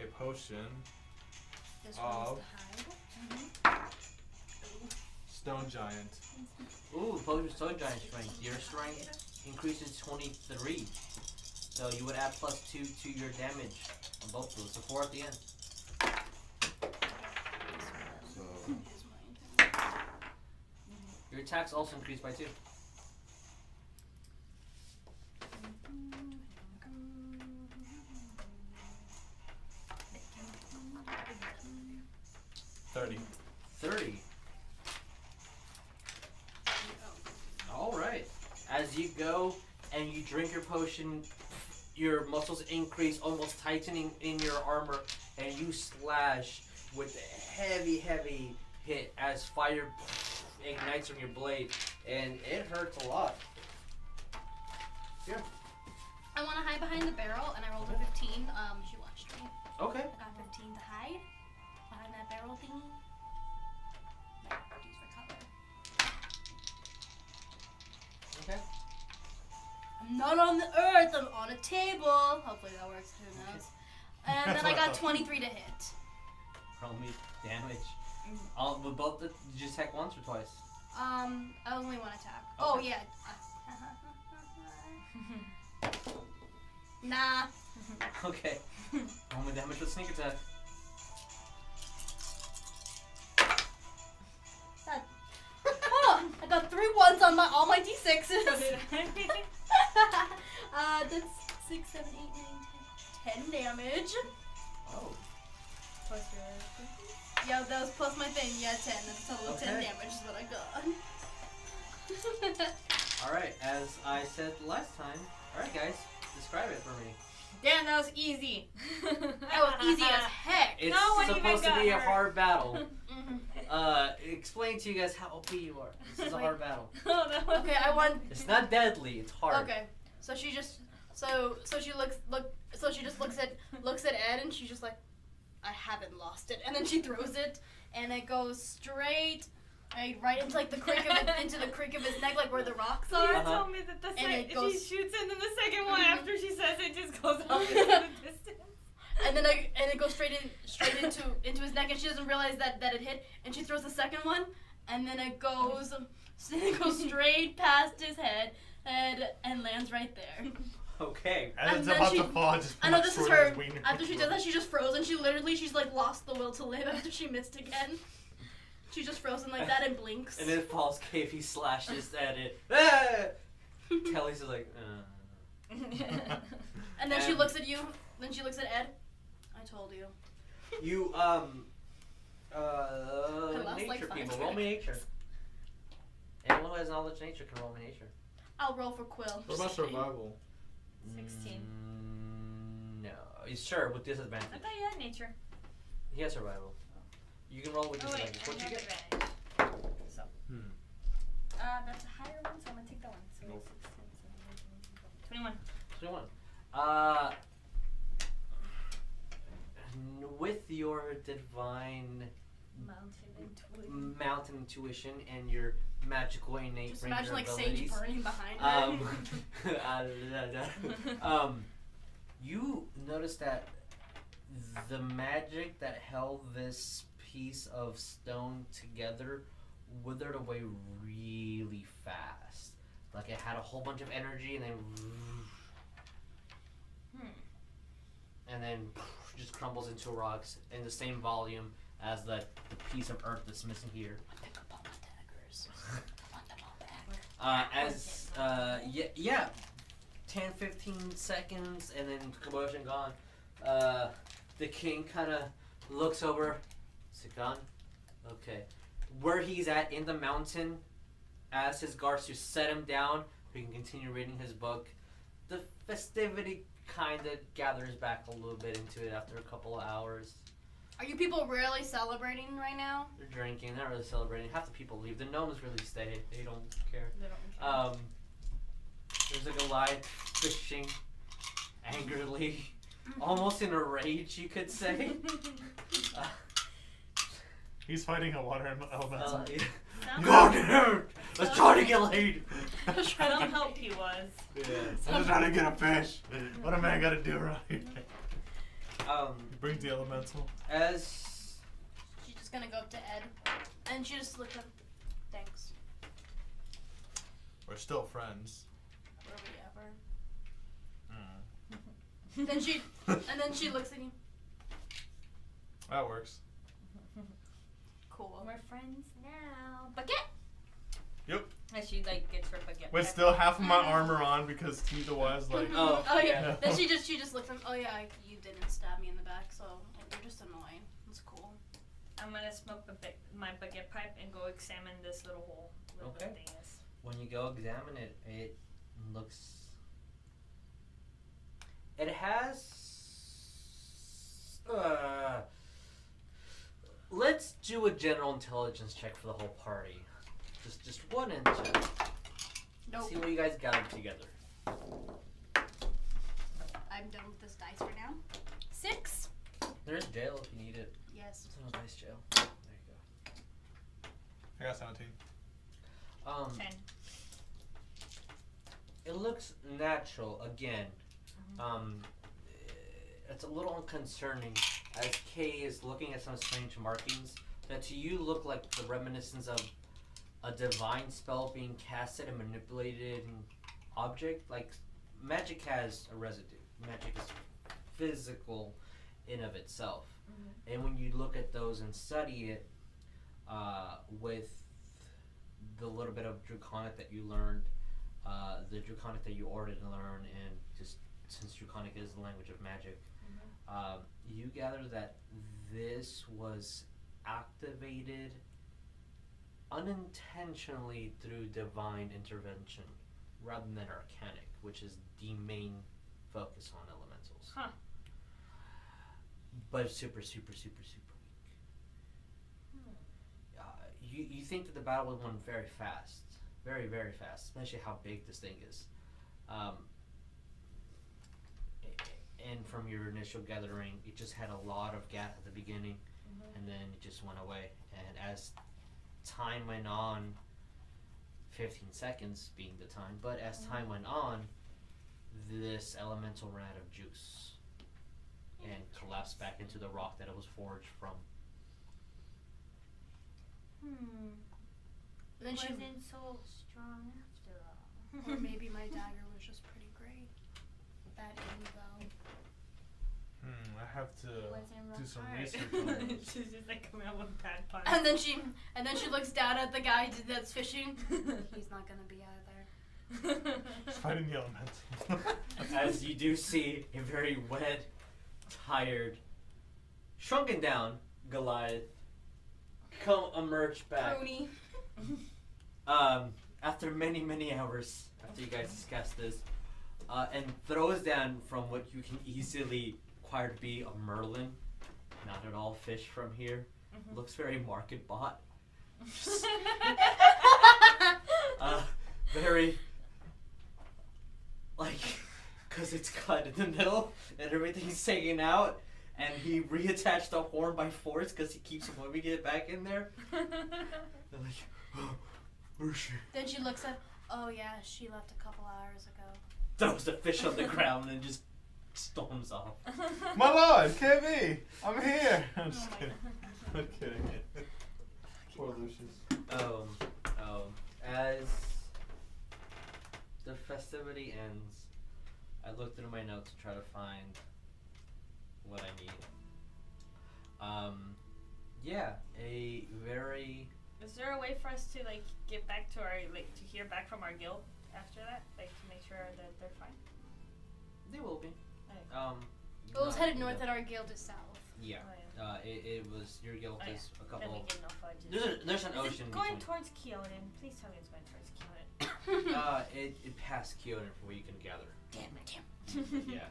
a potion
This
of
one's the hide.
Stone Giant.
Ooh, potion stone giant strength. Your strength increases 23. So you would add +2 to your damage on both of those. So 4 at the end.
So
Your attacks also increase by 2.
$30.
30. Alright. As you go and you drink your potion, your muscles increase, almost tightening in your armor, and you slash with a heavy, heavy hit as fire ignites from your blade, and it hurts a lot.
I want to hide behind the barrel, and I rolled a 15. She watched me.
Okay.
I got 15 to hide behind that barrel thingy. Like, use for cover.
Okay.
I'm not on the earth. I'm on a table. Hopefully that works. Who knows? And then I got 23 to hit.
Roll me damage. All with both. Did you just attack once or twice?
Only one attack. Oh
Okay.
yeah. Nah.
Okay. Roll me damage with sneak attack.
Oh, I got 3 ones on all my d6s. That's 6, 7, 8, 9, 10. 10 damage.
Oh.
Plus your.
Yeah, that was plus my thing. Yeah, 10. That's a total of 10
Okay.
damage is what I got.
Alright, as I said last time. Alright, guys, describe it for me.
Damn, that was easy.
That was easy as heck.
It's
No one even
supposed to
got
be a
hurt.
hard battle.
Mhm.
Explain to you guys how OP you are. This is a hard battle.
Oh, that was
Okay, I want.
It's not deadly, it's hard.
Okay, so she just so she just looks at Ed and she's just like, I haven't lost it, and then she throws it and it goes straight right into like the crick of his neck, like where the rocks
You
are.
Uh-huh.
told me that the
And it goes-
she shoots and then the second one after she says it just goes off into the distance.
And then it goes straight into his neck, and she doesn't realize that it hit, and she throws the second one, and then it goes straight past his head and lands right there.
Okay.
As
And
it's
then
about
she-
to fall, I just
I know
put
this
my
is
sword in
her.
his wiener.
After she does that, she's just frozen. She's like lost the will to live after she missed again. She's just frozen like that and blinks.
And it falls cave, he slashes at it. Ah! Kelly's just like,
And then she
And-
looks at you. Then she looks at Ed. I told you.
You,
lost,
nature
like, 5
people, roll me nature. Anyone who has knowledge of nature can roll me nature.
I'll roll for Quill.
What about survival?
16.
No. Sure, with disadvantage.
I thought you had nature.
He has survival. You can roll with
Oh wait,
disadvantage.
I
What'd you
have
get?
advantage. So,
Hmm.
that's a higher one, so I'm gonna take that one. So
Nope.
21.
21. With your divine
Mountain intuition.
mountain intuition and your
magical innate
Just
ranger
imagine like
abilities.
Sage burning behind her.
You notice that the magic that held this piece of stone together withered away really fast. Like it had a whole bunch of energy and then just crumbles into rocks in the same volume as the piece of earth that's missing here. Yeah, 10-15 seconds and then commotion gone. The king kind of looks over. Is it gone? Okay. Where he's at in the mountain, as his guards to set him down, so he can continue reading his book. The festivity kind of gathers back a little bit into it after a couple of hours.
Are you people really celebrating right now?
They're drinking, they're not really celebrating. Half the people leave. The gnomes really stay. They don't care.
They don't care.
There's a Goliath fishing angrily, almost in a rage, you could say.
He's fighting a water elemental.
God damn it! Let's try to get laid!
Some help he was.
Yeah.
I'm just trying to get a fish. What a man gotta do around here? He brings the elemental.
As
She's just gonna go up to Ed, and she just looked up. Thanks.
We're still friends.
Were we ever? then she looks at you.
That works.
Cool.
We're friends now.
Baguette.
Yep.
And she like gets her baguette.
With still half of my armor on because Tita was like.
Oh,
yeah.
yeah.
Then she just looks at. Oh yeah, you didn't stab me in the back, so you're just annoying. It's cool.
I'm gonna smoke my baguette pipe and go examine this little hole.
Okay.
Thing is.
when you go examine it, it looks. It has. Let's do a general intelligence check for the whole party. Just one in check.
Nope.
See what you guys gathered together.
I'm done with this dice for now. 6.
There's jail if you need it.
Yes.
It's no dice jail. There you
I got 17.
go.
10.
It looks natural again. It's a little concerning as Kay is looking at some strange markings that to you look like the reminiscence of a divine spell being casted and manipulated in object. Like magic has a residue. Magic is physical in of itself. And when you look at those and study it with the little bit of Draconic that you learned, the Draconic that you already learned, and just since Draconic is the language of magic, you gather that this was activated unintentionally through divine intervention rather than arcanic, which is the main focus on elementals.
Huh.
But super, super, super, super weak. You think that the battle was won very fast. Very, very fast, especially how big this thing is. And from your initial gathering, it just had a lot of gas at the beginning, and then it just went away. And as time went on, 15 seconds being the time, but as time went on, this elemental ran out of juice and collapsed back into the rock that it was forged from.
Then she,
Wasn't so strong after all.
or maybe my dagger was just pretty great. That aim though.
I have to
Wasn't
do some
hard.
research on this.
She's just like coming out with bad puns.
And then she looks down at the guy that's fishing. He's not gonna be either.
He's fighting the elemental.
As you do see a very wet, tired, shrunken down Goliath emerge back.
Pruny.
After many, many hours after you guys discuss this, and throws down from what you can easily acquire to be a merlin, not at all fish from here. Looks very market bought. Very, like, because it's cut in the middle and everything's hanging out, and he reattached the horn by force because he keeps moving it back in there. They're like,
Then she looks at, oh yeah, she left a couple hours ago.
Throws the fish on the ground and just storms off.
My lord, KB, I'm here. I'm just kidding. I'm kidding. Poor Lucius.
As the festivity ends, I look through my notes to try to find what I need. A very...
Is there a way for us to like get back to our to hear back from our guild after that, like to make sure that they're fine?
They will be.
It was headed north and our guild is south.
Yeah.
Oh,
It was your guild is a
Then we
couple.
get no fudges.
There's an
Is
ocean
it going
between.
towards Coleton? Please tell me it's going towards Coleton.
It passed Kyoto from where you can gather.
Damn.
Yeah.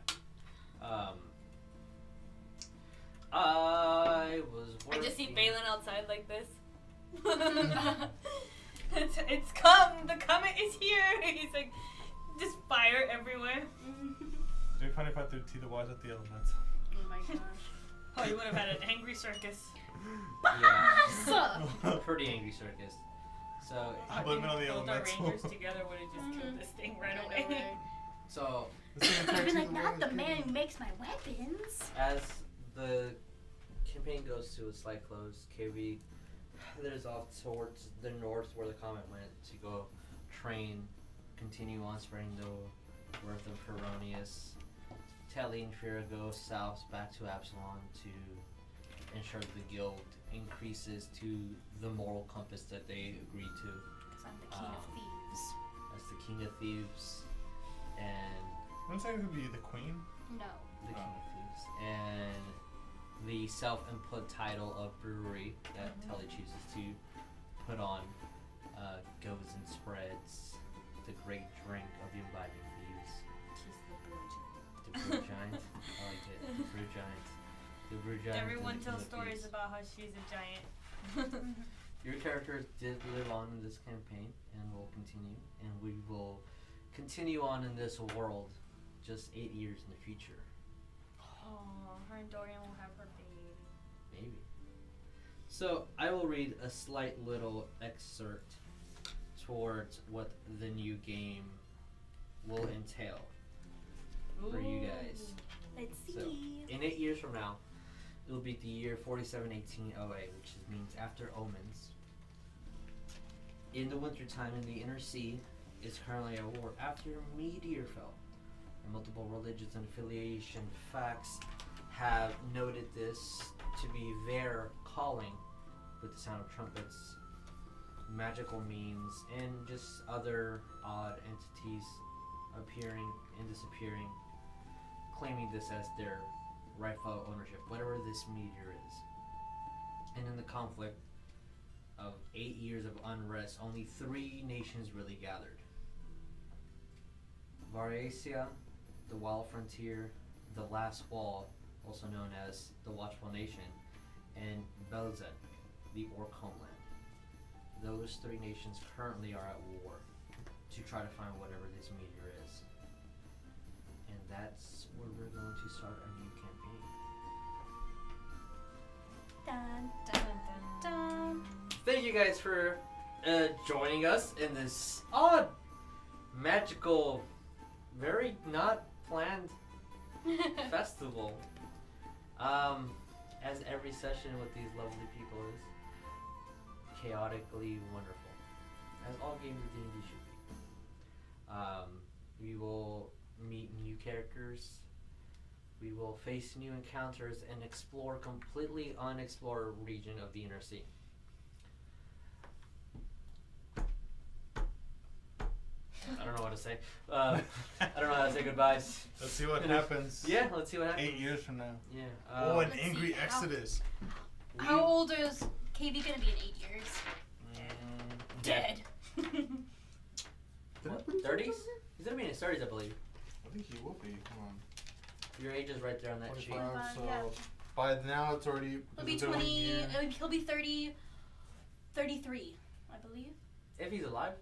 I was
I
working.
just see Balin outside like this. it's come. The comet is here. He's like, just fire everywhere.
It'd be funny if I threw Tea the Wise at the elements.
Oh my gosh.
Oh, you would have had an angry circus.
Yeah. Pretty angry circus. So
I blame it on the
Both our
elemental.
rangers together would have just killed this thing right away.
so
I've been like, not the man who makes my weapons.
as the campaign goes to a slight close, KB there's off towards the north where the comet went to go train, continue on spreading the word of Heronius. Netellie and Fyra go south back to Absalom to ensure the guild increases to the moral compass that they agreed to.
Because I'm the king of thieves.
As the king of thieves and
Wouldn't say it could be the queen.
No.
the king of thieves and the self-input title of brewery that Netellie chooses to put on goes and spreads the great drink of the imbibing thieves.
She's the brew
The brew giant. I liked it. The brew giant. The brew giant.
Everyone
and the
tells
king of
stories
thieves.
about how she's a giant.
Your characters did live on in this campaign and will continue, and we will continue on in this world just 8 years in the future.
Oh, her and Dorian will have her baby.
Maybe. So I will read a slight little excerpt towards what the new game will entail for you guys.
Let's see.
So in 8 years from now, it will be the year 4718 OA, which means after Omens. In the wintertime in the Inner Sea is currently a war after Meteor fell. And multiple religions and affiliation facts have noted this to be their calling with the sound of trumpets, magical means, and just other odd entities appearing and disappearing, claiming this as their rightful ownership, whatever this meteor is. And in the conflict of 8 years of unrest, only 3 nations really gathered. Varyacia, the Wild Frontier, the Last Wall, also known as the Watchful Nation, and Belzet, the Orc Homeland. Those 3 nations currently are at war to try to find whatever this meteor is. And that's where we're going to start our new campaign.
Dun, dun, dun, dun.
Thank you guys for joining us in this odd, magical, very not planned festival. As every session with these lovely people is chaotically wonderful, as all games of D&D should be. We will meet new characters. We will face new encounters and explore completely unexplored region of the Inner Sea. I don't know what to say. I don't know how to say goodbyes.
Let's see what happens.
Yeah, let's see what happens.
8 years from now.
Yeah.
Oh, an
Let's
angry
see how-
exodus.
How old is KV gonna be in 8 years?
Dead.
Did I
What,
put
30s? He's gonna be in his 30s, I believe.
I think he will be. Come on.
Your age is right there on that sheet.
25, so
yeah.
by now it's already.
He'll be
it's been a
20.
year.
He'll be 30. 33, I believe.
If he's alive.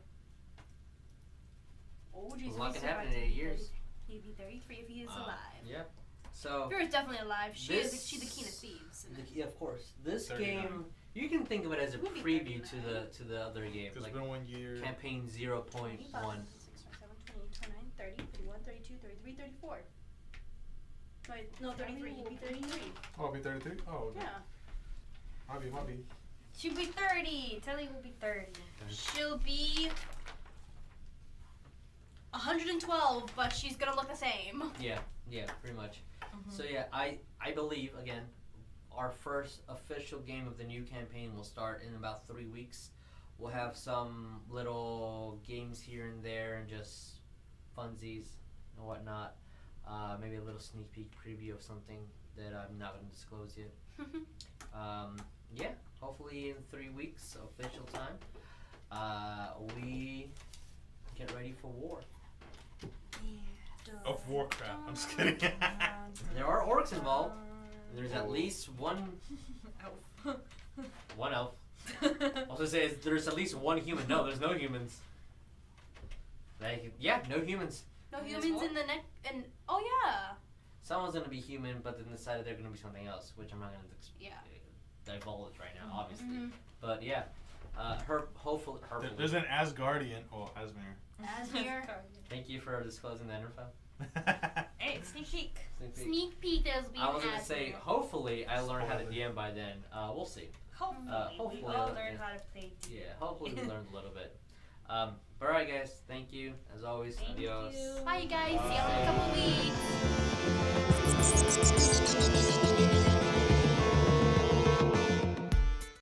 Oh,
A
Jesus.
lot can happen in 8 years.
He'd be 33 if he is alive.
Yeah. So,
Fyra's definitely alive. She's the
this-
king of thieves.
yeah, of course. This
39.
game You can think of it as a
We'll be
preview
39.
to the other game,
It's
like
been 1 year.
campaign 0.1.
25, 26, 27, 28, 29, 30, 31, 32, 33, 34. No, 33. You'd be 33.
Oh, I'll be 33? Oh, okay.
Yeah.
Might be.
She'll be 30. Telly will be 30.
She'll be 112, but she's gonna look the same.
Yeah, pretty much. So yeah, I believe again, our first official game of the new campaign will start in about 3 weeks. We'll have some little games here and there and just funsies and whatnot. Maybe a little sneak peek preview of something that I'm not going to disclose yet. Yeah, hopefully in 3 weeks, official time, we get ready for war.
Of Warcraft. I'm just kidding.
There are orcs involved. There's at least one
Elf.
one elf. Also says there's at least one human. No, there's no humans. Like, yeah, no humans.
No
In this
humans
war?
in the neck. And oh yeah.
Someone's gonna be human, but then decided they're gonna be something else, which I'm not gonna divulge right now, obviously.
Mhm.
But yeah, hopefully.
There's an Asgardian. Oh, Asmir.
Asmir.
Thank you for disclosing that info.
Hey, sneak peek.
Sneak peek.
Sneak peek. There's being
I was gonna say,
Asmir.
hopefully I learned how to
Spoiler.
DM by then. We'll see.
Hopefully,
hopefully
we all
I'll-
learn
yeah.
how to play.
Yeah, hopefully we learned a little bit. But alright, guys, thank you as always.
Thank
Adios.
you.
Bye, you guys. See you in a couple weeks.